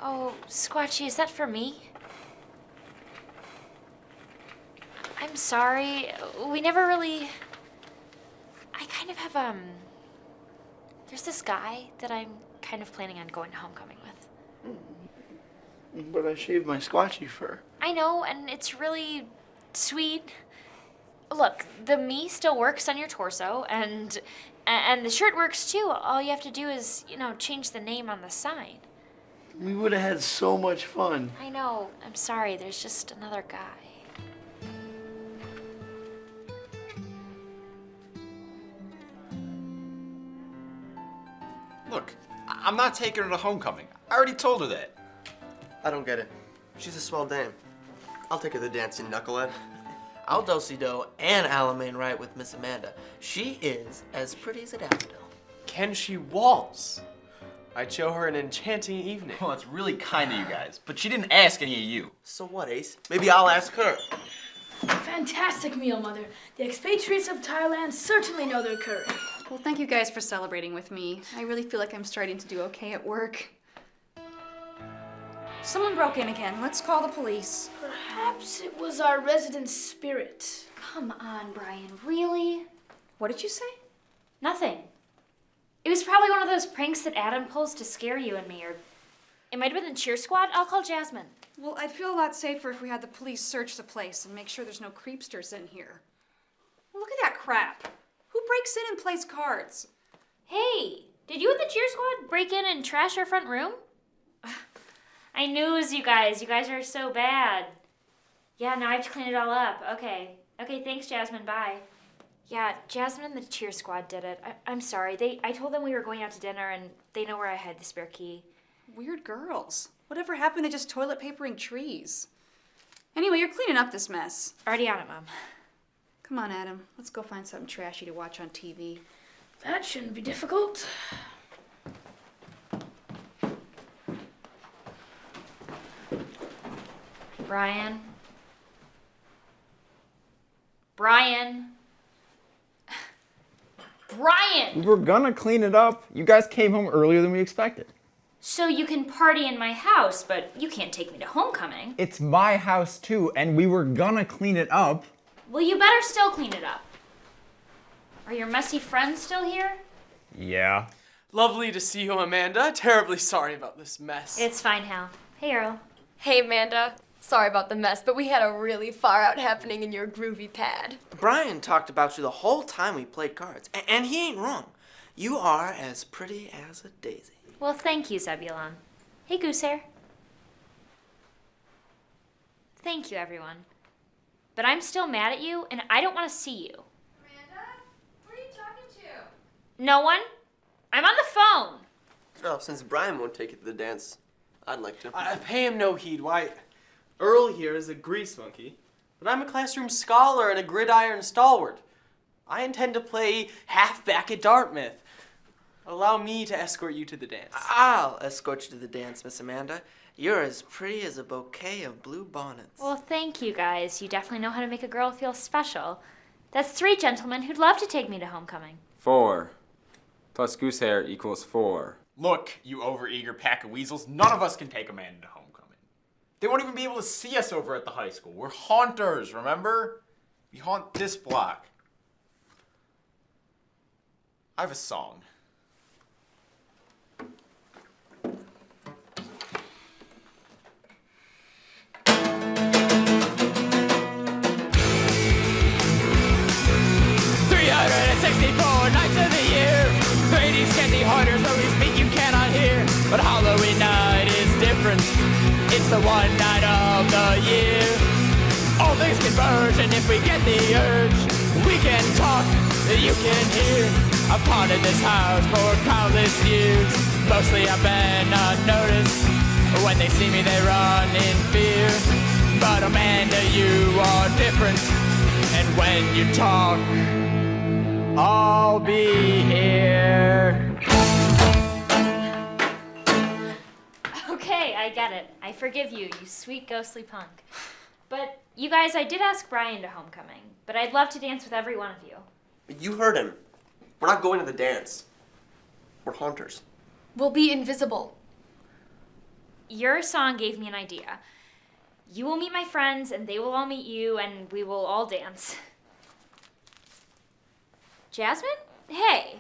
Oh, Squatchy, is that for me? I'm sorry. We never really... I kind of have, there's this guy that I'm kind of planning on going to homecoming with. But I shaved my Squatchy fur. I know, and it's really sweet. Look, the me still works on your torso, and the shirt works too. All you have to do is, change the name on the sign. We would have had so much fun. I know. I'm sorry. There's just another guy. Look, I'm not taking her to homecoming. I already told her that. I don't get it. She's a swell dame. I'll take her to the dance, you knucklehead. I'll do and Alamein right with Miss Amanda. She is as pretty as a daffodil. Can she waltz? I'd show her an enchanting evening. Well, it's really kind of you guys, but she didn't ask any of you. So what, Ace? Maybe I'll ask her. Fantastic meal, Mother. The expatriates of Thailand certainly know their curry. Well, thank you guys for celebrating with me. I really feel like I'm starting to do okay at work. Someone broke in again. Let's call the police. Perhaps it was our resident spirit. Come on, Bryan. Really? What did you say? Nothing. It was probably one of those pranks that Adam pulls to scare you and me, or it might have been the cheer squad. I'll call Jasmine. Well, I'd feel a lot safer if we had the police search the place and make sure there's no creepsters in here. Look at that crap. Who breaks in and plays cards? Hey, did you and the cheer squad break in and trash our front room? I knew it was you guys. You guys are so bad. Yeah, now I have to clean it all up. Okay, thanks, Jasmine. Bye. Yeah, Jasmine and the cheer squad did it. I'm sorry. I told them we were going out to dinner, and they know where I hid the spare key. Weird girls. Whatever happened to just toilet papering trees? Anyway, you're cleaning up this mess. Already on it, Mom. Come on, Adam. Let's go find something trashy to watch on TV. That shouldn't be difficult. Bryan. Bryan. We were gonna clean it up. You guys came home earlier than we expected. So you can party in my house, but you can't take me to homecoming. It's my house too, and we were gonna clean it up. Well, you better still clean it up. Are your messy friends still here? Yeah. Lovely to see you, Amanda. Terribly sorry about this mess. It's fine, Hal. Hey, Earl. Hey, Amanda. Sorry about the mess, but we had a really far out happening in your groovy pad. Bryan talked about you the whole time we played cards, and he ain't wrong. You are as pretty as a daisy. Well, thank you, Zebulon. Hey, Goosehair. Thank you, everyone. But I'm still mad at you, and I don't want to see you. Amanda? Who are you talking to? No one? I'm on the phone. Oh, since Bryan won't take you to the dance, I'd like to. I pay him no heed. Why, Earl here is a grease monkey, but I'm a classroom scholar and a gridiron stalwart. I intend to play halfback at Dartmouth. Allow me to escort you to the dance. I'll escort you to the dance, Miss Amanda. You're as pretty as a bouquet of blue bonnets. Well, thank you, guys. You definitely know how to make a girl feel special. That's 3 gentlemen who'd love to take me to homecoming. 4 plus Goosehair equals 4. Look, you overeager pack of weasels, none of us can take Amanda to homecoming. They won't even be able to see us over at the high school. We're haunters, remember? We haunt this block. I have a song. Nights of the year, 30 scanty harders, though we speak you cannot hear. But Halloween night is different, it's the one night of the year. All things converge, and if we get the urge, we can talk, you can hear. I've haunted this house for countless years. Mostly I've been unnoticed. When they see me, they run in fear. But Amanda, you are different. And when you talk, I'll be here. Okay, I get it. I forgive you, you sweet ghostly punk. But you guys, I did ask Bryan to homecoming, but I'd love to dance with every one of you. You heard him. We're not going to the dance. We're haunters. We'll be invisible. Your song gave me an idea. You will meet my friends, and they will all meet you, and we will all dance. Jasmine? Hey.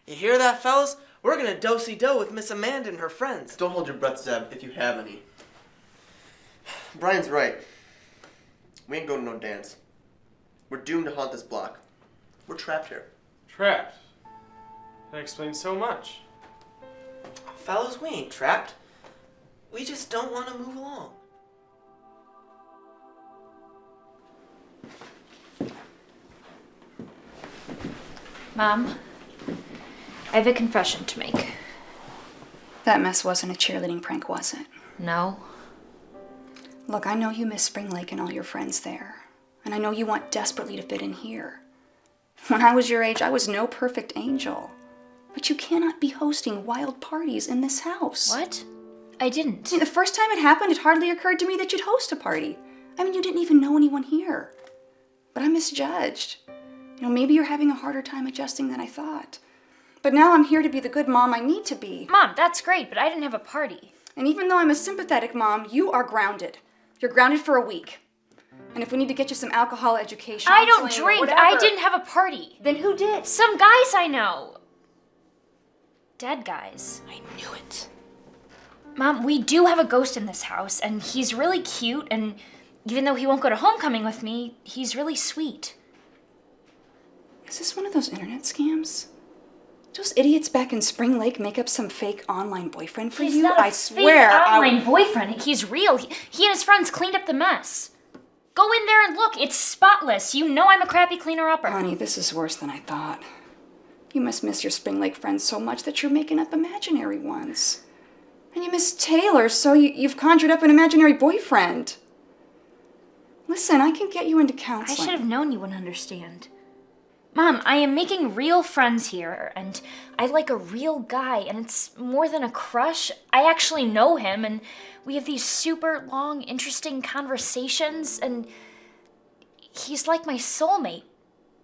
You hear that, fellas? We're gonna do-si-do with Miss Amanda and her friends. Don't hold your breath, Zeb, if you have any. Brian's right. We ain't going to no dance. We're doomed to haunt this block. We're trapped here. Trapped? That explains so much. Fellas, we ain't trapped. We just don't want to move along. Mom, I have a confession to make. That mess wasn't a cheerleading prank, was it? No. Look, I know you miss Spring Lake and all your friends there. And I know you want desperately to fit in here. When I was your age, I was no perfect angel. But you cannot be hosting wild parties in this house. What? I didn't. See, the first time it happened, it hardly occurred to me that you'd host a party. I mean, you didn't even know anyone here. But I misjudged. You know, maybe you're having a harder time adjusting than I thought. But now I'm here to be the good mom I need to be. Mom, that's great, but I didn't have a party. And even though I'm a sympathetic mom, you are grounded. You're grounded for a week. And if we need to get you some alcohol education... I don't counseling, or drink. whatever, I didn't have a party. Then who did? Some guys I know. Dead guys. I knew it. Mom, we do have a ghost in this house, and he's really cute, and even though he won't go to homecoming with me, he's really sweet. Is this one of those internet scams? Those idiots back in Spring Lake make up some fake online boyfriend for He's you? not a I fake swear online boyfriend. He's real. He and his friends cleaned up the mess. Go in there and look. It's spotless. You know I'm a crappy cleaner-upper. Honey, this is worse than I thought. You must miss your Spring Lake friends so much that you're making up imaginary ones. And you miss Taylor, so you've conjured up an imaginary boyfriend. Listen, I can get you into I counseling. should have known you wouldn't understand. Mom, I am making real friends here, and I like a real guy, and it's more than a crush. I actually know him, and we have these super long, interesting conversations, and he's like my soulmate,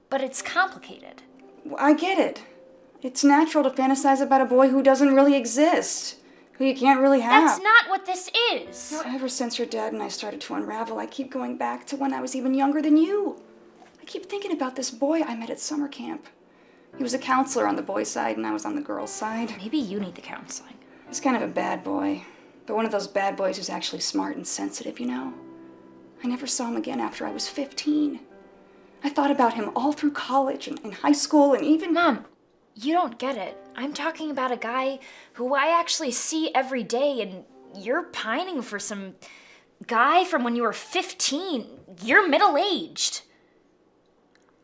but it's complicated. I get it. It's natural to fantasize about a boy who doesn't really exist, who you can't really have. That's not what this is. You know, ever since your dad and I started to unravel, I keep going back to when I was even younger than you. I keep thinking about this boy I met at summer camp. He was a counselor on the boys' side and I was on the girls' side. Maybe you need the counseling. He's kind of a bad boy, but one of those bad boys who's actually smart and sensitive, you know? I never saw him again after I was 15. I thought about him all through college and in high school and even... Mom, you don't get it. I'm talking about a guy who I actually see every day, and you're pining for some guy from when you were 15. You're middle-aged.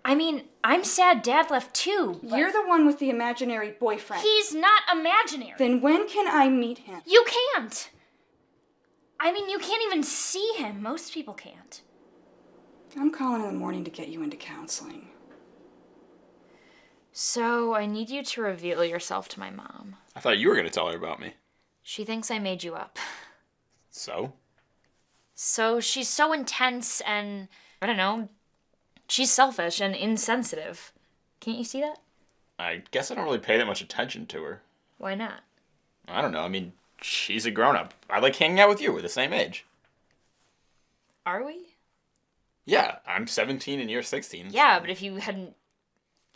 I mean, I'm sad Dad left too, but... You're the one with the imaginary boyfriend. He's not imaginary. Then when can I meet him? You can't. I mean, you can't even see him. Most people can't. I'm calling in the morning to get you into counseling. So, I need you to reveal yourself to my mom. I thought you were going to tell her about me. She thinks I made you up. So? So, she's so intense and, I don't know, she's selfish and insensitive. Can't you see that? I guess I don't really pay that much attention to her. Why not? I don't know. I mean, she's a grown-up. I like hanging out with you. We're the same age. Are we? Yeah, I'm 17 and you're 16. Yeah, but if you hadn't...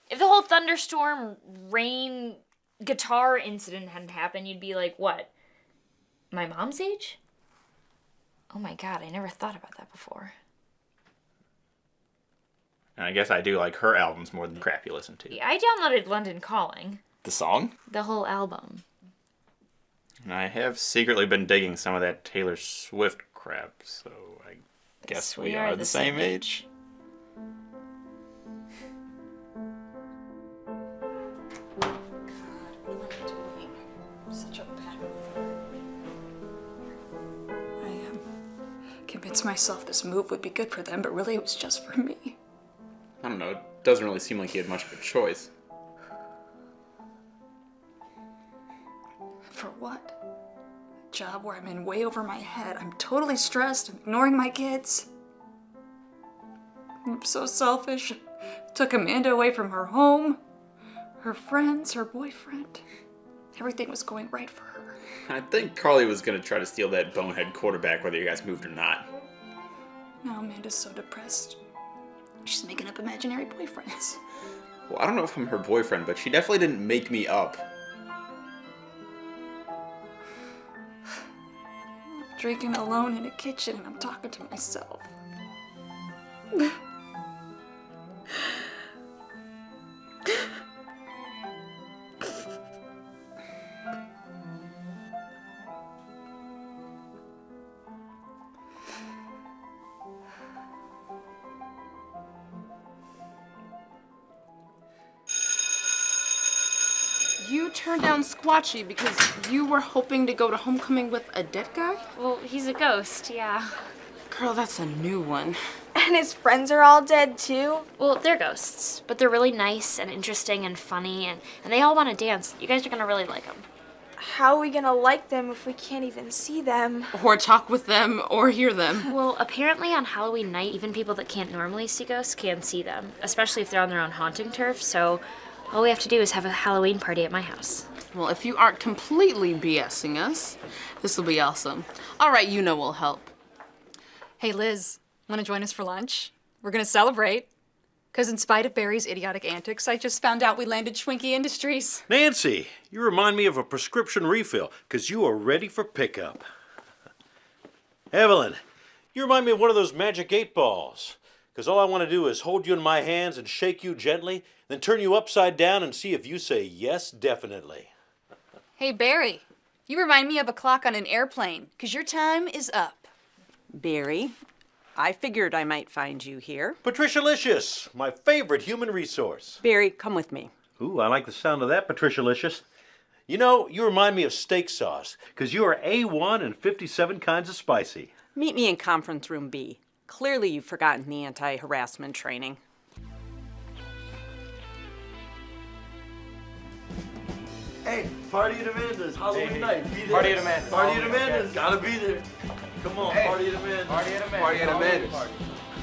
If the whole thunderstorm, rain, guitar incident hadn't happened, you'd be like, what? My mom's age? Oh my god, I never thought about that before. And I guess I do like her albums more than the crap you listen to. Yeah, I downloaded London Calling. The song? The whole album. And I have secretly been digging some of that Taylor Swift crap, so I guess we are the same age. myself this move would be good for them, but really it was just for me. I don't know, it doesn't really seem like he had much of a choice. For what? A job where I'm in way over my head. I'm totally stressed. I'm ignoring my kids. I'm so selfish. Took Amanda away from her home, her friends, her boyfriend. Everything was going right for her. I think Carly was gonna try to steal that bonehead quarterback whether you guys moved or not. Now Amanda's so depressed. She's making up imaginary boyfriends. Well, I don't know if I'm her boyfriend, but she definitely didn't make me up. Drinking alone in a kitchen and I'm talking to myself. You turned down Squatchy because you were hoping to go to homecoming with a dead guy? Well, he's a ghost, yeah. Girl, that's a new one. And his friends are all dead too? Well, they're ghosts, but they're really nice and interesting and funny, and they all want to dance. You guys are gonna really like them. How are we gonna like them if we can't even see them? Or talk with them, or hear them. Well, apparently on Halloween night, even people that can't normally see ghosts can see them, especially if they're on their own haunting turf, so all we have to do is have a Halloween party at my house. Well, if you aren't completely BSing us, this will be awesome. All right, you know we'll help. Hey, Liz, want to join us for lunch? We're going to celebrate. Because in spite of Barry's idiotic antics, I just found out we landed Schwinky Industries. Nancy, you remind me of a prescription refill, because you are ready for pickup. Evelyn, you remind me of one of those magic 8-balls, because all I want to do is hold you in my hands and shake you gently, then turn you upside down and see if you say yes, definitely. Hey, Barry, you remind me of a clock on an airplane, because your time is up. Barry, I figured I might find you here. Patricia Licious, my favorite human resource. Barry, come with me. Ooh, I like the sound of that, Patricia Licious. You know, you remind me of steak sauce, because you are A1 and 57 kinds of spicy. Meet me in conference room B. Clearly you've forgotten the anti-harassment training. Hey, party at Amanda's, Halloween night. Be there. Party at Amanda's. Party at Halloween, Amanda's, okay. gotta be there. Come on, Hey, party at Amanda's. party at Amanda's. Party at Amanda's.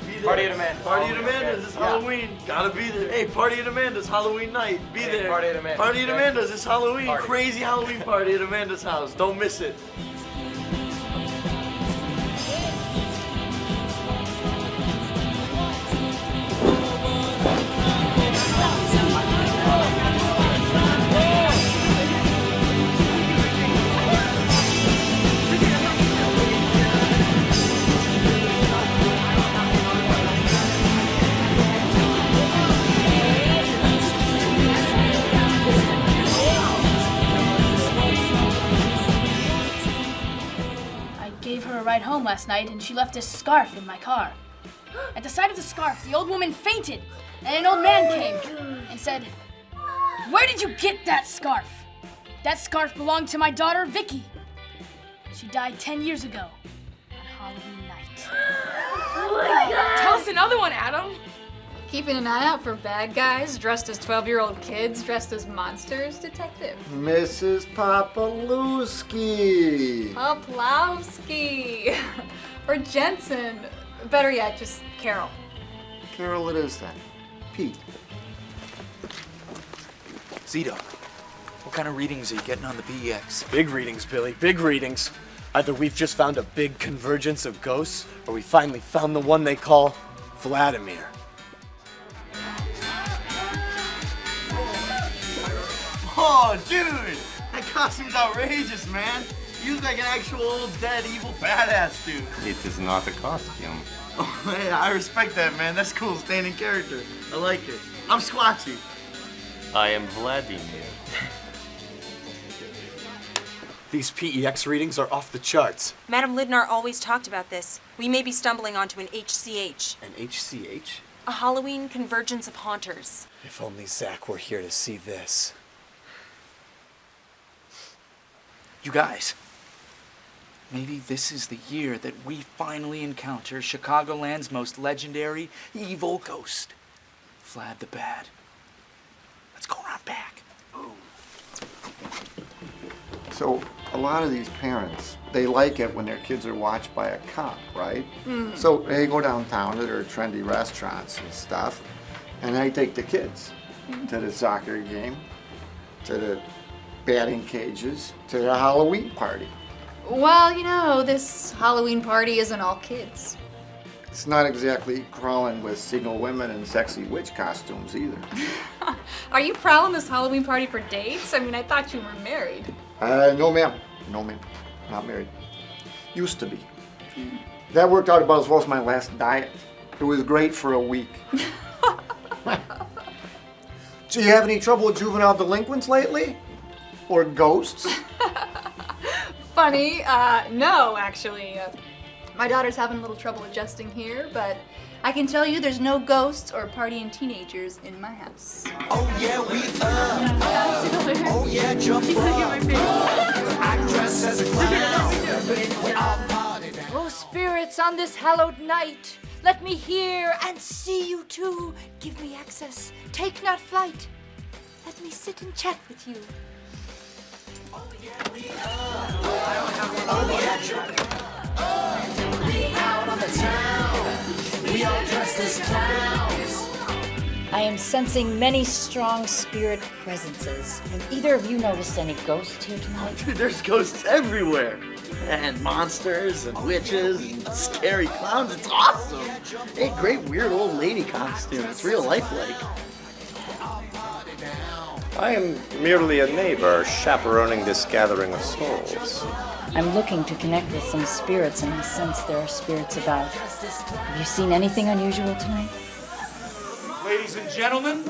Be there. Party at Amanda's. Party at Halloween, Amanda's, okay. it's Yeah. Halloween. Gotta be there. Hey, party at Amanda's, Halloween night. Be Hey, there. party at Amanda's, Party at okay. Amanda's, it's Halloween. Party. Crazy Halloween party at Amanda's house. Don't miss it. I gave her a ride home last night and she left a scarf in my car. At the sight of the scarf, the old woman fainted and an old man came and said, "Where did you get that scarf? That scarf belonged to my daughter, Vicky. She died 10 years ago on Halloween night." Tell us another one, Adam. Keeping an eye out for bad guys dressed as 12-year-old kids, dressed as monsters, detective. Mrs. Popolowski. Poplowski. Or Jensen. Better yet, just Carol. Carol it is then. Pete. Zito, what kind of readings are you getting on the BEX? Big readings, Billy, big readings. Either we've just found a big convergence of ghosts, or we finally found the one they call Vladimir. Oh, dude! That costume's outrageous, man. You look like an actual old dead evil badass dude. It is not a costume. Oh, yeah, I respect that, man. That's cool. Staying in character. I like it. I'm Squatchy. I am Vladimir. These PEX readings are off the charts. Madame Lindnar always talked about this. We may be stumbling onto an HCH. An HCH? A Halloween convergence of haunters. If only Zach were here to see this. You guys, Maybe this is the year that we finally encounter Chicagoland's most legendary evil ghost, Vlad the Bad. Let's go around back. So, a lot of these parents, they like it when their kids are watched by a cop, right? Mm. So they go downtown to their trendy restaurants and stuff, and they take the kids to the soccer game, to the batting cages, to the Halloween party. Well, you know, this Halloween party isn't all kids. It's not exactly crawling with single women in sexy witch costumes either. Are you prowling this Halloween party for dates? I mean, I thought you were married. No ma'am. No ma'am. Not married. Used to be. That worked out about as well as my last diet. It was great for a week. Do you have any trouble with juvenile delinquents lately? Or ghosts? Funny, no, actually. My daughter's having a little trouble adjusting here, but I can tell you there's no ghosts or partying teenagers in my house. Oh yeah, we oh yeah, jump I dress as a clown. Oh, spirits on this hallowed night, let me hear and see you too. Give me access, take not flight. Let me sit and chat with you. Oh yeah, jump we out on the town. We all dressed as clowns. I am sensing many strong spirit presences. Have either of you noticed any ghosts here tonight? Dude, there's ghosts everywhere. And monsters and witches and scary clowns. It's awesome. Hey, great weird old lady costume. It's real lifelike. I am merely a neighbor chaperoning this gathering of souls. I'm looking to connect with some spirits, and I sense there are spirits about. Have you seen anything unusual tonight? Ladies and gentlemen,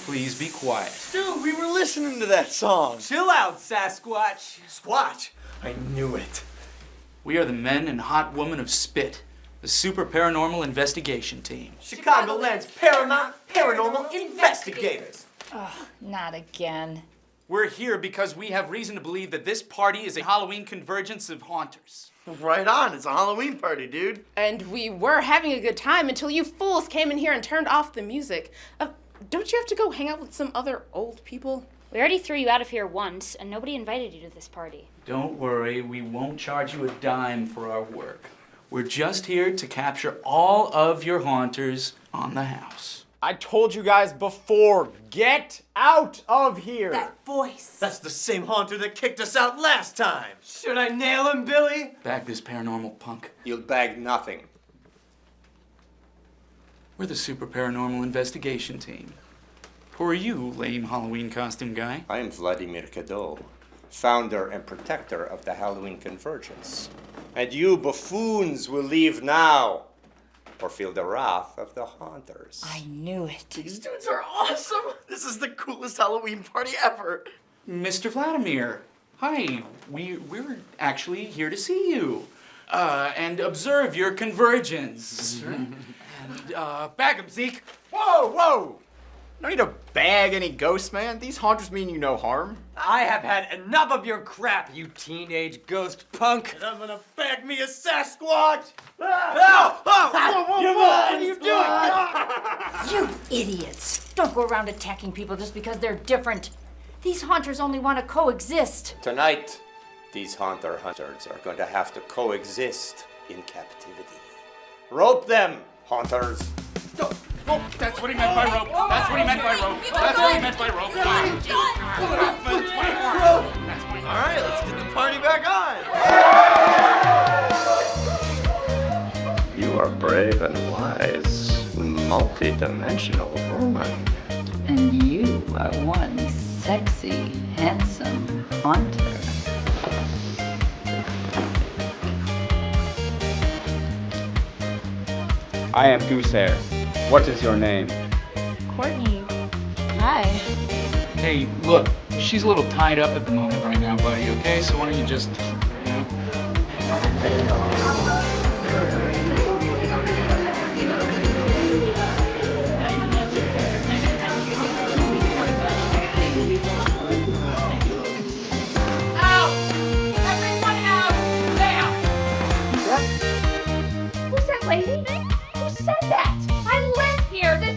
please be quiet. Dude, we were listening to that song. Chill out, Sasquatch. Squatch. I knew it. We are the men and hot woman of Spit, the super paranormal investigation team. Chicagoland's paramount paranormal investigators. Oh, not again. We're here because we have reason to believe that this party is a Halloween convergence of haunters. Right on. It's a Halloween party, dude. And we were having a good time until you fools came in here and turned off the music. Don't you have to go hang out with some other old people? We already threw you out of here once, and nobody invited you to this party. Don't worry, we won't charge you a dime for our work. We're just here to capture all of your haunters on the house. I told you guys before, get out of here. That voice. That's the same haunter that kicked us out last time. Should I nail him, Billy? Bag this paranormal punk. You'll bag nothing. We're the super paranormal investigation team. Who are you, lame Halloween costume guy? I am Vladimir Kadol, founder and protector of the Halloween Convergence. And you buffoons will leave now, or feel the wrath of the haunters. I knew it. These dudes are awesome. This is the coolest Halloween party ever. Mr. Vladimir, hi. We're actually here to see you and observe your convergence. And bag 'em, Zeke. Whoa, whoa! No need to bag any ghosts, man. These haunters mean you no harm. I have had enough of your crap, you teenage ghost punk. And I'm gonna bag me a Sasquatch. What are you doing? You idiots! Don't go around attacking people just because they're different. These haunters only want to coexist. Tonight, these hunters are going to have to coexist in captivity. Rope them, haunters. Oh, that's what he meant by rope. That's what he meant by rope. That's what he meant by rope. All right, let's get the party back on. You are brave and wise, multi-dimensional woman. And you are one sexy, handsome haunter. I am Goosehair. What is your name? Courtney. Hi. Hey, look, she's a little tied up at the moment right now, buddy, okay? So why don't you just, you know? Ow!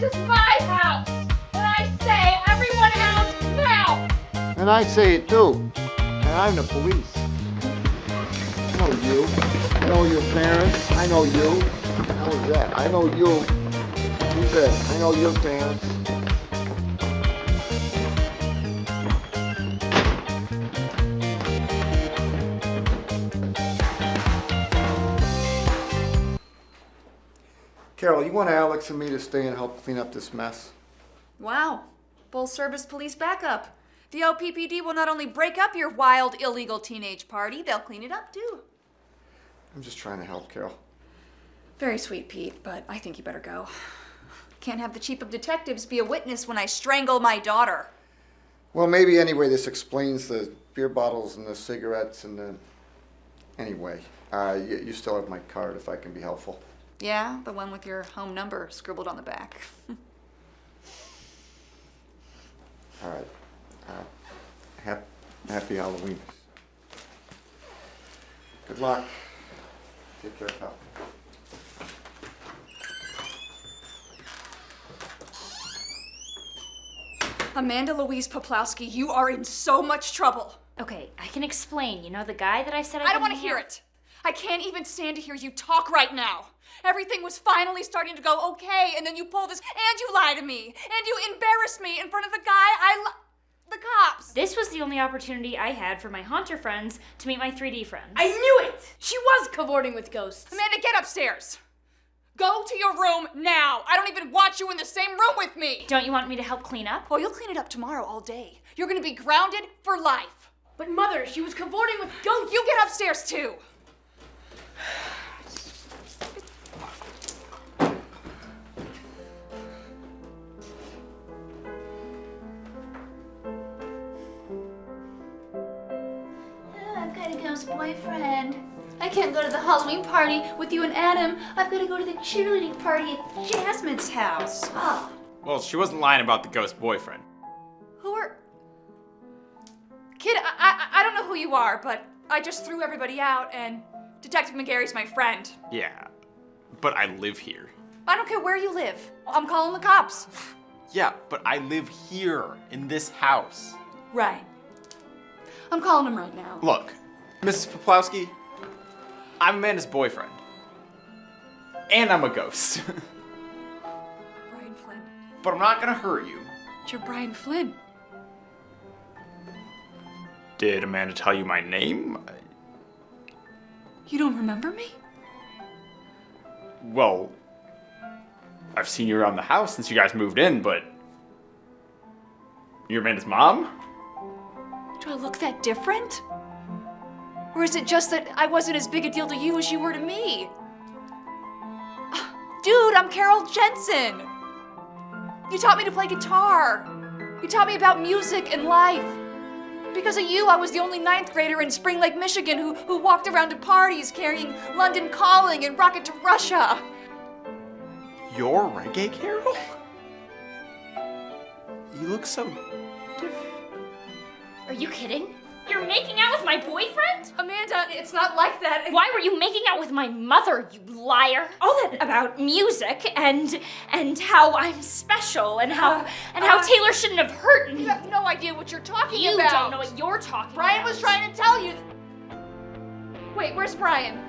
is my house! And I say, everyone out now! And I say it too. And I'm the police. I know you. I know your parents. I know you. How is that? I know you. Who's that? I know your parents. Carol, you want Alex and me to stay and help clean up this mess? Wow. Full service police backup. The LPPD will not only break up your wild, illegal teenage party, they'll clean it up too. I'm just trying to help, Carol. Very sweet, Pete, but I think you better go. Can't have the chief of detectives be a witness when I strangle my daughter. Well, maybe anyway, this explains the beer bottles and the cigarettes and the... Anyway, you still have my card if I can be helpful. Yeah, the one with your home number scribbled on the back. All right. Happy Halloween. Good luck. Take care, pal. Amanda Louise Poplowski, you are in so much trouble. Okay, I can explain. You know the guy that I said I don't want to hear it. I can't even stand to hear you talk right now. Everything was finally starting to go okay, and then you pull this, and you lie to me, and you embarrass me in front of the guy the cops. This was the only opportunity I had for my haunter friends to meet my 3D friends. I knew it! She was cavorting with ghosts. Amanda, get upstairs. Go to your room now. I don't even want you in the same room with me. Don't you want me to help clean up? Oh, you'll clean it up tomorrow all day. You're gonna be grounded for life. But Mother, she was cavorting with ghosts. You get upstairs too. I've got a ghost boyfriend. I can't go to the Halloween party with you and Adam. I've got to go to the cheerleading party at Jasmine's house. Oh. Well, she wasn't lying about the ghost boyfriend. Who are... Kid, I don't know who you are, but I just threw everybody out, and Detective McGarry's my friend. Yeah, but I live here. I don't care where you live. I'm calling the cops. Yeah, but I live here, in this house. Right. I'm calling them right now. Look, Mrs. Poplowski, I'm Amanda's boyfriend. And I'm a ghost. Bryan Flynn. But I'm not gonna hurt you. But you're Bryan Flynn. Did Amanda tell you my name? You don't remember me? Well, I've seen you around the house since you guys moved in, but... You're Amanda's mom? Do I look that different? Or is it just that I wasn't as big a deal to you as you were to me? Dude, I'm Carol Jensen. You taught me to play guitar. You taught me about music and life. Because of you, I was the only 9th grader in Spring Lake, Michigan who walked around to parties carrying London Calling and Rocket to Russia. You're reggae, Carol? You look so different. Are you kidding? You're making out with my boyfriend? Amanda, it's not like that. Why were you making out with my mother, you liar? All that about music and how I'm special and how Taylor shouldn't have hurt me. You have no idea what you're talking You about. don't know what you're talking Bryan about. was trying to tell you. Wait, where's Bryan?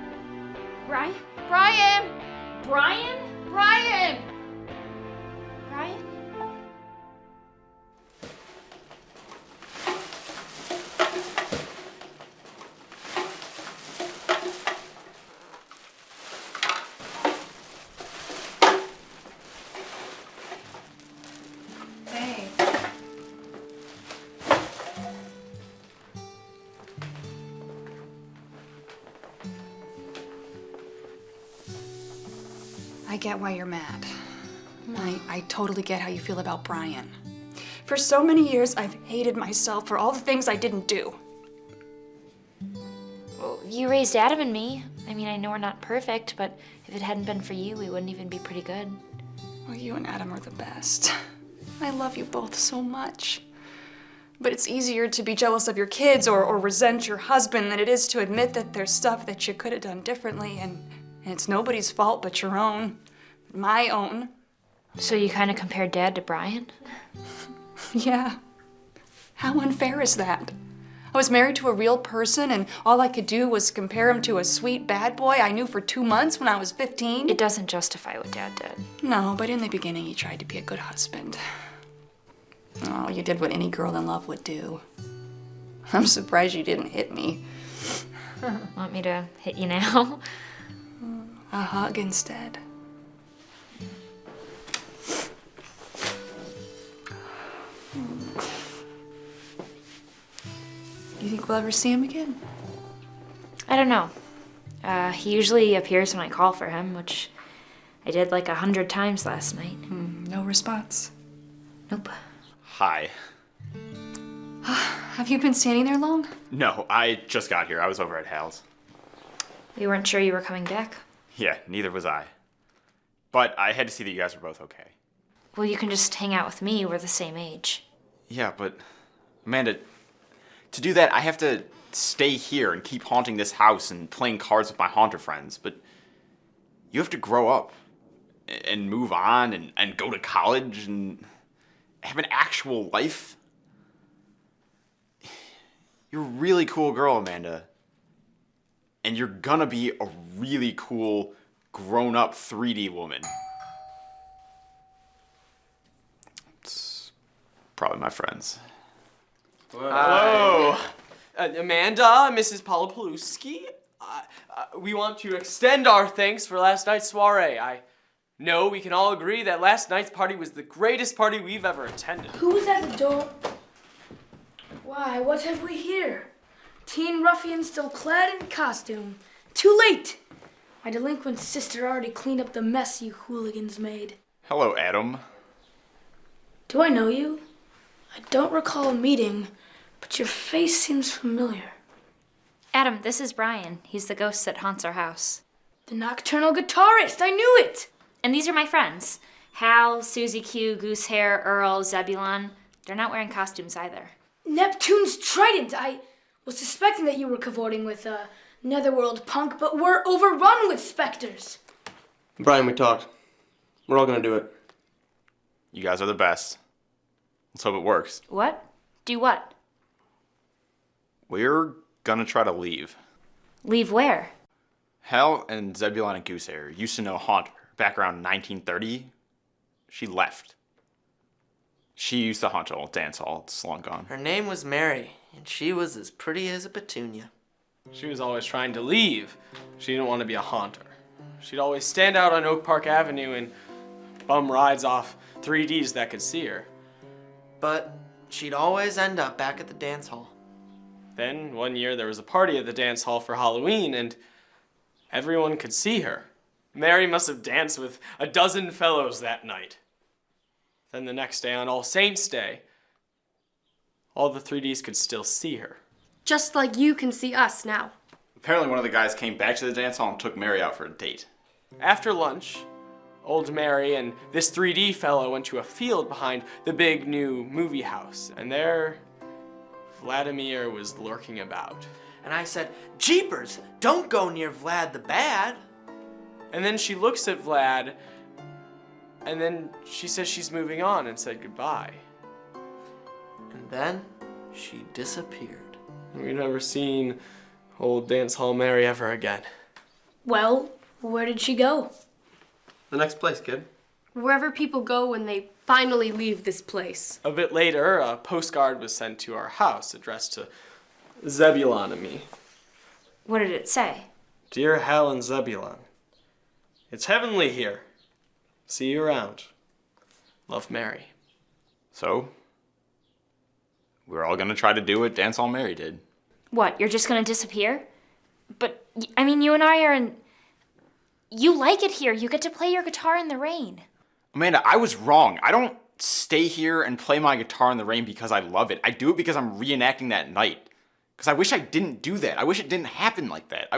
Bryan? Bryan! Bryan? Bryan! Bryan? Hey. I get why you're mad. I totally get how you feel about Bryan. For so many years, I've hated myself for all the things I didn't do. Well, you raised Adam and me. I mean, I know we're not perfect, but if it hadn't been for you, we wouldn't even be pretty good. Well, you and Adam are the best. I love you both so much. But it's easier to be jealous of your kids or resent your husband than it is to admit that there's stuff that you could have done differently, and it's nobody's fault but your own. My own. So you kind of compared Dad to Bryan? Yeah. How unfair is that? I was married to a real person, and all I could do was compare him to a sweet bad boy I knew for 2 months when I was 15. It doesn't justify what Dad did. No, but in the beginning he tried to be a good husband. Oh, you did what any girl in love would do. I'm surprised you didn't hit me. Want me to hit you now? A hug instead. You think we'll ever see him again? I don't know. He usually appears when I call for him, which I did like 100 times last night. No response. Nope. Hi. Have you been standing there long? No, I just got here. I was over at Hal's. We weren't sure you were coming back. Yeah, neither was I. But I had to see that you guys were both okay. Well, you can just hang out with me. We're the same age. Yeah, but Amanda, to do that, I have to stay here and keep haunting this house and playing cards with my haunter friends. But you have to grow up and move on and go to college and have an actual life. You're a really cool girl, Amanda. And you're gonna be a really cool, grown-up 3D woman. It's probably my friends. Hello. Amanda, Mrs. Paula Paluski, we want to extend our thanks for last night's soiree. I know we can all agree that last night's party was the greatest party we've ever attended. Who was at the door? Why, what have we here? Teen ruffians still clad in costume. Too late! My delinquent sister already cleaned up the mess you hooligans made. Hello, Adam. Do I know you? I don't recall a meeting, but your face seems familiar. Adam, this is Bryan. He's the ghost that haunts our house. The nocturnal guitarist! I knew it! And these are my friends. Hal, Susie Q, Goosehair, Earl, Zebulon. They're not wearing costumes either. Neptune's trident! I was suspecting that you were cavorting with a netherworld punk, but we're overrun with specters. Bryan, we talked. We're all gonna do it. You guys are the best. Let's hope it works. What? Do what? We're gonna try to leave. Leave where? Hal and Zebulon and Goosehair used to know Haunter back around 1930. She left. She used to haunt old dance hall. It's long gone. Her name was Mary, and she was as pretty as a petunia. She was always trying to leave. She didn't want to be a haunter. She'd always stand out on Oak Park Avenue and bum rides off 3Ds that could see her. But she'd always end up back at the dance hall. Then, one year, there was a party at the dance hall for Halloween, and everyone could see her. Mary must have danced with a dozen fellows that night. Then the next day, on All Saints' Day, all the 3Ds could still see her. Just like you can see us now. Apparently one of the guys came back to the dance hall and took Mary out for a date. After lunch, old Mary and this 3D fellow went to a field behind the big new movie house, and there Vladimir was lurking about. And I said, "Jeepers, don't go near Vlad the Bad." And then she looks at Vlad, and then she says she's moving on and said goodbye. And then she disappeared. We've never seen old Dance Hall Mary ever again. Well, where did she go? The next place, kid. Wherever people go when they finally leave this place. A bit later, a postcard was sent to our house addressed to Zebulon and me. What did it say? Dear Hal and Zebulon, it's heavenly here. See you around. Love, Mary. So, we're all gonna try to do what Dance Hall Mary did. What, you're just gonna disappear? But, I mean, you and I are in... You like it here. You get to play your guitar in the rain. Amanda, I was wrong. I don't stay here and play my guitar in the rain because I love it. I do it because I'm reenacting that night. Because I wish I didn't do that. I wish it didn't happen like that.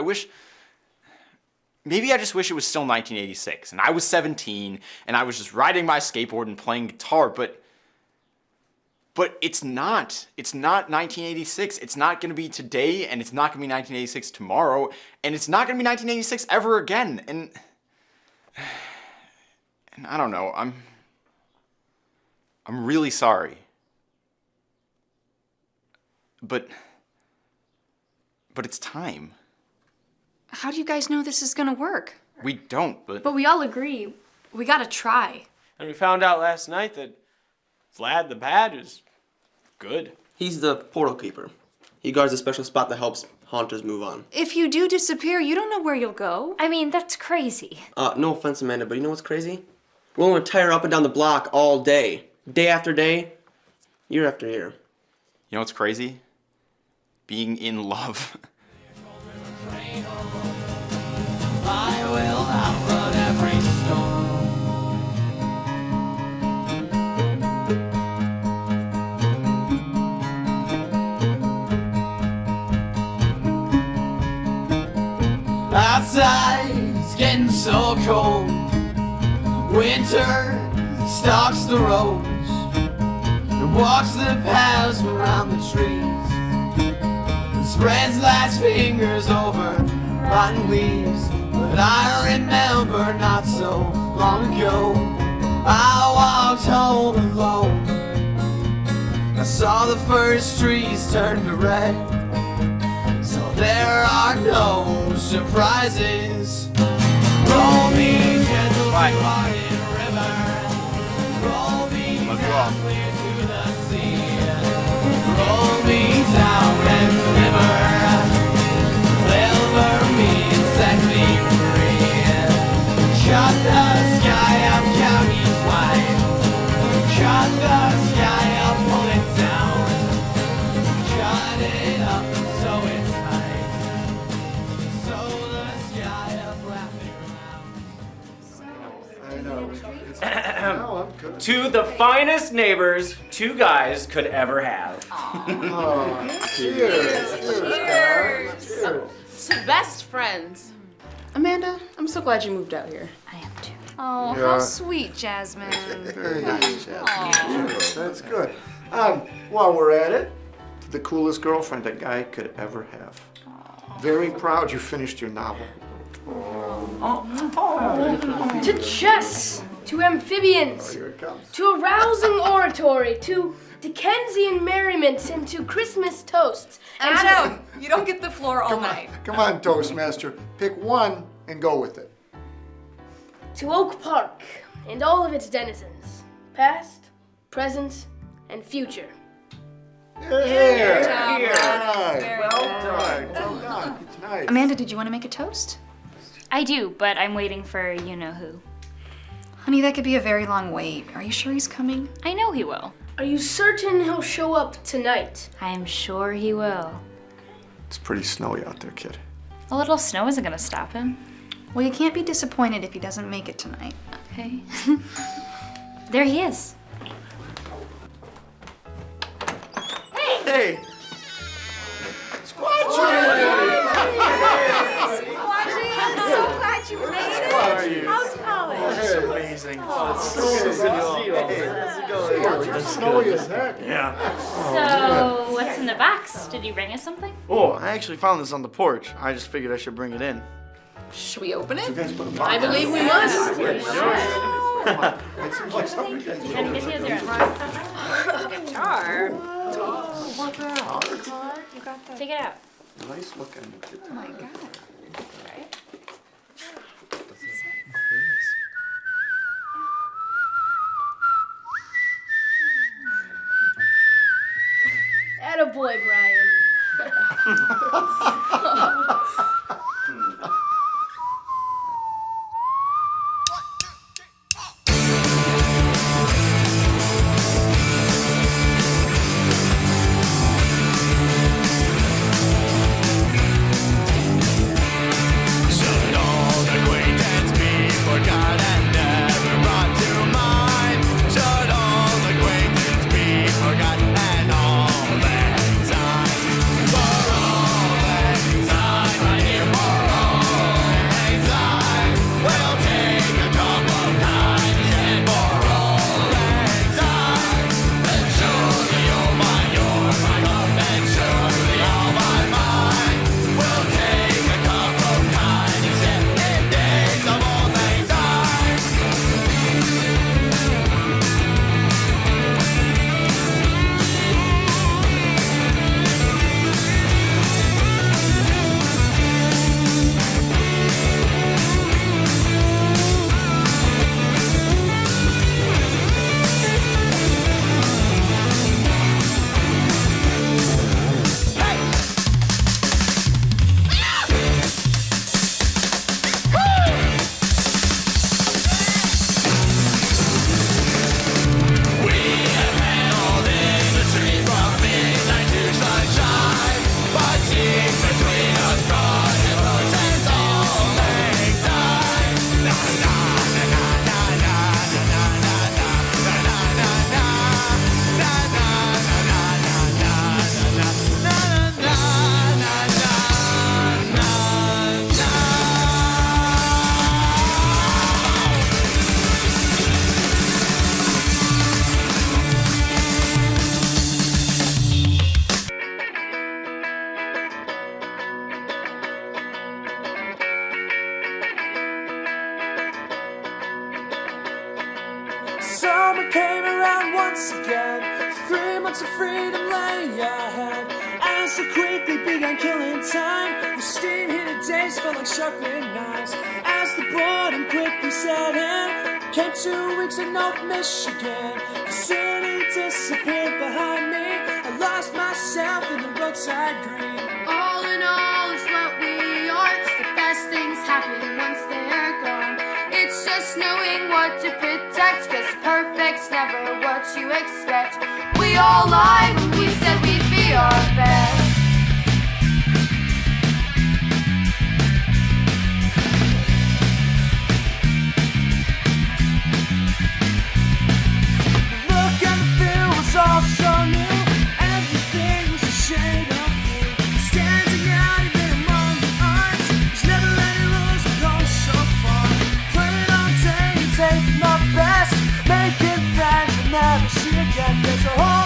Maybe I just wish it was still 1986 and I was 17 and I was just riding my skateboard and playing guitar, but it's not. It's not 1986. It's not going to be today, and it's not going to be 1986 tomorrow, and it's not going to be 1986 ever again. And I don't know. I'm I'm really sorry. But it's time. How do you guys know this is gonna work? We don't, but... But we all agree. We gotta try. And we found out last night that Vlad the Bad is good. He's the portal keeper. He guards a special spot that helps haunters move on. If you do disappear, you don't know where you'll go. I mean, that's crazy. No offense, Amanda, but you know what's crazy? We'll only tire up and down the block all day. Day after day, year after year. You know what's crazy? Being in love. I will outrun every storm. Outside, it's getting so cold. Winter stalks the roads and walks the paths around the trees and spreads last fingers over rotten leaves. But I remember not so long ago, I walked home alone. I saw the first trees turn to red, so there are no surprises. Roll me gentle rotted river, roll me gently to the sea, roll me down and deliver me and set me free. Shut the sky up, counties wide. Shut the sky up, pull it down. Shut it up so it's high. So the sky up, laughing around. To the finest neighbors two guys could ever have. So best friends. Amanda, I'm so glad you moved out here. I am too. Oh, Yeah. how sweet, Jasmine. Very nice, Jasmine. Sure, that's good. While we're at it, the coolest girlfriend a guy could ever have. Very proud you finished your novel. To chess, to amphibians, Here it comes. to a rousing oratory, to Dickensian merriment, and to Christmas toasts. And Adam, you don't get the floor all night. Come on, Toastmaster. Pick one and go with it. to Oak Park and all of its denizens, past, present, and future. Well done. Amanda, did you want to make a toast? I do, but I'm waiting for you-know-who. Honey, that could be a very long wait. Are you sure he's coming? I know he will. Are you certain he'll show up tonight? I am sure he will. It's pretty snowy out there, kid. A little snow isn't gonna stop him. Well, you can't be disappointed if he doesn't make it tonight. Okay. There he is. Hey! I'm so glad you made it. How's college? It's amazing. It's so good to see you all. It's snowy as heck. Yeah. So, what's in the box? Did you bring us something? Oh, I actually found this on the porch. I just figured I should bring it in. Should we open it? I believe we must. Guitar. Take it out. Nice looking. Oh my God. Attaboy, Bryan. Should old acquaintance be forgot and never brought to mind? Should old acquaintance be forgot and all that time? For all that Summer came around once again. 3 months of freedom lay ahead. As so quickly began killing time, the steam heated days felt like sharpened knives. As the boredom quickly set in, came 2 weeks in North Michigan. The city disappeared behind me. I lost myself in the roadside green. All in all, it's what we are. 'Cause the best things happen once they're gone. It's just knowing what to protect. 'Cause perfect's never what you expect. We all lied when we said we'd be our best. Look and feel was all so new. Everything was a shade of blue. Standing out even among the odds. There's never any rules that go so far. Playing all day and taking our best. Making friends we'll never see again. There's a whole